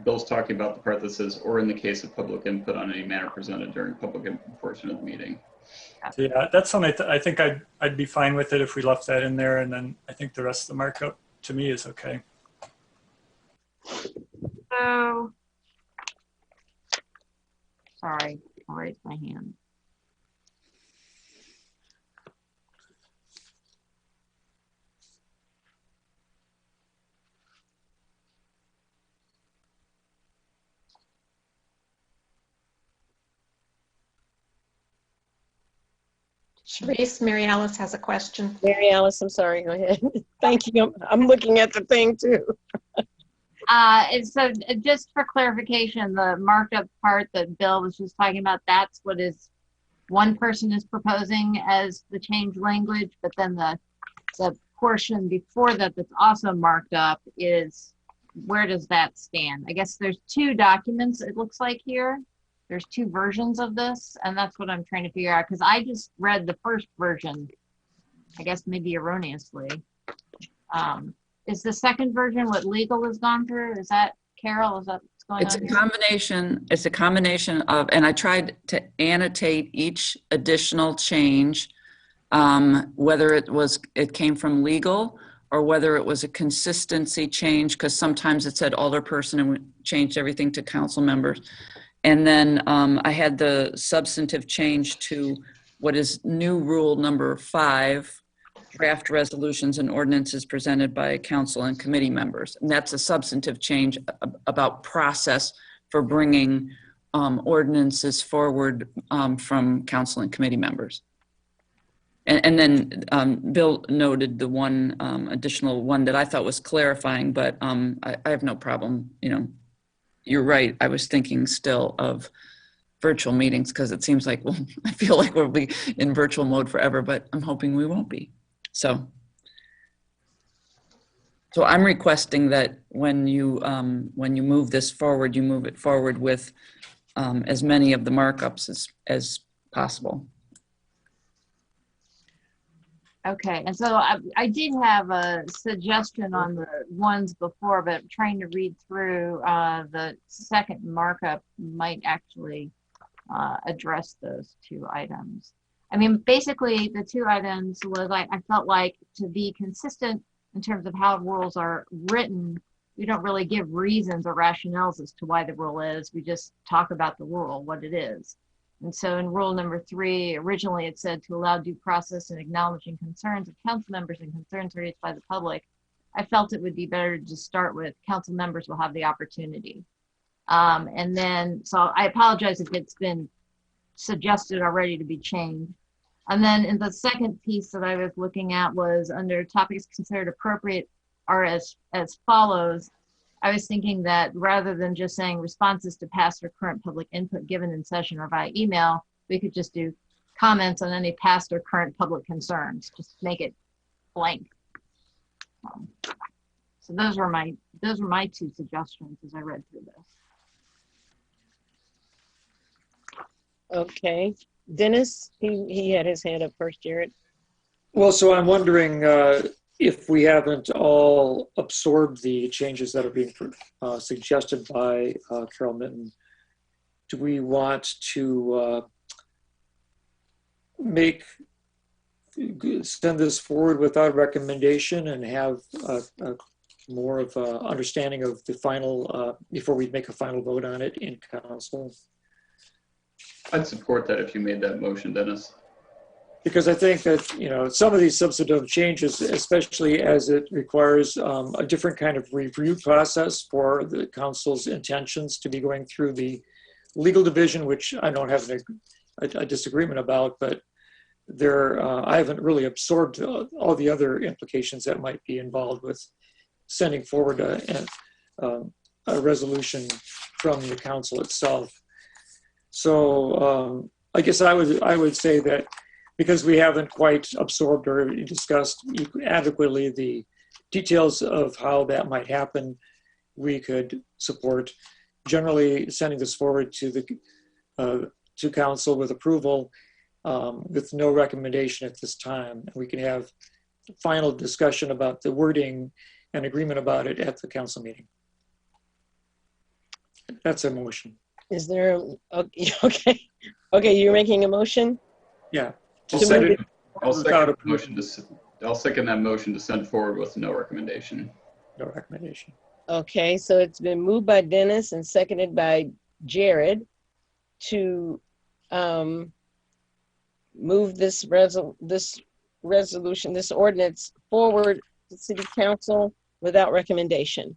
Bill's talking about the part that says, or in the case of public input on any matter presented during public input portion of the meeting. So yeah, that's something I think I'd be fine with it if we left that in there, and then I think the rest of the markup to me is okay. So, sorry, I'll raise my hand. Therese, Mary Alice has a question. Mary Alice, I'm sorry, go ahead. Thank you. I'm looking at the thing too. So just for clarification, the marked up part that Bill was just talking about, that's what is one person is proposing as the change language, but then the portion before that that's also marked up is, where does that stand? I guess there's 2 documents it looks like here. There's 2 versions of this, and that's what I'm trying to figure out because I just read the first version, I guess maybe erroneously. Is the second version what legal has gone through? Is that, Carol, is that what's going It's on a here? combination. It's a combination of, and I tried to annotate each additional change, whether it came from legal or whether it was a consistency change, because sometimes it said alderperson and we changed everything to council members. And then I had the substantive change to what is new rule number 5, draft resolutions and ordinances presented by council and committee members. And that's a substantive change about process for bringing ordinances forward from council and committee members. And then Bill noted the one additional one that I thought was clarifying, but I have no problem, you're right. I was thinking still of virtual meetings because it seems like, well, I feel like we'll be in virtual mode forever, but I'm hoping we won't be. So I'm requesting that when you move this forward, you move it forward with as many of the markups as possible. Okay, and so I did have a suggestion on the ones before, but trying to read through the second markup might actually address those 2 items. I mean, basically the 2 items was I felt like to be consistent in terms of how rules are written, we don't really give reasons or rationales as to why the rule is. We just talk about the rule, what it is. And so in rule number 3, originally it said to allow due process in acknowledging concerns of council members and concerns raised by the public. I felt it would be better to just start with council members will have the opportunity. And then, so I apologize if it's been suggested already to be changed. And then in the second piece that I was looking at was under topics considered appropriate are as follows. I was thinking that rather than just saying responses to past or current public input given in session or via email, we could just do comments on any past or current public concerns. Just make it blank. So those were my 2 suggestions as I read through this. Okay, Dennis, he had his hand up first, Jared. Well, so I'm wondering if we haven't all absorbed the changes that are being suggested by Carol Minton. Do we want to send this forward without recommendation and have more of an understanding of the final, before we make a final vote on it in council? I'd support that if you made that motion, Dennis. Because I think that, you know, some of these substantive changes, especially as it requires a different kind of review process for the council's intentions to be going through the legal division, which I don't have a disagreement about, but I haven't really absorbed all the other implications that might be involved with sending forward a resolution from the council itself. So I guess I would say that because we haven't quite absorbed or discussed adequately the details of how that might happen, we could support generally sending this forward to the to council with approval with no recommendation at this time. We can have final discussion about the wording and agreement about it at the council meeting. That's a motion. Is there, okay, you're making a motion? Yeah. I'll second that motion to send forward with no recommendation. No recommendation. Okay, so it's been moved by Dennis and seconded by Jared to move this ordinance forward to City Council without recommendation.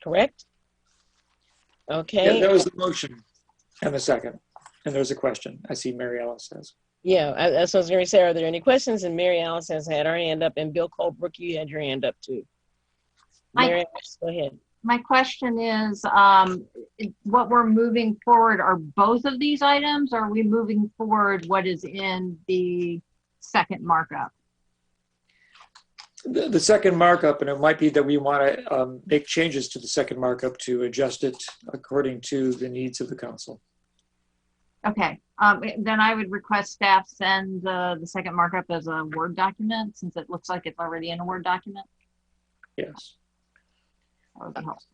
Correct? Okay. Yeah, that was the motion and the second. And there's a question. I see Mary Alice says. Yeah, that's what I was going to say. Are there any questions? And Mary Alice has had her hand up, and Bill Colebrook, you had your hand up too. Mary Alice, go ahead. My question is, what we're moving forward, are both of these items? Or are we moving forward what is in the second markup? The second markup, and it might be that we want to make changes to the second markup to adjust it according to the needs of the council. Okay, then I would request staff send the second markup as a Word document, since it looks like it's already in a Word document. Yes. That would be helpful.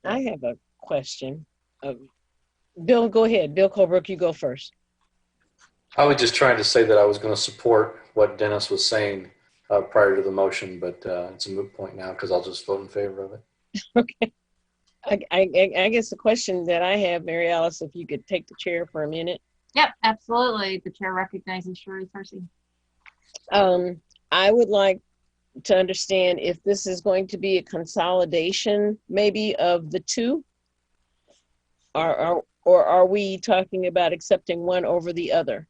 I have a question. Bill, go ahead. Bill Colebrook, you go first. I was just trying to say that I was going to support what Dennis was saying prior to the motion, but it's a moot point now because I'll just vote in favor of it. Okay. I guess the question that I have, Mary Alice, if you could take the chair for a minute. Yep, absolutely. The chair recognizes Sherry Percy. I would like to understand if this is going to be a consolidation maybe of the two, or are we talking about accepting one over the other?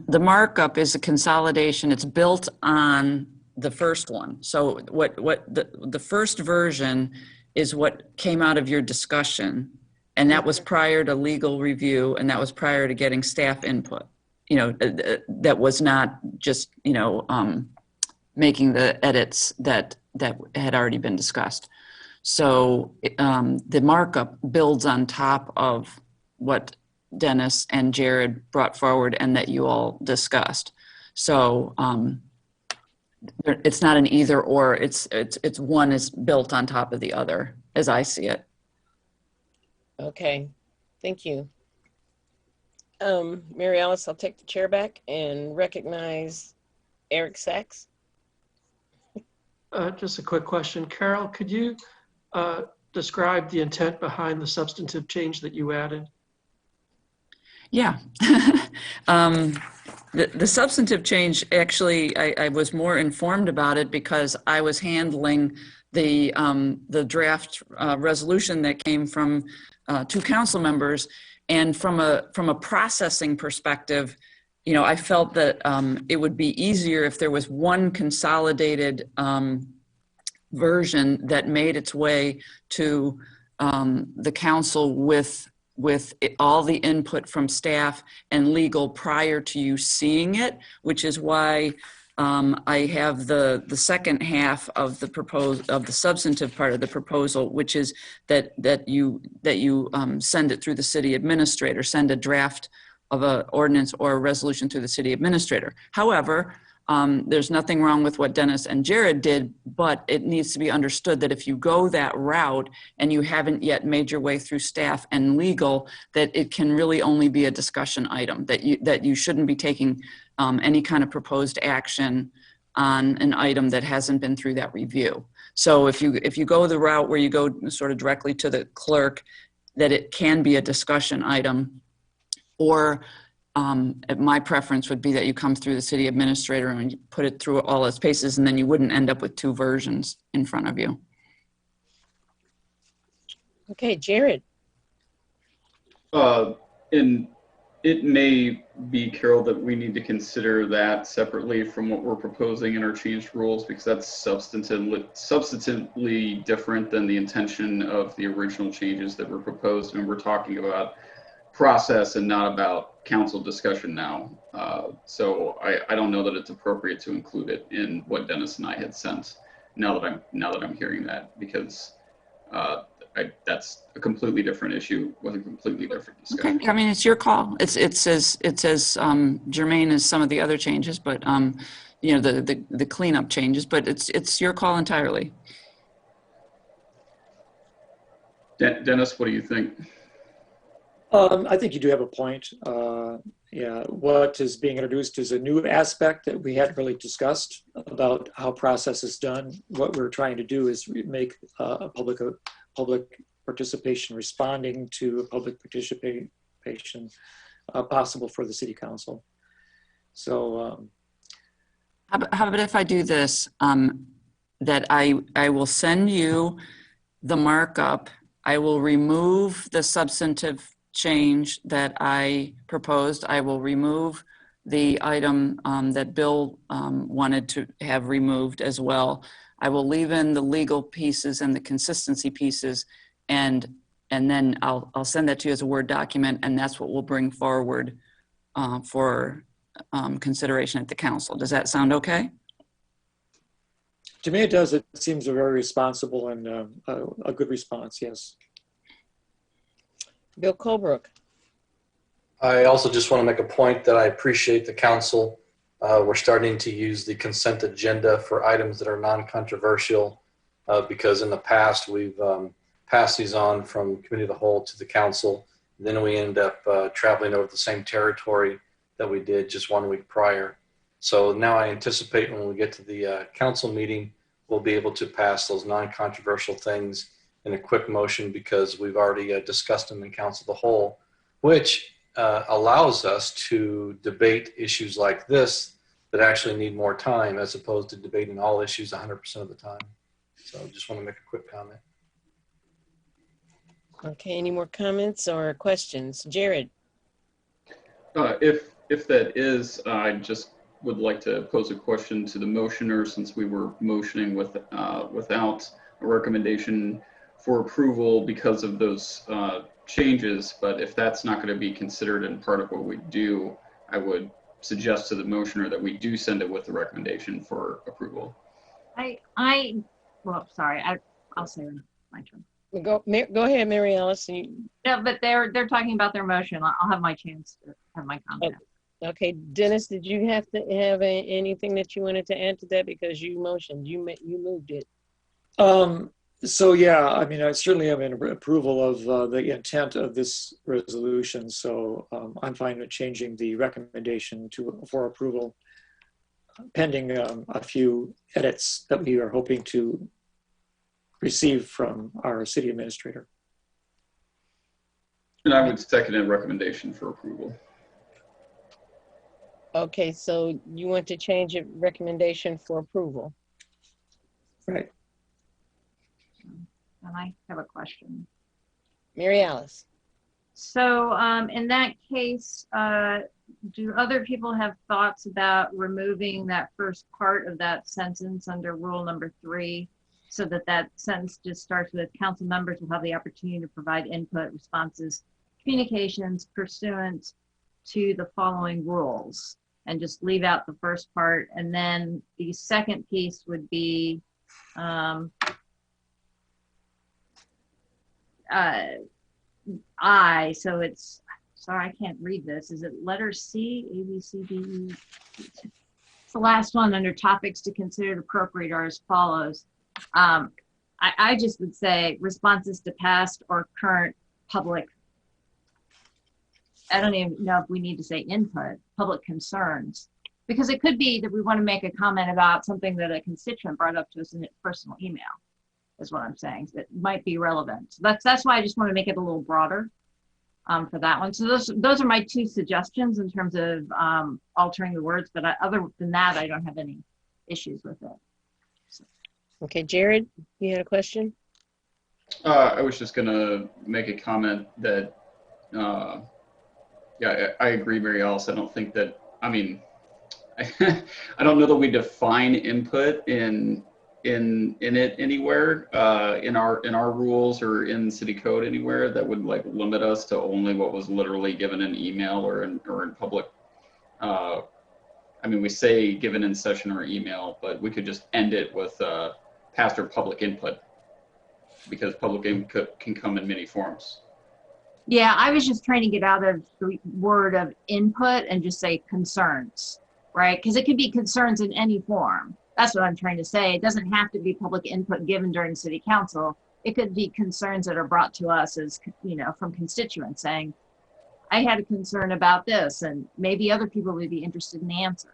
The markup is a consolidation. It's built on the first one. So what the first version is what came out of your discussion, and that was prior to legal review, and that was prior to getting staff input. You know, that was not just, you know, making the edits that had already been discussed. So the markup builds on top of what Dennis and Jared brought forward and that you all discussed. So it's not an either or, it's one is built on top of the other, as I see it. Okay, thank you. Mary Alice, I'll take the chair back and recognize Eric Sachs. Just a quick question. Carol, could you describe the intent behind the substantive change that you added? Yeah. The substantive change, actually, I was more informed about it because I was handling the draft resolution that came from 2 council members. And from a processing perspective, you know, I felt that it would be easier if there was one consolidated version that made its way to the council with all the input from staff and legal prior to you seeing it, which is why I have the second half of the substantive part of the proposal, which is that you send it through the city administrator, send a draft of an ordinance or a resolution through the city administrator. However, there's nothing wrong with what Dennis and Jared did, but it needs to be understood that if you go that route and you haven't yet made your way through staff and legal, that it can really only be a discussion item, that you shouldn't be taking any kind of proposed action on an item that hasn't been through that review. So if you go the route where you go sort of directly to the clerk, that it can be a discussion item, or my preference would be that you come through the city administrator and you put it through all its paces, and then you wouldn't end up with 2 versions in front of you. Okay, Jared. And it may be, Carol, that we need to consider that separately from what we're proposing in our changed rules, because that's substantively different than the intention of the original changes that were proposed. And we're talking about process and not about council discussion now. So I don't know that it's appropriate to include it in what Dennis and I had sent. Now that I'm hearing that, because that's a completely different issue with a completely different discussion. Okay, I mean, it's your call. It's as germane as some of the other changes, but you know, the cleanup changes. But it's your call entirely. Dennis, what do you think? I think you do have a point. Yeah, what is being introduced is a new aspect that we hadn't really discussed about how process is done. What we're trying to do is make a public participation, responding to public participation possible for the city council. So how about if I do this, that I will send you the markup. I will remove the substantive change that I proposed. I will remove the item that Bill wanted to have removed as well. I will leave in the legal pieces and the consistency pieces, and then I'll send that to you as a Word document, and that's what we'll bring forward for consideration at the council. Does that sound okay? to me, it does. It seems a very responsible and a good response, yes. Bill Colebrook. I also just want to make a point that I appreciate the council. We're starting to use the consent agenda for items that are non-controversial because in the past we've passed these on from committee of the whole to the council. Then we end up traveling over the same territory that we did just 1 week prior. So now I anticipate when we get to the council meeting, we'll be able to pass those non-controversial things in a quick motion because we've already discussed them in council of the whole, which allows us to debate issues like this that actually need more time as opposed to debating all issues 100% of the time. So just want to make a quick comment. Okay, any more comments or questions? Jared. If that is, I just would like to pose a question to the motioner since we were motioning without a recommendation for approval because of those changes. But if that's not going to be considered in part of what we do, I would suggest to the motioner that we do send it with the recommendation for approval. Well, sorry, I'll say my turn. Go ahead, Mary Alice. No, but they're talking about their motion. I'll have my chance to have my comment. Okay, Dennis, did you have to have anything that you wanted to add to that because you motioned, you moved it? So yeah, I mean, I certainly have an approval of the intent of this resolution. So I'm fine with changing the recommendation for approval, pending a few edits that we are hoping to receive from our city administrator. And I would second a recommendation for approval. Okay, so you want to change a recommendation for approval? Right. And I have a question. Mary Alice. So in that case, do other people have thoughts about removing that first part of that sentence under rule number 3, so that that sentence just starts with council members will have the opportunity to provide input, responses, communications pursuant to the following rules, and just leave out the first part? And then the second piece would be so it's, sorry, I can't read this. Is it letter C, A, B, C, D, E? It's the last one under topics to consider appropriate are as follows. I just would say responses to past or current public, I don't even know if we need to say input, public concerns, because it could be that we want to make a comment about something that a constituent brought up to us in a personal email, is what I'm saying. That might be relevant. So that's why I just want to make it a little broader for that one. So those are my 2 suggestions in terms of altering the words, but other than that, I don't have any issues with it. So. Okay, Jared, you had a question? I was just gonna make a comment that, yeah, I agree, Mary Alice. I don't think that, I mean, I don't know that we define input in it anywhere in our rules or in city code anywhere that would like limit us to only what was literally given in email or in public. I mean, we say given in session or email, but we could just end it with past or public input, because public input can come in many forms. Yeah, I was just trying to get out of the word of input and just say concerns, right? Because it could be concerns in any form. That's what I'm trying to say. It doesn't have to be public input given during city council. It could be concerns that are brought to us as, you know, from constituents saying, I had a concern about this, and maybe other people would be interested in the answer.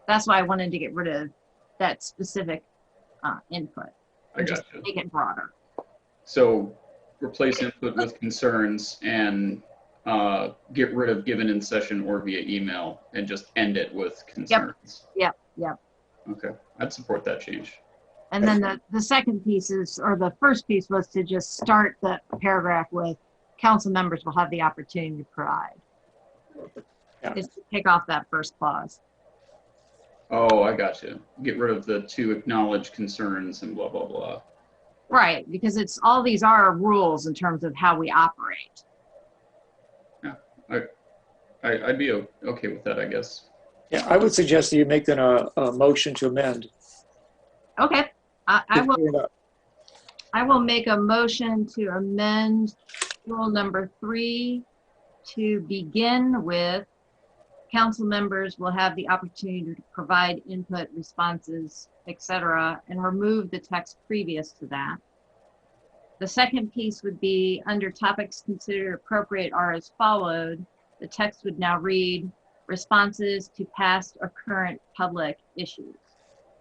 That's why I wanted to get rid of that specific input and just make it broader. So replace input with concerns and get rid of given in session or via email and just end it with concerns. Yep. Okay, I'd support that change. And then the second piece is, or the first piece was to just start the paragraph with council members will have the opportunity to provide. Yeah. Is to take off that first clause. Oh, I got you. Get rid of the to acknowledge concerns and blah, blah, blah. Right, because it's all these are rules in terms of how we operate. Yeah, I'd be okay with that, I guess. Yeah, I would suggest that you make then a motion to amend. Okay, I will make a motion to amend rule number 3 to begin with council members will have the opportunity to provide input, responses, etc., and remove the text previous to that. The second piece would be under topics considered appropriate are as followed. The text would now read responses to past or current public issues.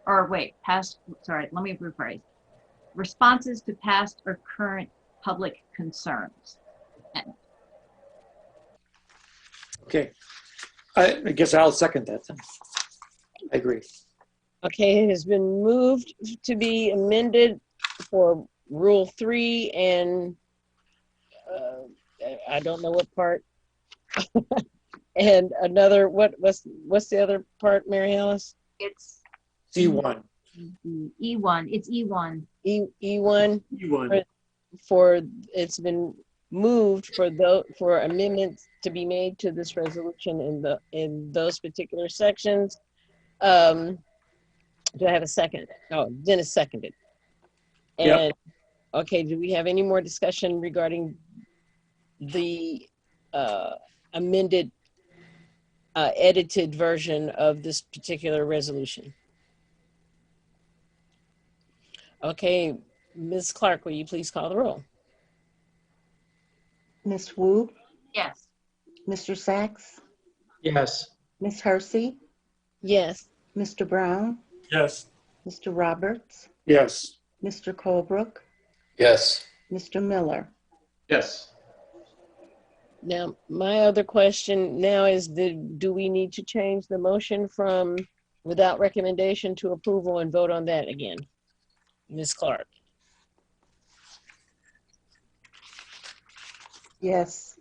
Or wait, let me rephrase. Responses to past or current public concerns. Okay. I guess I'll second that then. I agree. Okay, it has been moved to be amended for Rule 3 and I don't know what part. And another, what's the other part, Mary Alice? It's C1. E1. It's E1. E1. E1. For it's been moved for amendments to be made to this resolution in those particular sections. Do I have a second? Oh, Dennis seconded. And yep. Okay, do we have any more discussion regarding the amended, edited version of this particular resolution? Okay, Ms. Clark, will you please call the roll? Ms. Wu? Yes. Mr. Sachs? Yes. Ms. Hersey? Yes. Mr. Brown? Yes. Mr. Roberts? Yes. Mr. Colebrook? Yes. Mr. Miller? Yes. Now, my other question now is, do we need to change the motion from without recommendation to approval and vote on that again? Ms. Clark? Yes.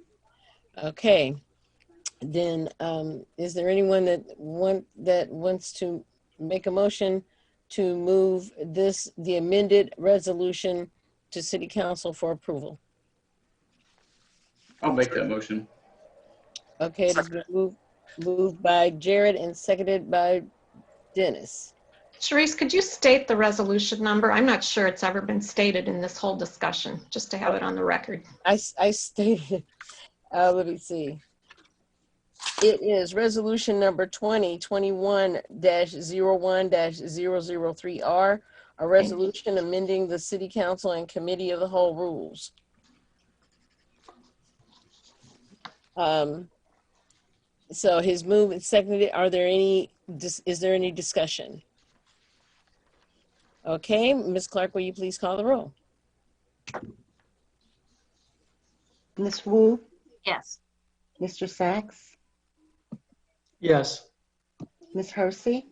Okay. Then is there anyone that wants to make a motion to move the amended resolution to City Council for approval? I'll make that motion. Okay, it's been moved by Jared and seconded by Dennis. Sharice, could you state the resolution number? I'm not sure it's ever been stated in this whole discussion, just to have it on the record. I stated, let me see. It is resolution number 2021-01-003R, a resolution amending the City Council and Committee of the Whole rules. So his move and seconded. Is there any discussion? Okay, Ms. Clark, will you please call the roll? Ms. Wu? Yes. Mr. Sachs? Yes. Ms. Hersey?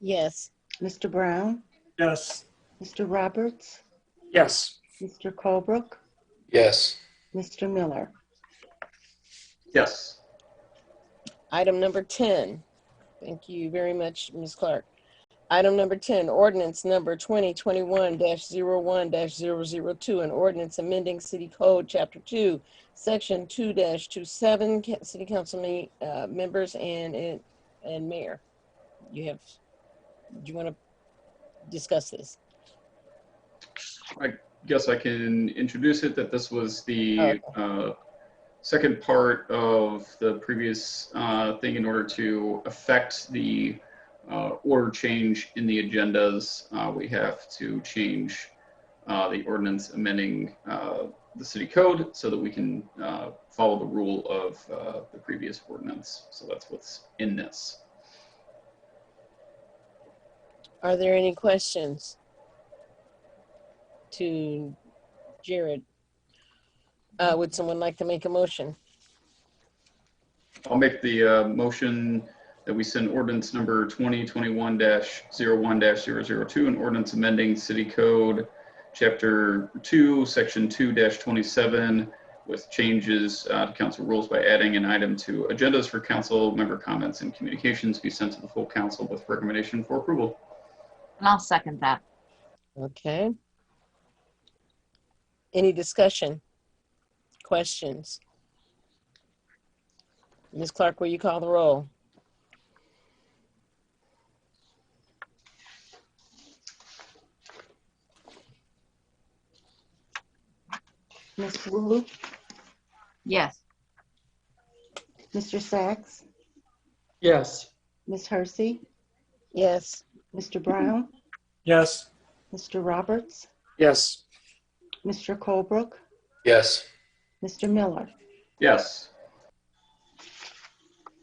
Yes. Mr. Brown? Yes. Mr. Roberts? Yes. Mr. Colebrook? Yes. Mr. Miller? Yes. Item number 10. Thank you very much, Ms. Clark. Item number 10, ordinance number 2021-01-002, an ordinance amending City Code Chapter 2, Section 2-27, City Council members and mayor. Do you want to discuss this? I guess I can introduce it, that this was the second part of the previous thing in order to affect the order change in the agendas. We have to change the ordinance amending the city code so that we can follow the rule of the previous ordinance. So that's what's in this. Are there any questions to Jared? Would someone like to make a motion? I'll make the motion that we send ordinance number 2021-01-002, an ordinance amending City Code Chapter 2, Section 2-27, with changes to council rules by adding an item to agendas for council member comments and communications be sent to the full council with recommendation for approval. And I'll second that. Okay. Any discussion? Questions? Ms. Clark, will you call the roll? Ms. Wu? Yes. Mr. Sachs? Yes. Ms. Hersey? Yes. Mr. Brown? Yes. Mr. Roberts? Yes. Mr. Colebrook? Yes. Mr. Miller? Yes.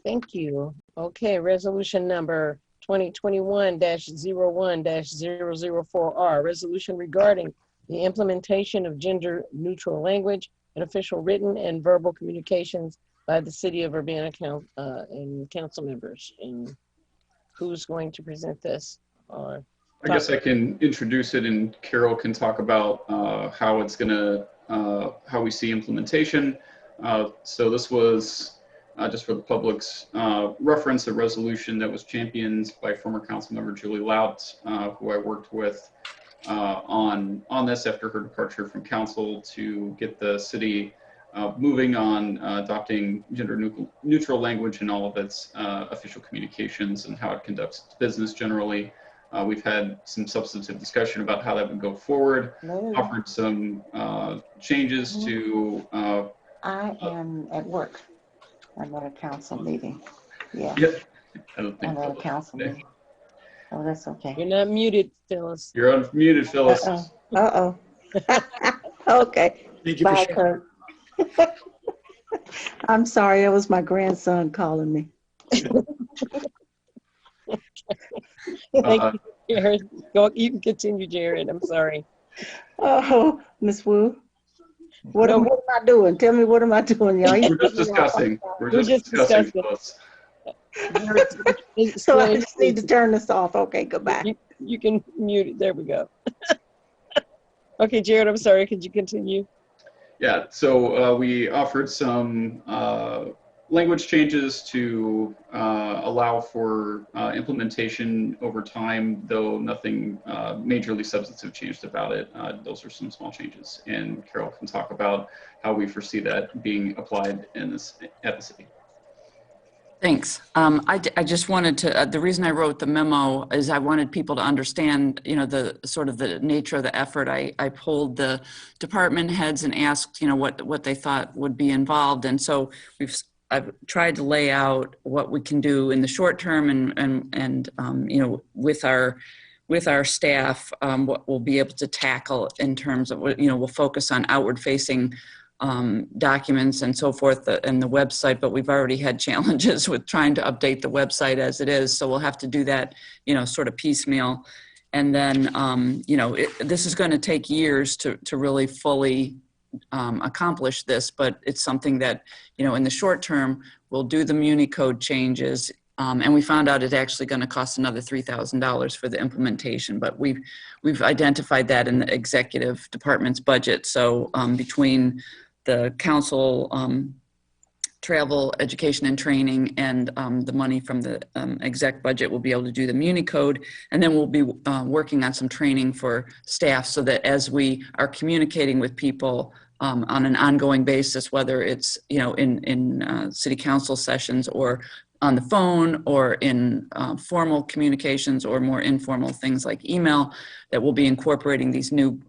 Thank you. Okay, resolution number 2021-01-004R, resolution regarding the implementation of gender-neutral language in official written and verbal communications by the City of Urbana and council members. And who's going to present this? I guess I can introduce it, and Carol can talk about how it's gonna, how we see implementation. So this was, just for the public's reference, a resolution that was championed by former council member Julie Lout, who I worked with on this after her departure from council to get the city moving on adopting gender neutral language in all of its official communications and how it conducts its business generally. We've had some substantive discussion about how that would go forward, offered some changes to... I am at work. I'm at a council meeting. Yeah. Yep. I don't think I'm at a council meeting. Oh, that's okay. You're not muted, Phyllis. You're unmuted, Phyllis. Uh-oh. Okay. Thank you. Bye, Kurt. I'm sorry, it was my grandson calling me. Thank you, Jared. You can continue, Jared. I'm sorry. Oh, Ms. Wu? What am I doing? Tell me, what am I doing, y'all? We're just discussing. We're just discussing. So I just need to turn this off. Okay, goodbye. You can mute it. There we go. Okay, Jared, I'm sorry. Could you continue? Yeah, so we offered some language changes to allow for implementation over time, though nothing majorly substantive changed about it. Those are some small changes, and Carol can talk about how we foresee that being applied in this at the city. Thanks. I just wanted to, the reason I wrote the memo is I wanted people to understand, you know, the sort of the nature of the effort. I polled the department heads and asked, you know, what they thought would be involved. And so I've tried to lay out what we can do in the short term and you know, with our staff, what we'll be able to tackle in terms of, you know, we'll focus on outward facing documents and so forth and the website, but we've already had challenges with trying to update the website as it is. So we'll have to do that, you know, sort of piecemeal. And then, you know, this is going to take years to really fully accomplish this, but it's something that, you know, in the short term, we'll do the Muni code changes. And we found out it's actually going to cost another $3,000 for the implementation, but we've identified that in the executive department's budget. So between the council travel, education and training, and the money from the exec budget, we'll be able to do the Muni code. And then we'll be working on some training for staff so that as we are communicating with people on an ongoing basis, whether it's, you know, in city council sessions or on the phone or in formal communications or more informal things like email, that we'll be incorporating these new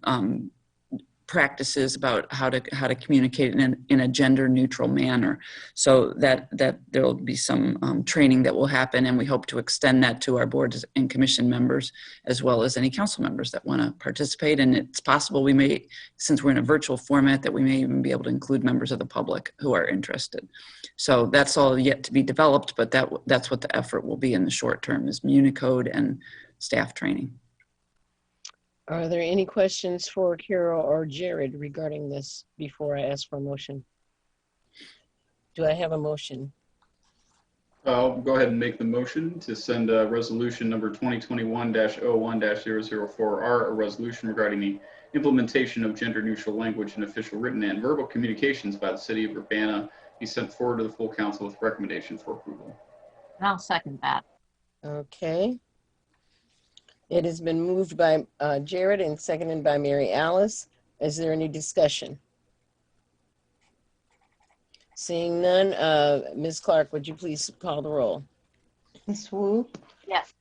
practices about how to communicate in a gender neutral manner. So that there will be some training that will happen, and we hope to extend that to our boards and commission members as well as any council members that want to participate. And it's possible we may, since we're in a virtual format, that we may even be able to include members of the public who are interested. So that's all yet to be developed, but that's what the effort will be in the short term, is Muni code and staff training. Are there any questions for Carol or Jared regarding this before I ask for a motion? Do I have a motion? I'll go ahead and make the motion to send resolution number 2021-01-004R, a resolution regarding the implementation of gender neutral language in official written and verbal communications by the city of Urbana, be sent forward to the full council with recommendation for approval. I'll second that. Okay. It has been moved by Jared and seconded by Mary Alice. Is there any discussion? Seeing none, Ms. Clark, would you please call the roll? Ms. Wu? Yes.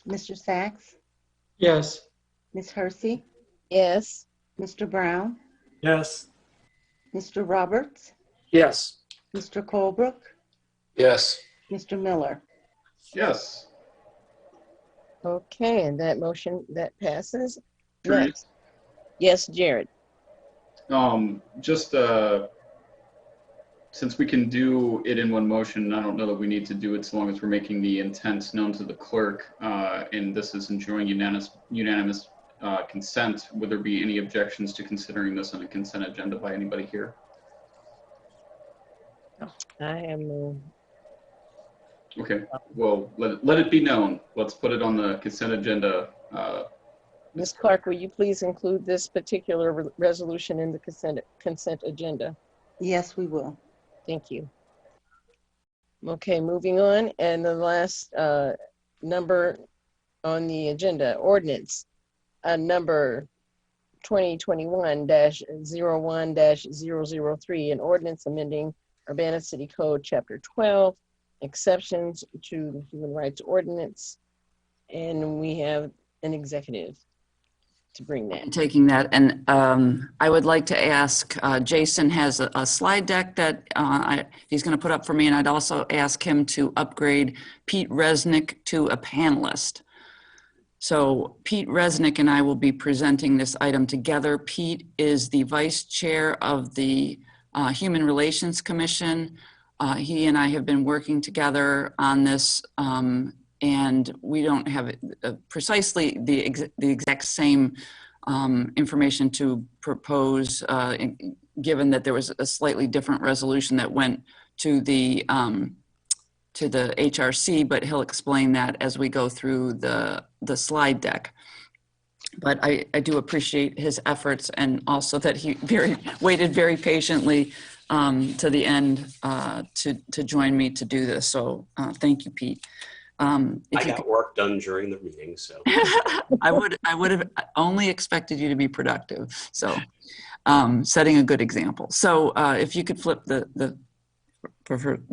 Mr. Sachs? Yes. Ms. Hersey? Yes. Mr. Brown? Yes. Mr. Roberts? Yes. Mr. Colebrook? Yes. Mr. Miller? Yes. Okay, and that motion, that passes. Jared? Next. Yes, Jared. Just since we can do it in one motion, I don't know that we need to do it so long as we're making the intent known to the clerk, and this is enjoying unanimous consent. Would there be any objections to considering this on a consent agenda by anybody here? I am. Okay, well, let it be known. Let's put it on the consent agenda. Ms. Clark, will you please include this particular resolution in the consent agenda? Yes, we will. Thank you. Okay, moving on. And the last number on the agenda, ordinance number 2021-01-003, an ordinance amending Urbana City Code Chapter 12, exceptions to the Human Rights Ordinance. And we have an executive to bring that. Taking that, and I would like to ask, Jason has a slide deck that he's going to put up for me, and I'd also ask him to upgrade Pete Resnick to a panelist. So Pete Resnick and I will be presenting this item together. Pete is the vice chair of the Human Relations Commission. He and I have been working together on this, and we don't have precisely the exact same information to propose, given that there was a slightly different resolution that went to the HRC, but he'll explain that as we go through the slide deck. But I do appreciate his efforts, and also that he waited very patiently to the end to join me to do this. So thank you, Pete. I got work done during the meeting, so. I would have only expected you to be productive. So setting a good example. So if you could flip the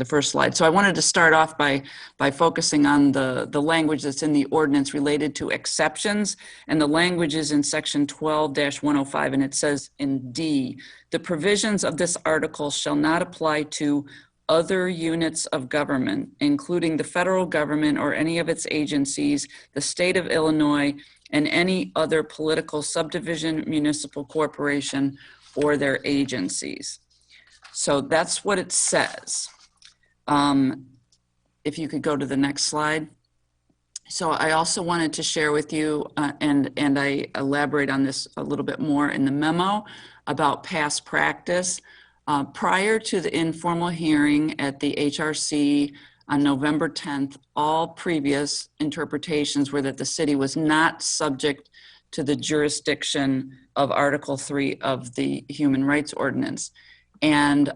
first slide. So I wanted to start off by focusing on the language that's in the ordinance related to exceptions, and the language is in section 12-105, and it says in D, the provisions of this article shall not apply to other units of government, including the federal government or any of its agencies, the state of Illinois, and any other political subdivision, municipal corporation, or their agencies. So that's what it says. If you could go to the next slide. So I also wanted to share with you, and I elaborate on this a little bit more in the memo about past practice. Prior to the informal hearing at the HRC on November 10th, all previous interpretations were that the city was not subject to the jurisdiction of Article 3 of the Human Rights Ordinance. And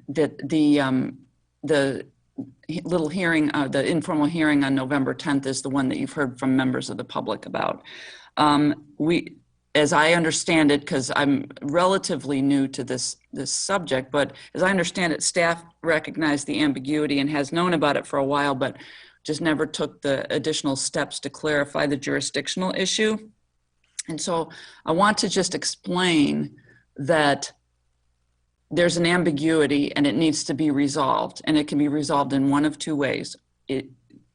the little hearing, the informal hearing on November 10th is the one that you've heard from members of the public about. As I understand it, because I'm relatively new to this subject, but as I understand it, staff recognized the ambiguity and has known about it for a while, but just never took the additional steps to clarify the jurisdictional issue. And so I want to just explain that there's an ambiguity and it needs to be resolved, and it can be resolved in one of two ways.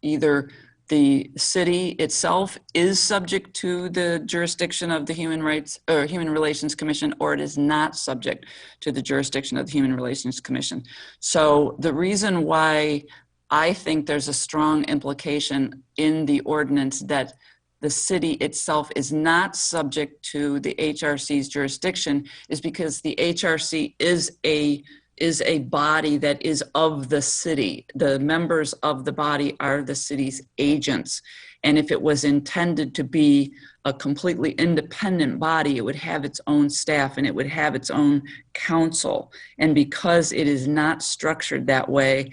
Either the city itself is subject to the jurisdiction of the Human Relations Commission, or it is not subject to the jurisdiction of the Human Relations Commission. So the reason why I think there's a strong implication in the ordinance that the city itself is not subject to the HRC's jurisdiction is because the HRC is a body that is of the city. The members of the body are the city's agents. And if it was intended to be a completely independent body, it would have its own staff and it would have its own council. And because it is not structured that way,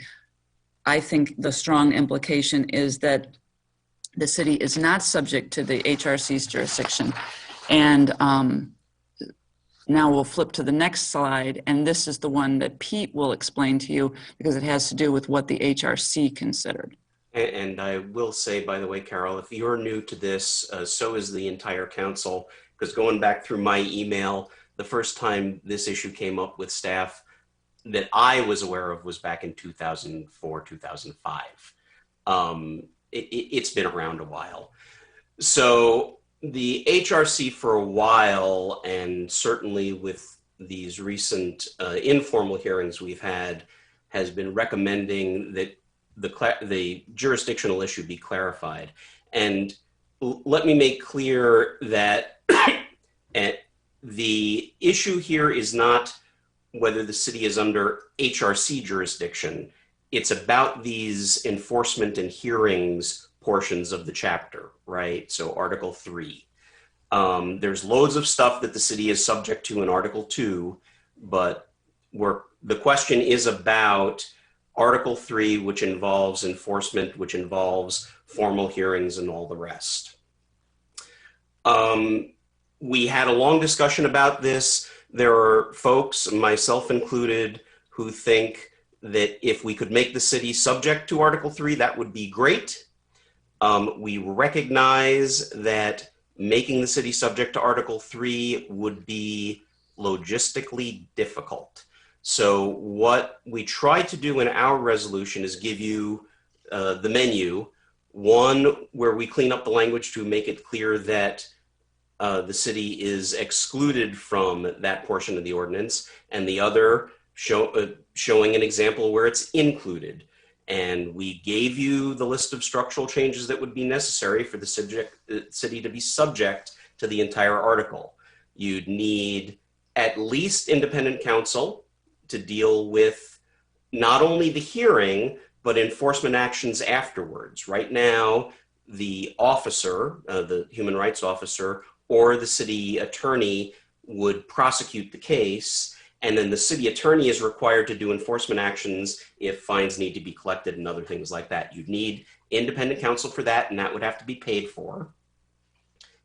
I think the strong implication is that the city is not subject to the HRC's jurisdiction. And now we'll flip to the next slide, and this is the one that Pete will explain to you because it has to do with what the HRC considered. And I will say, by the way, Carol, if you're new to this, so is the entire council, because going back through my email, the first time this issue came up with staff that I was aware of was back in 2004, 2005. It's been around a while. So the HRC for a while, and certainly with these recent informal hearings we've had, has been recommending that the jurisdictional issue be clarified. And let me make clear that the issue here is not whether the city is under HRC jurisdiction. It's about these enforcement and hearings portions of the chapter, right? So Article 3. There's loads of stuff that the city is subject to in Article 2, but the question is about Article 3, which involves enforcement, which involves formal hearings and all the rest. We had a long discussion about this. There are folks, myself included, who think that if we could make the city subject to Article 3, that would be great. We recognize that making the city subject to Article 3 would be logistically difficult. So what we try to do in our resolution is give you the menu, one where we clean up the language to make it clear that the city is excluded from that portion of the ordinance, and the other showing an example where it's included. And we gave you the list of structural changes that would be necessary for the city to be subject to the entire article. You'd need at least independent counsel to deal with not only the hearing, but enforcement actions afterwards. Right now, the officer, the human rights officer, or the city attorney would prosecute the case, and then the city attorney is required to do enforcement actions if fines need to be collected and other things like that. You'd need independent counsel for that, and that would have to be paid for.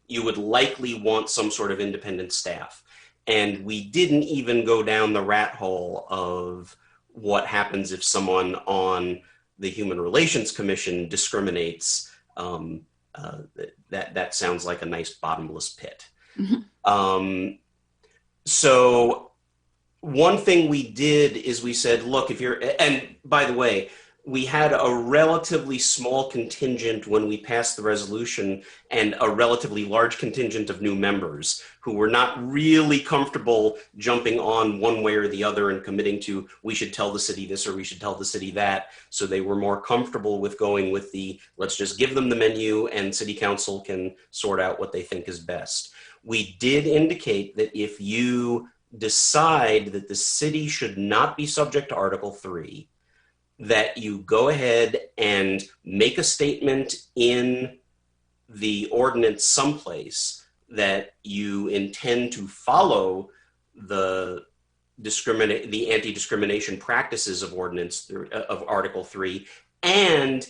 You would likely want some sort of independent staff. And we didn't even go down the rat hole of what happens if someone on the Human Relations Commission discriminates. That sounds like a nice bottomless pit. Mm-hmm. So one thing we did is we said, look, if you're, and by the way, we had a relatively small contingent when we passed the resolution and a relatively large contingent of new members who were not really comfortable jumping on one way or the other and committing to, we should tell the city this or we should tell the city that. So they were more comfortable with going with the, let's just give them the menu and city council can sort out what they think is best. We did indicate that if you decide that the city should not be subject to Article 3, that you go ahead and make a statement in the ordinance someplace that you intend to follow the anti-discrimination practices of of Article 3. And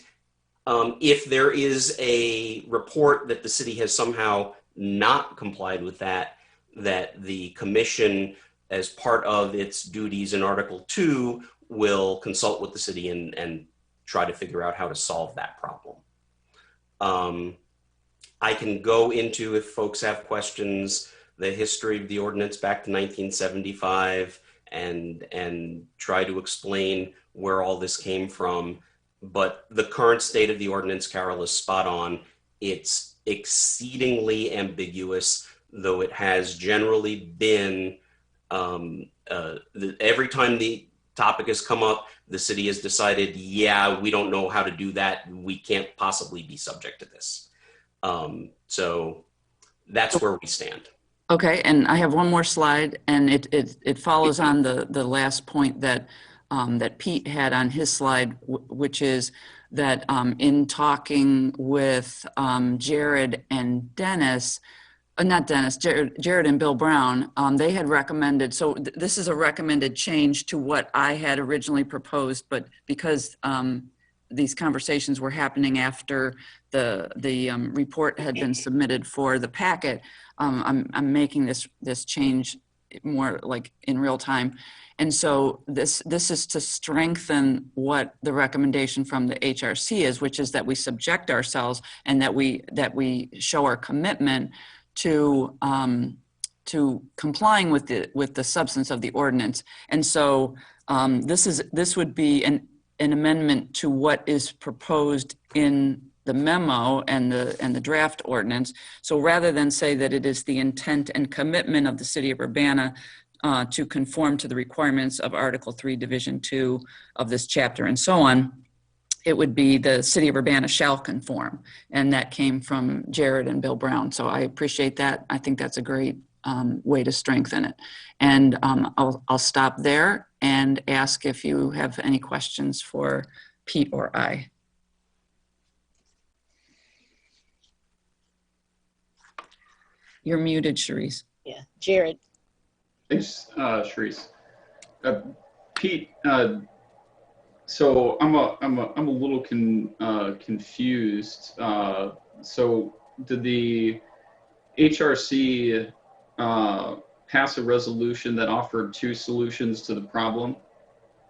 if there is a report that the city has somehow not complied with that the commission, as part of its duties in Article 2, will consult with the city and try to figure out how to solve that problem. I can go into, if folks have questions, the history of the ordinance back to 1975 and try to explain where all this came from. But the current state of the ordinance, Carol, is spot on. It's exceedingly ambiguous, though it has generally been, every time the topic has come up, the city has decided, yeah, we don't know how to do that. We can't possibly be subject to this. So that's where we stand. Okay, and I have one more slide, and it follows on the last point that that Pete had on his slide, which is that in talking with Jared and Dennis, Jared and Bill Brown, they had recommended, so this is a recommended change to what I had originally proposed, but because these conversations were happening after the report had been submitted for the packet, I'm making this change more like in real time. And so this is to strengthen what the recommendation from the HRC is, which is that we subject ourselves and that we show our commitment to complying with the substance of the ordinance. And so this would be an amendment to what is proposed in the memo and the draft ordinance. So rather than say that it is the intent and commitment of the city of Urbana to conform to the requirements of Article 3, Division 2 of this chapter and so on, it would be the city of Urbana shall conform. And that came from Jared and Bill Brown. So I appreciate that. I think that's a great way to strengthen it. And I'll stop there and ask if you have any questions for Pete or I. You're muted, Charisse. Yeah, Jared. Thanks, Charisse. Pete, so I'm a little confused. So did the HRC pass a resolution that offered two solutions to the problem?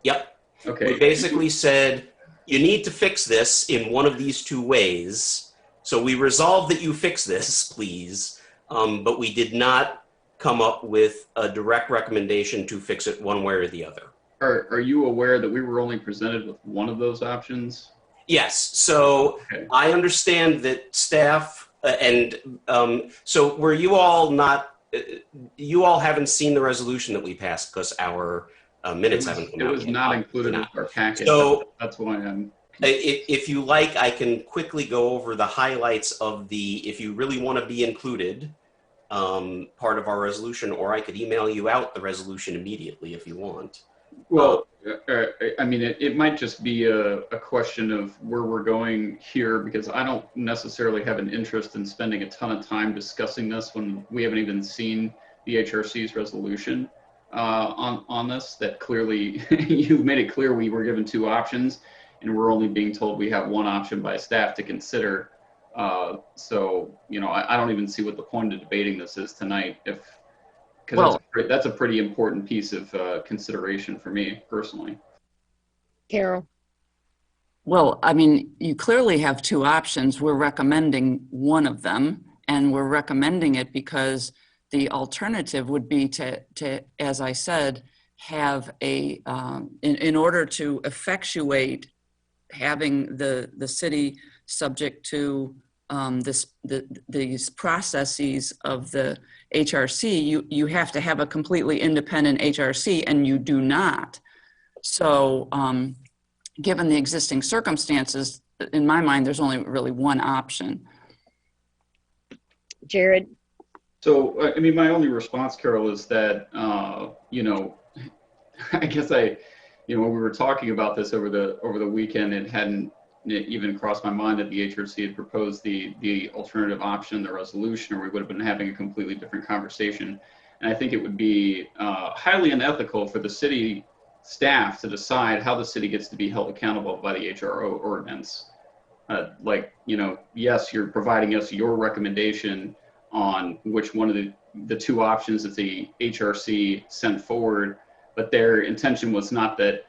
Yep. Okay. We basically said you need to fix this in one of these two ways. So we resolved that you fix this, please, but we did not come up with a direct recommendation to fix it one way or the other. Are you aware that we were only presented with one of those options? Yes. So okay. I understand that staff so were you all not, you all haven't seen the resolution that we passed because our Minutes haven't come out. It was yet. not included in our packet. So that's why I'm. If you like, I can quickly go over the highlights of if you really want to be included, part of our resolution, or I could email you out the resolution immediately if you want. Well, I mean, it might just be a question of where we're going here, because I don't necessarily have an interest in spending a ton of time discussing this when we haven't even seen the HRC's resolution on this. That clearly, you've made it clear we were given two options, and we're only being told we have one option by staff to consider. So, you know, I don't even see what the point of debating this is tonight, because that's a pretty important piece of consideration for me personally. Carol. Well, I mean, you clearly have two options. We're recommending one of them, and we're recommending it because the alternative would be to as I said, have a, in order to effectuate having the city subject to these processes of the HRC, you have to have a completely independent HRC, and you do not. So given the existing circumstances, in my mind, there's only really one option. Jared? So, I mean, my only response, Carol, is that, you know, I guess when we were talking about this over the weekend, it hadn't even crossed my mind that the HRC had proposed the alternative option, the resolution, or we would have been having a completely different conversation. And I think it would be highly unethical for the city staff to decide how the city gets to be held accountable by the HRO ordinance. Like, you know, yes, you're providing us your recommendation on which one of the two options that the HRC sent forward, but their intention was not that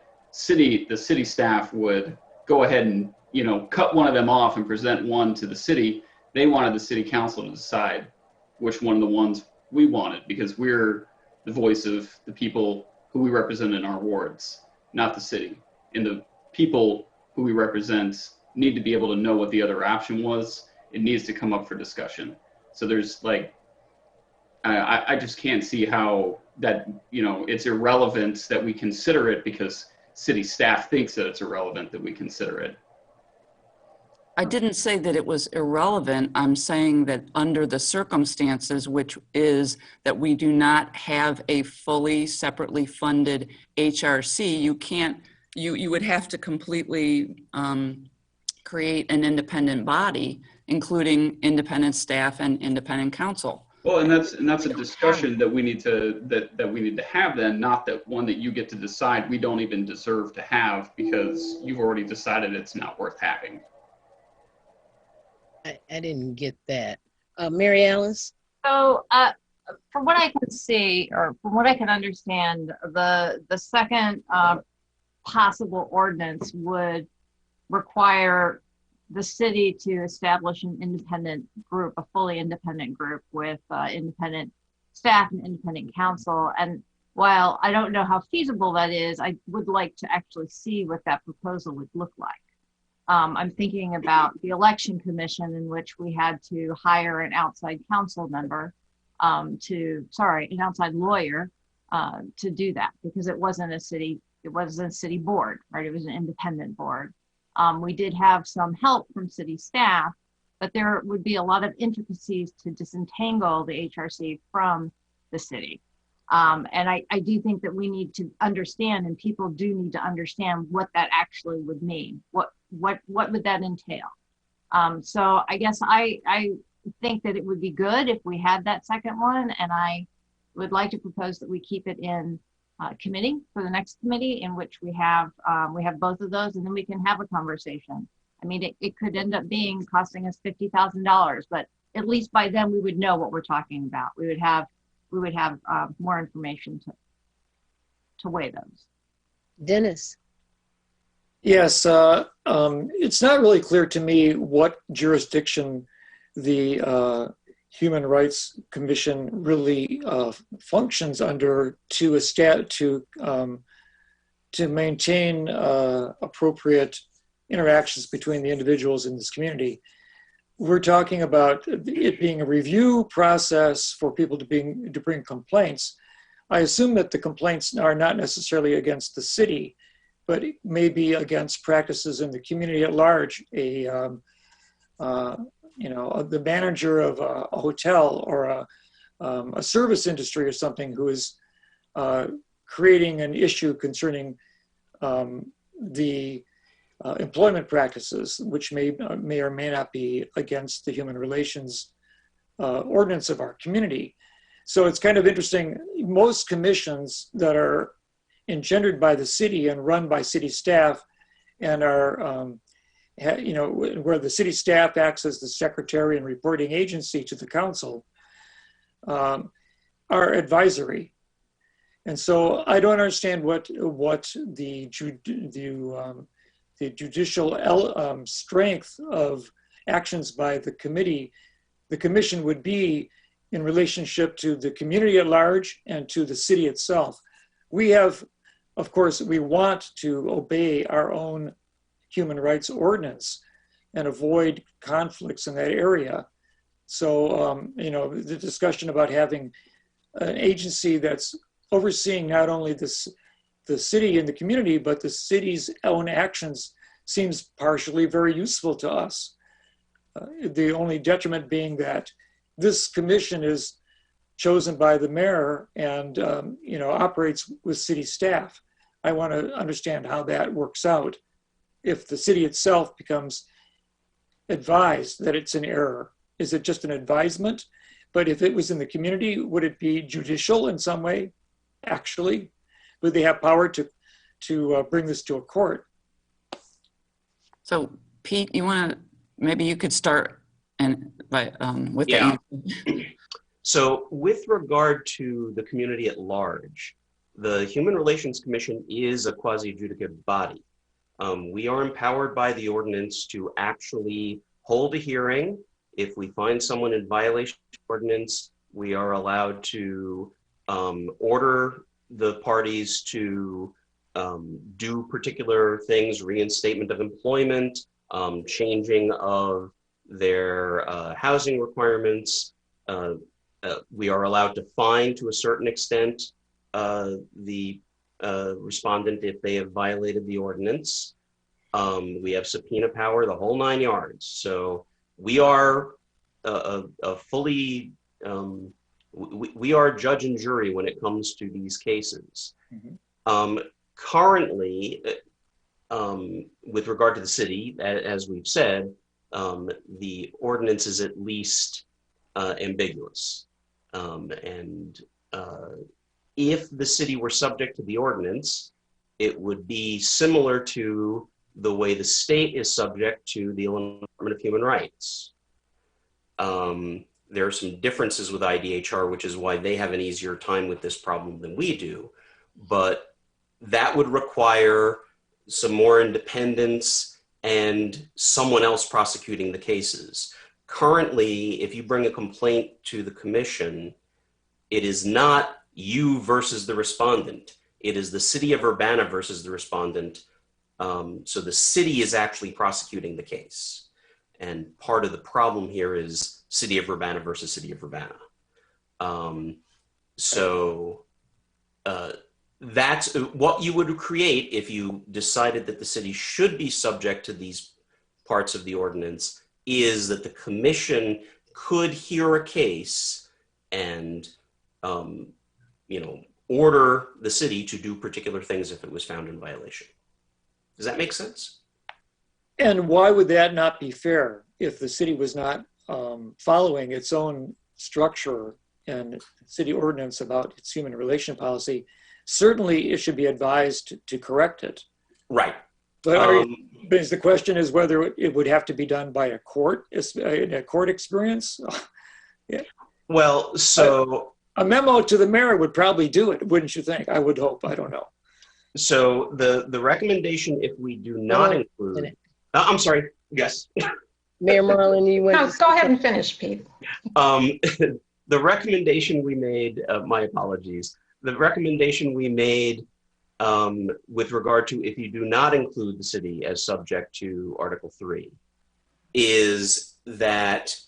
the city staff would go ahead and, you know, cut one of them off and present one to the city. They wanted the city council to decide which one of the ones we wanted, because we're the voice of the people who we represent in our wards, not the city. And the people who we represent need to be able to know what the other option was. It needs to come up for discussion. So there's like, I just can't see how that, you know, it's irrelevant that we consider it because city staff thinks that it's irrelevant that we consider it. I didn't say that it was irrelevant. I'm saying that under the circumstances, which is that we do not have a fully separately funded HRC, you would have to completely create an independent body, including independent staff and independent counsel. Well, and that's a discussion that we need to have then, not that one that you get to decide we don't even deserve to have because you've already decided it's not worth having. I didn't get that. Mary Alice? So from what I can see, or from what I can understand, the second possible ordinance would require the city to establish an independent group, a fully independent group with independent staff and independent counsel. And while I don't know how feasible that is, I would like to actually see what that proposal would look like. I'm thinking about the election commission, in which we had to hire an outside council member an outside lawyer to do that, because it wasn't a city board, right? It was an independent board. We did have some help from city staff, but there would be a lot of intricacies to disentangle the HRC from the city. And I do think that we need to understand, and people do need to understand, what that actually would mean. What would that entail? So I guess I think that it would be good if we had that second one, and I would like to propose that we keep it in committee for the next committee, in which we have both of those, and then we can have a conversation. I mean, it could end up costing us $50,000, but at least by then we would know what we're talking about. We would have more information to weigh those. Dennis? Yes, it's not really clear to me what jurisdiction the Human Rights Commission really functions under to maintain appropriate interactions between the individuals in this community. We're talking about it being a review process for people to bring complaints, I assume that the complaints are not necessarily against the city, but maybe against practices in the community at large. The manager of a hotel or a service industry or something who is creating an issue concerning the employment practices, which may or may not be against the human relations ordinance of our community. So it's kind of interesting. Most commissions that are engendered by the city and run by city staff and are, where the city staff acts as the secretary and reporting agency to the council, are advisory. And so I don't understand what the judicial strength of actions by the commission would be in relationship to the community at large and to the city itself. We have, of course, we want to obey our own human rights ordinance and avoid conflicts in that area. So, the discussion about having an agency that's overseeing not only the city and the community, but the city's own actions seems partially very useful to us. The only detriment being that this commission is chosen by the mayor and operates with city staff. I want to understand how that works out. If the city itself becomes advised that it's an error, is it just an advisement? But if it was in the community, would it be judicial in some way? Actually, would they have power to bring this to a court? So, Pete, maybe you could start with that. So with regard to the community at large, the Human Relations Commission is a quasi-adjudicative body. We are empowered by the ordinance to actually hold a hearing. If we find someone in violation of the ordinance, we are allowed to order the parties to do particular things, reinstatement of employment, changing of their housing requirements. We are allowed to fine, to a certain extent, the respondent if they have violated the ordinance. We have subpoena power, the whole 9 yards. So we are we are judge and jury when it comes to these cases. Mm-hmm. Currently, with regard to the city, as we've said, the ordinance is at least ambiguous. If the city were subject to the ordinance, it would be similar to the way the state is subject to the Illinois Department of Human Rights. There are some differences with IDHR, which is why they have an easier time with this problem than we do. But that would require some more independence and someone else prosecuting the cases. Currently, if you bring a complaint to the commission, it is not you versus the respondent. It is the city of Urbana versus the respondent. So the city is actually prosecuting the case. And part of the problem here is city of Urbana versus city of Urbana. That's what you would create if you decided that the city should be subject to these parts of the ordinance, is that the commission could hear a case and order the city to do particular things if it was found in violation. Does that make sense? And why would that not be fair if the city was not following its own structure and city ordinance about its human relation policy? Certainly it should be advised to correct it. Right. But the question is whether it would have to be done by a court, in a court experience. Yeah. Well, so a memo to the mayor would probably do it, wouldn't you think? I would hope. I don't know. So the recommendation, if we do not include, I'm sorry. Yes. Mayor Marlin, you want to go ahead and finish, Pete. The recommendation we made, my apologies. The recommendation we made with regard to if you do not include the city as subject to Article 3 is that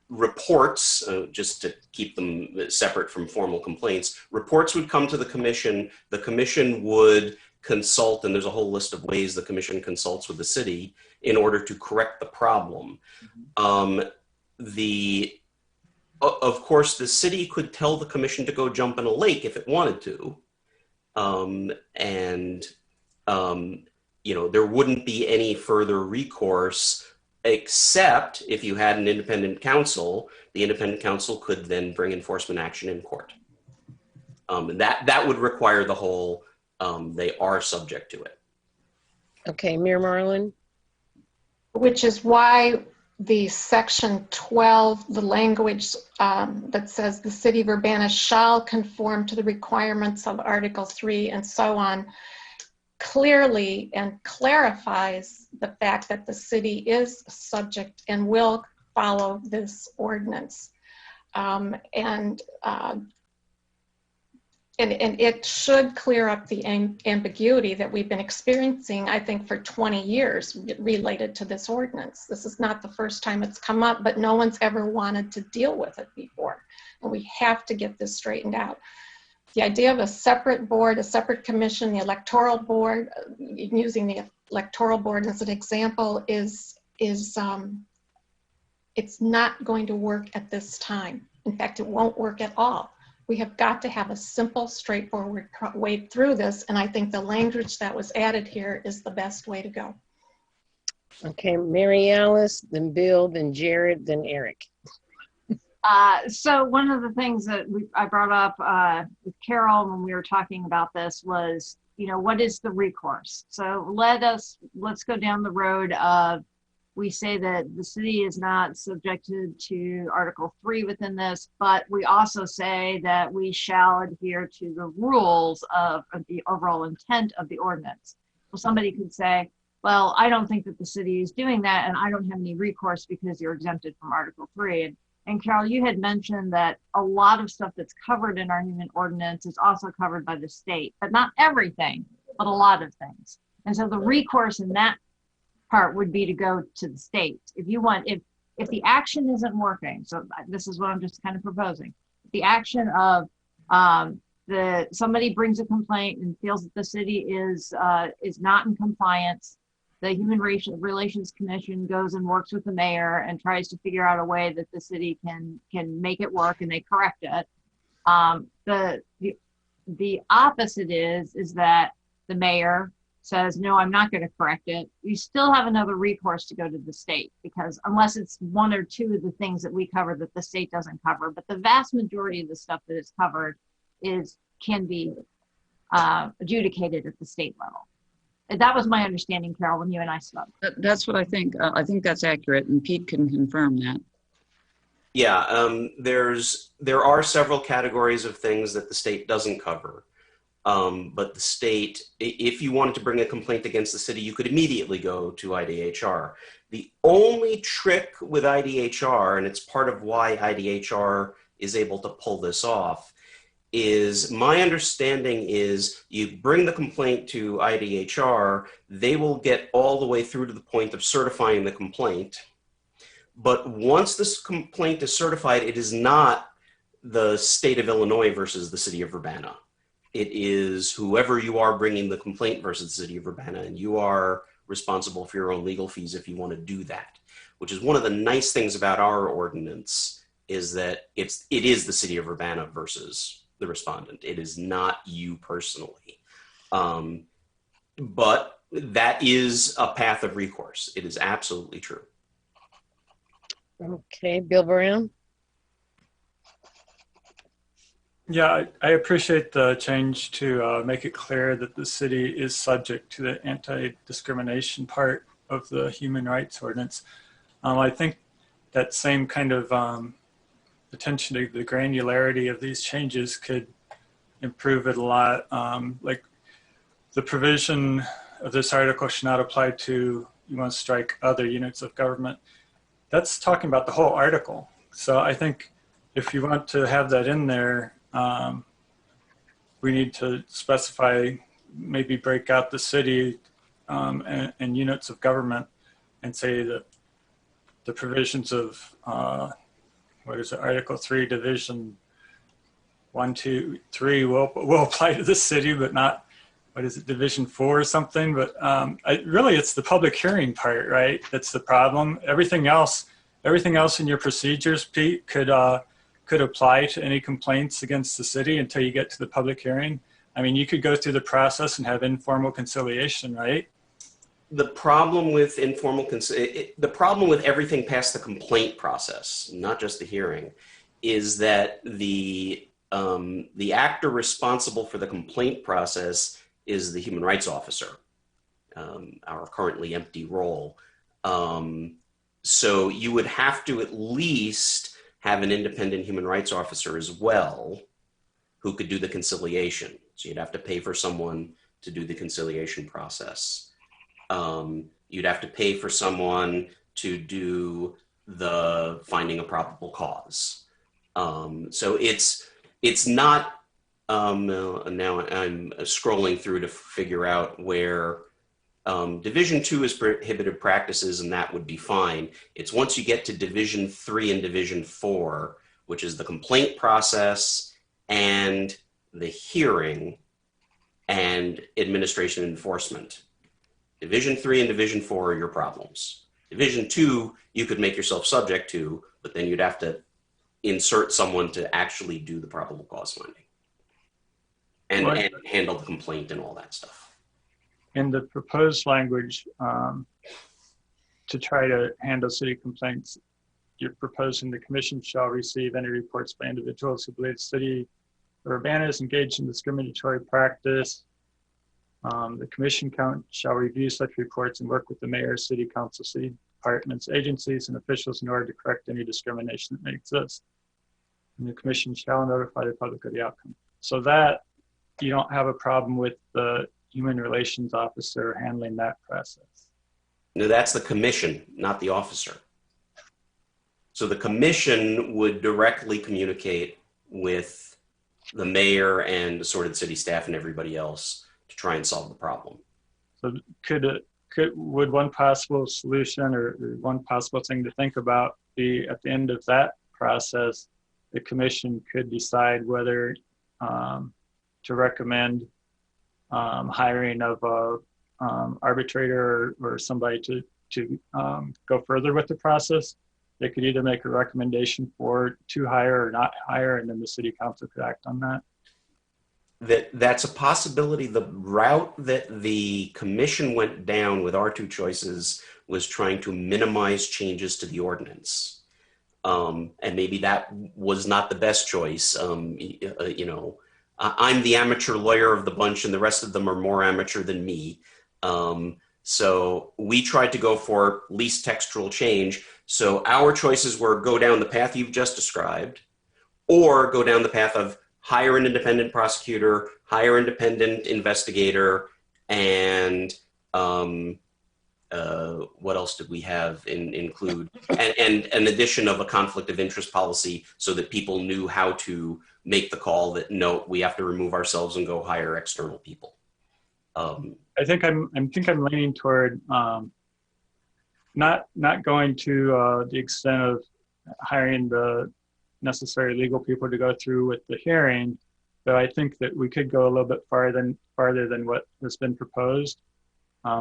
reports, just to keep them separate from formal complaints, reports would come to the commission. The commission would consult, and there's a whole list of ways the commission consults with the city in order to correct the problem. Of course, the city could tell the commission to go jump in a lake if it wanted to. There wouldn't be any further recourse, except if you had an independent counsel. The independent counsel could then bring enforcement action in court. That would require the whole, they are subject to it. Okay, Mayor Marlin. Which is why the section 12, the language that says the city of Urbana shall conform to the requirements of Article 3 and so on, clearly and clarifies the fact that the city is subject and will follow this ordinance. And it should clear up the ambiguity that we've been experiencing, I think, for 20 years related to this ordinance. This is not the first time it's come up, but no one's ever wanted to deal with it before. And we have to get this straightened out. The idea of a separate board, a separate commission, the electoral board, using the electoral board as an example is it's not going to work at this time. In fact, it won't work at all. We have got to have a simple, straightforward way through this, and I think the language that was added here is the best way to go. Okay, Mary Alice, then Bill, then Jared, then Eric. So one of the things that I brought up with Carol when we were talking about this was, what is the recourse? So let's go down the road of, we say that the city is not subjected to Article 3 within this, but we also say that we shall adhere to the rules of the overall intent of the ordinance. Well, somebody could say, well, I don't think that the city is doing that, and I don't have any recourse because you're exempted from Article 3. And Carol, you had mentioned that a lot of stuff that's covered in our human ordinance is also covered by the state, but not everything, but a lot of things. And so the recourse in that part would be to go to the state. If the action isn't working, so this is what I'm just kind of proposing. The action of somebody brings a complaint and feels that the city is not in compliance, the Human Relations Commission goes and works with the mayor and tries to figure out a way that the city can make it work, and they correct it. The opposite is that the mayor says, no, I'm not going to correct it. You still have another recourse to go to the state, because unless it's one or two of the things that we cover that the state doesn't cover, but the vast majority of the stuff that is covered can be adjudicated at the state level. And that was my understanding, Carol, when you and I spoke. That's what I think. I think that's accurate, and Pete can confirm that. Yeah, there are several categories of things that the state doesn't cover. But the state, if you wanted to bring a complaint against the city, you could immediately go to IDHR. The only trick with IDHR, and it's part of why IDHR is able to pull this off, is my understanding is you bring the complaint to IDHR, they will get all the way through to the point of certifying the complaint. But once this complaint is certified, it is not the state of Illinois versus the city of Urbana. It is whoever you are bringing the complaint versus the city of Urbana, and you are responsible for your own legal fees if you want to do that, which is one of the nice things about our ordinance, is that it is the city of Urbana versus the respondent. It is not you personally. But that is a path of recourse. It is absolutely true. Okay, Bill Brown. Yeah, I appreciate the change to make it clear that the city is subject to the anti-discrimination part of the human rights ordinance. I think that same kind of attention to the granularity of these changes could improve it a lot. Like the provision of this article should not apply to, you want to strike other units of government. That's talking about the whole article. So I think if you want to have that in there, we need to specify, maybe break out the city and units of government and say that the provisions of what is it, Article 3, Division 1, 2, 3 will apply to the city, but not, what is it, Division 4 or something? But really, it's the public hearing part, right? That's the problem. Everything else in your procedures, Pete, could apply to any complaints against the city until you get to the public hearing. I mean, you could go through the process and have informal conciliation, right? The problem with the problem with everything past the complaint process, not just the hearing, is that the actor responsible for the complaint process is the human rights officer, our currently empty role. So you would have to at least have an independent human rights officer as well who could do the conciliation. So you'd have to pay for someone to do the conciliation process. You'd have to pay for someone to do the finding a probable cause. So it's not, now I'm scrolling through to figure out where Division 2 is prohibited practices, and that would be fine. It's once you get to Division 3 and Division 4, which is the complaint process and the hearing and administration and enforcement. Division 3 and Division 4 are your problems. Division 2, you could make yourself subject to, but then you'd have to insert someone to actually do the probable cause finding and handle the complaint and all that stuff. In the proposed language, to try to handle city complaints, you're proposing the commission shall receive any reports by individuals who believe the city of Urbana is engaged in discriminatory practice. The commission shall review such reports and work with the mayor, city council, city departments, agencies, and officials in order to correct any discrimination that may exist. And the commission shall notify the public of the outcome. So that you don't have a problem with the human relations officer handling that process. No, that's the commission, not the officer. So the commission would directly communicate with the mayor and assorted city staff and everybody else to try and solve the problem. So would one possible solution or one possible thing to think about be at the end of that process, the commission could decide whether to recommend hiring of a arbitrator or somebody to go further with the process. They could either make a recommendation to hire or not hire, and then the city council could act on that. That's a possibility. The route that the commission went down with our two choices was trying to minimize changes to the ordinance. And maybe that was not the best choice. You know, I'm the amateur lawyer of the bunch and the rest of them are more amateur than me. So we tried to go for least textual change. So our choices were go down the path you've just described, or go down the path of hire an independent prosecutor, hire an independent investigator, and what else did we have include? And an addition of a conflict of interest policy so that people knew how to make the call that, no, we have to remove ourselves and go hire external people. I think I'm leaning toward not going to the extent of hiring the necessary legal people to go through with the hearing, but I think that we could go a little bit farther than what has been proposed.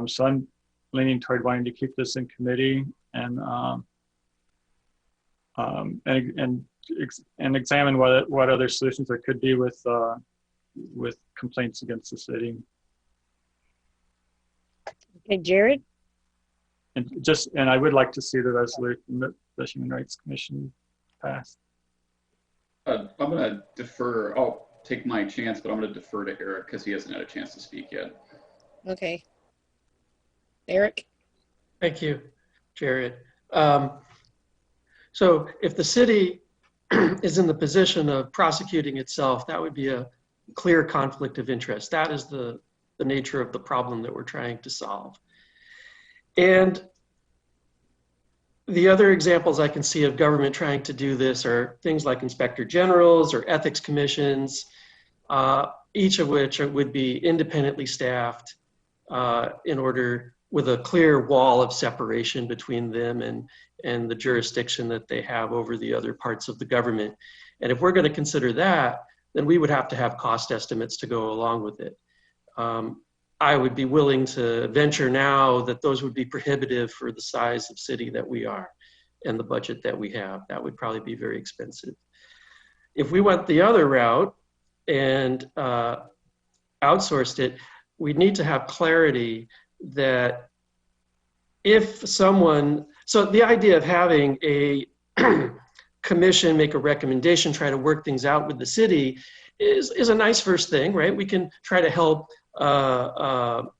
So I'm leaning toward wanting to keep this in committee and examine what other solutions there could be with complaints against the city. Okay, Jared? And I would like to see the resolution that the Human Rights Commission passed. I'm going to defer. I'll take my chance, but I'm going to defer to Eric because he hasn't had a chance to speak yet. Okay. Eric? Thank you, Jared. So if the city is in the position of prosecuting itself, that would be a clear conflict of interest. That is the nature of the problem that we're trying to solve. And the other examples I can see of government trying to do this are things like inspector generals or ethics commissions, each of which would be independently staffed in order with a clear wall of separation between them and the jurisdiction that they have over the other parts of the government. And if we're going to consider that, then we would have to have cost estimates to go along with it. I would be willing to venture now that those would be prohibitive for the size of city that we are and the budget that we have. That would probably be very expensive. If we went the other route and outsourced it, we'd need to have clarity that if someone, so the idea of having a commission make a recommendation, try to work things out with the city is a nice first thing, right? We can try to help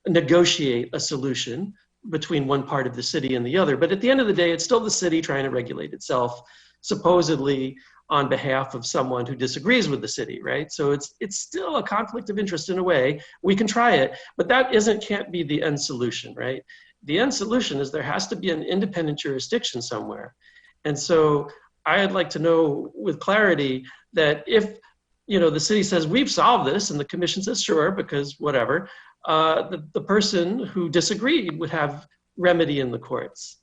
negotiate a solution between one part of the city and the other. But at the end of the day, it's still the city trying to regulate itself, supposedly on behalf of someone who disagrees with the city, right? So it's still a conflict of interest in a way. We can try it, but that can't be the end solution, right? The end solution is there has to be an independent jurisdiction somewhere. And so I'd like to know with clarity that if, the city says we've solved this and the commission says sure, because whatever, the person who disagreed would have remedy in the courts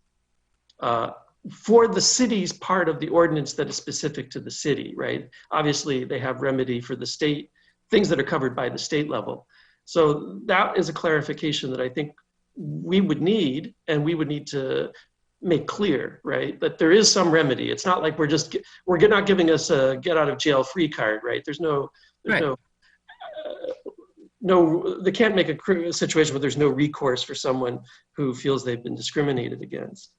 for the city's part of the ordinance that is specific to the city, right? Obviously, they have remedy for the state, things that are covered by the state level. So that is a clarification that I think we would need, and we would need to make clear, right? That there is some remedy. It's not like we're not giving us a get out of jail free card, right? They can't make a situation where there's no recourse for someone who feels they've been discriminated against.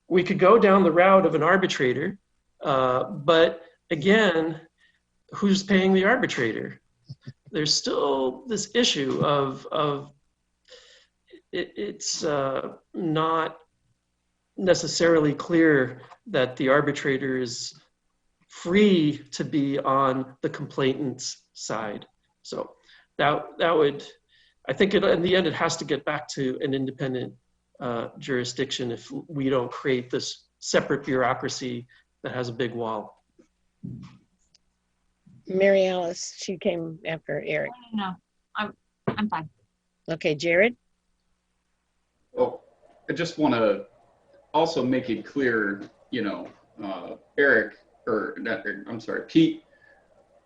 We could go down the route of an arbitrator, but again, who's paying the arbitrator? There's still this issue of it's not necessarily clear that the arbitrator is free to be on the complainant's side. So that would, I think in the end, it has to get back to an independent jurisdiction if we don't create this separate bureaucracy that has a big wall. Mary Alice, she came after Eric. No, I'm fine. Okay, Jared? Well, I just want to also make it clear, Pete,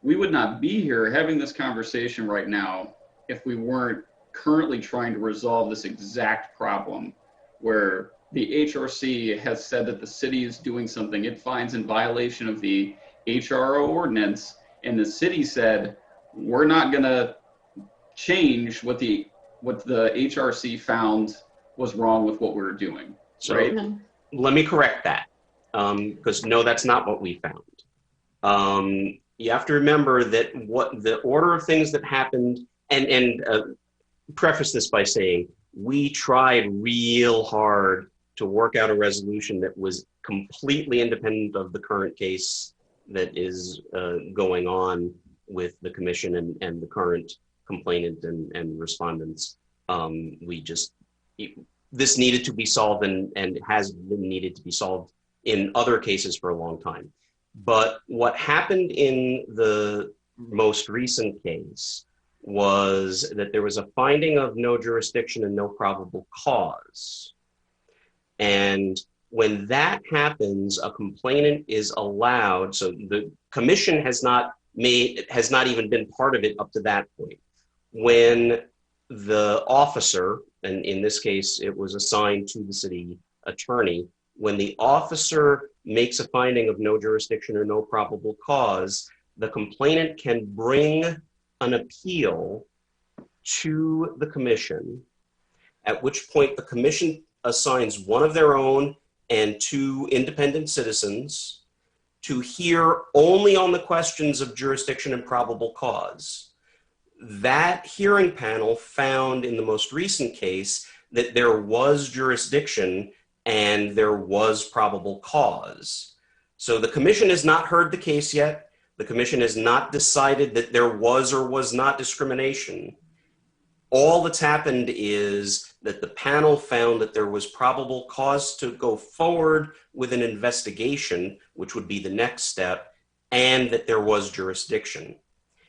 we would not be here having this conversation right now if we weren't currently trying to resolve this exact problem where the HRC has said that the city is doing something it finds in violation of the HRO ordinance, and the city said, we're not going to change what the HRC found was wrong with what we were doing. So right? Let me correct that, because no, that's not what we found. You have to remember that what the order of things that happened, and preface this by saying, we tried real hard to work out a resolution that was completely independent of the current case that is going on with the commission and the current complainant and respondents. This needed to be solved and has been needed to be solved in other cases for a long time. But what happened in the most recent case was that there was a finding of no jurisdiction and no probable cause. And when that happens, a complainant is allowed, so the commission has not even been part of it up to that point. When the officer, and in this case, it was assigned to the city attorney, when the officer makes a finding of no jurisdiction or no probable cause, the complainant can bring an appeal to the commission, at which point the commission assigns one of their own and two independent citizens to hear only on the questions of jurisdiction and probable cause. That hearing panel found in the most recent case that there was jurisdiction and there was probable cause. So the commission has not heard the case yet. The commission has not decided that there was or was not discrimination. All that's happened is that the panel found that there was probable cause to go forward with an investigation, which would be the next step, and that there was jurisdiction.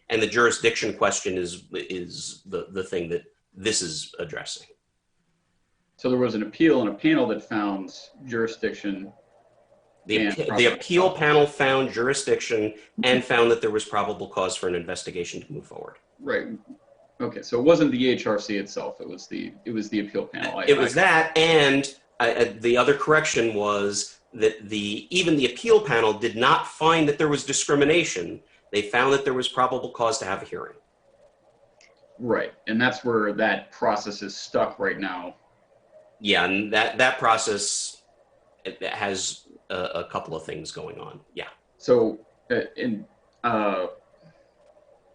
And the jurisdiction question is the thing that this is addressing. So there was an appeal and a panel that found jurisdiction. The appeal panel found jurisdiction and found that there was probable cause for an investigation to move forward. Right. Okay. So it wasn't the HRC itself. It was the appeal panel. It was that, and the other correction was that even the appeal panel did not find that there was discrimination. They found that there was probable cause to have a hearing. Right. And that's where that process is stuck right now. Yeah, and that process has a couple of things going on. Yeah. So,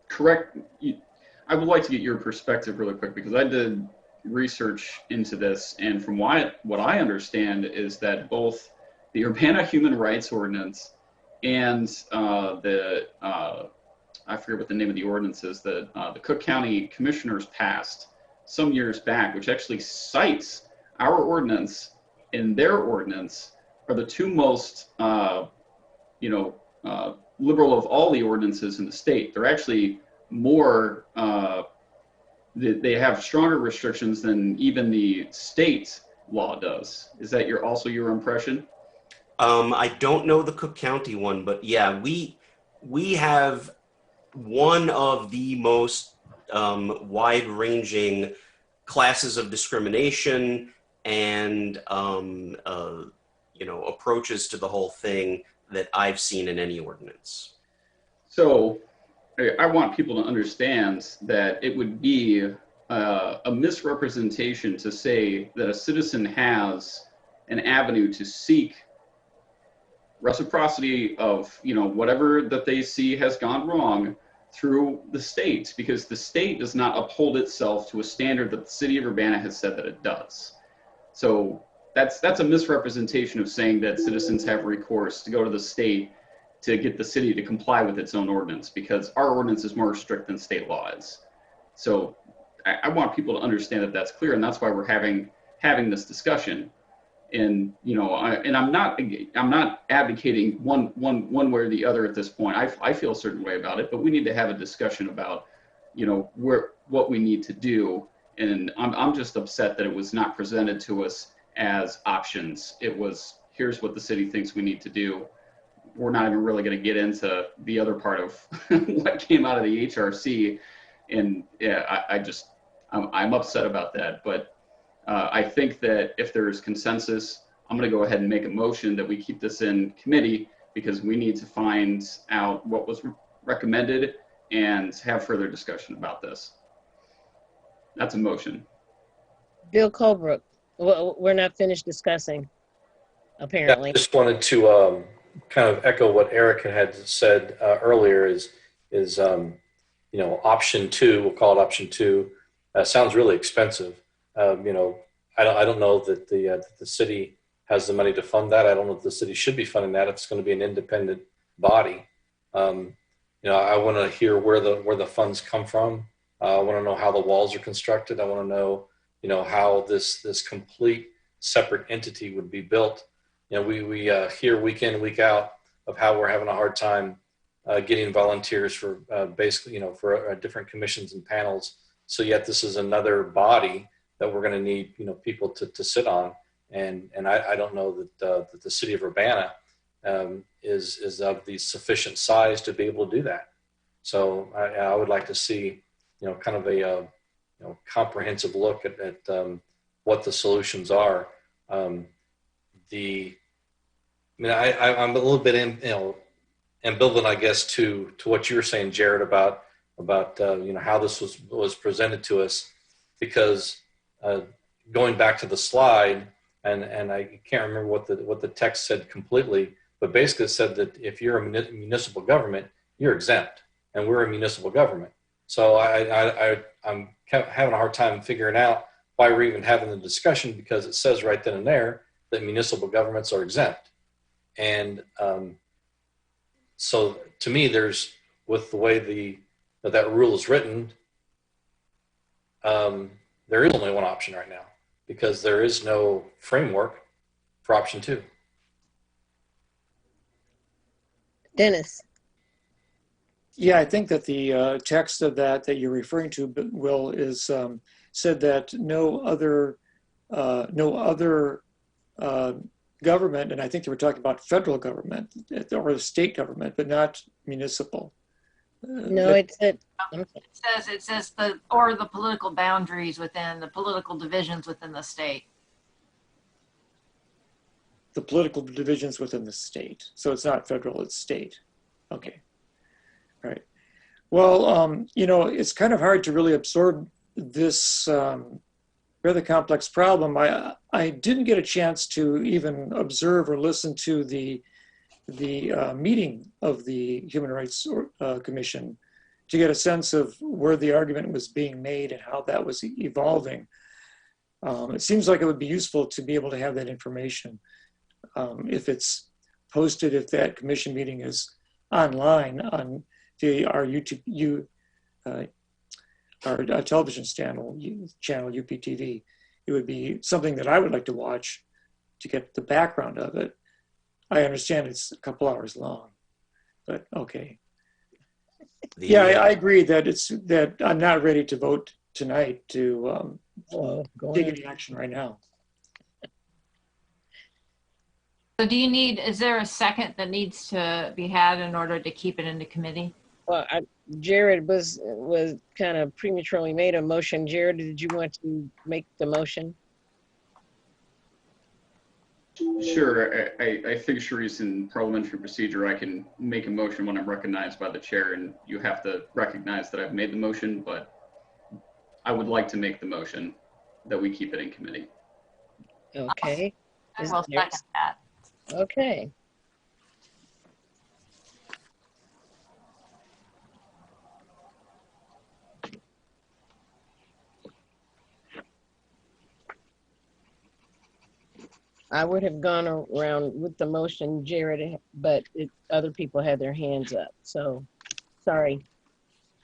correct. I would like to get your perspective really quick because I did research into this, and from what I understand is that both the Urbana Human Rights Ordinance and I forget what the name of the ordinance is that the Cook County Commissioners passed some years back, which actually cites our ordinance and their ordinance are the two most, liberal of all the ordinances in the state. They're actually more, they have stronger restrictions than even the state law does. Is that also your impression? I don't know the Cook County one, but yeah, we have one of the most wide-ranging classes of discrimination and approaches to the whole thing that I've seen in any ordinance. So I want people to understand that it would be a misrepresentation to say that a citizen has an avenue to seek reciprocity of whatever that they see has gone wrong through the state, because the state does not uphold itself to a standard that the city of Urbana has said that it does. So that's a misrepresentation of saying that citizens have recourse to go to the state to get the city to comply with its own ordinance, because our ordinance is more strict than state law is. So I want people to understand that that's clear, and that's why we're having this discussion. And I'm not advocating one way or the other at this point. I feel a certain way about it, but we need to have a discussion about what we need to do. And I'm just upset that it was not presented to us as options. It was, here's what the city thinks we need to do. We're not even really going to get into the other part of what came out of the HRC. And yeah, I'm upset about that. But I think that if there is consensus, I'm going to go ahead and make a motion that we keep this in committee, because we need to find out what was recommended and have further discussion about this. That's a motion. Bill Colebrook, well, we're not finished discussing, apparently. I just wanted to kind of echo what Eric had said earlier is option 2, we'll call it option 2, sounds really expensive. I don't know that the city has the money to fund that. I don't know if the city should be funding that if it's going to be an independent body. I want to hear where the funds come from. I want to know how the walls are constructed. I want to know, how this complete separate entity would be built. We hear week in, week out of how we're having a hard time getting volunteers for basically, for different commissions and panels. So yet this is another body that we're going to need, people to sit on. And I don't know that the city of Urbana is of the sufficient size to be able to do that. So I would like to see, kind of a comprehensive look at what the solutions are. I'm a little bit ambivalent, I guess, to what you were saying, Jared, about how this was presented to us, because going back to the slide, and I can't remember what the text said completely, but basically it said that if you're a municipal government, you're exempt, and we're a municipal government. So I'm having a hard time figuring out why we're even having the discussion, because it says right then and there that municipal governments are exempt. And so to me, with the way that rule is written, there is only one option right now, because there is no framework for option 2. Dennis. Yeah, I think that the text of that you're referring to, Will, is said that no other no other government, and I think they were talking about federal government or state government, but not municipal. No, it said, It says the political boundaries within the political divisions within the state. The political divisions within the state. So it's not federal, it's state. Okay. All right. Well, you know, it's kind of hard to really absorb this rather complex problem. I didn't get a chance to even observe or listen to the meeting of the Human Rights Commission to get a sense of where the argument was being made and how that was evolving. It seems like it would be useful to be able to have that information. If it's posted, if that commission meeting is online on our YouTube, our television channel UPTV, it would be something that I would like to watch to get the background of it. I understand it's a couple hours long, but okay. Yeah, I agree that I'm not ready to vote tonight to take any action right now. So is there a second that needs to be had in order to keep it into committee? Well, Jared was kind of prematurely made a motion. Jared, did you want to make the motion? Sure. I think, Sharice, in parliamentary procedure, I can make a motion when I'm recognized by the chair, and you have to recognize that I've made the motion, but I would like to make the motion that we keep it in committee. Okay. I will second that. Okay. I would have gone around with the motion, Jared, but other people had their hands up. So, sorry.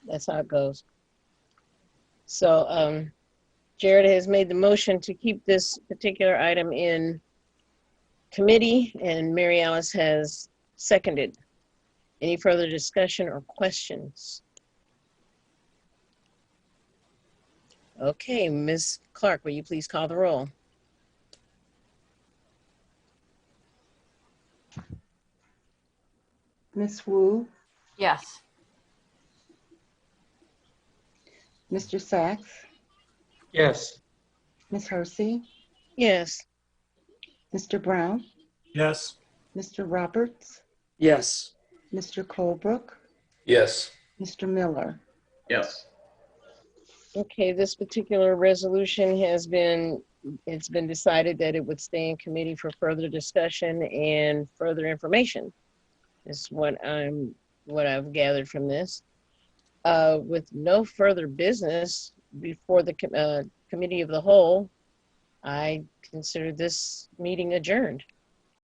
That's how it goes. So, Jared has made the motion to keep this particular item in committee, and Mary Alice has seconded. Any further discussion or questions? Okay, Ms. Clark, will you please call the roll? Ms. Wu, Yes. Mr. Sachs, Yes. Ms. Hersey, Yes. Mr. Brown, Yes. Mr. Roberts, Yes. Mr. Colebrook, Yes. Mr. Miller. Yes. Okay, this particular resolution it's been decided that it would stay in committee for further discussion and further information. Is what I've gathered from this. With no further business before the committee of the whole, I consider this meeting adjourned.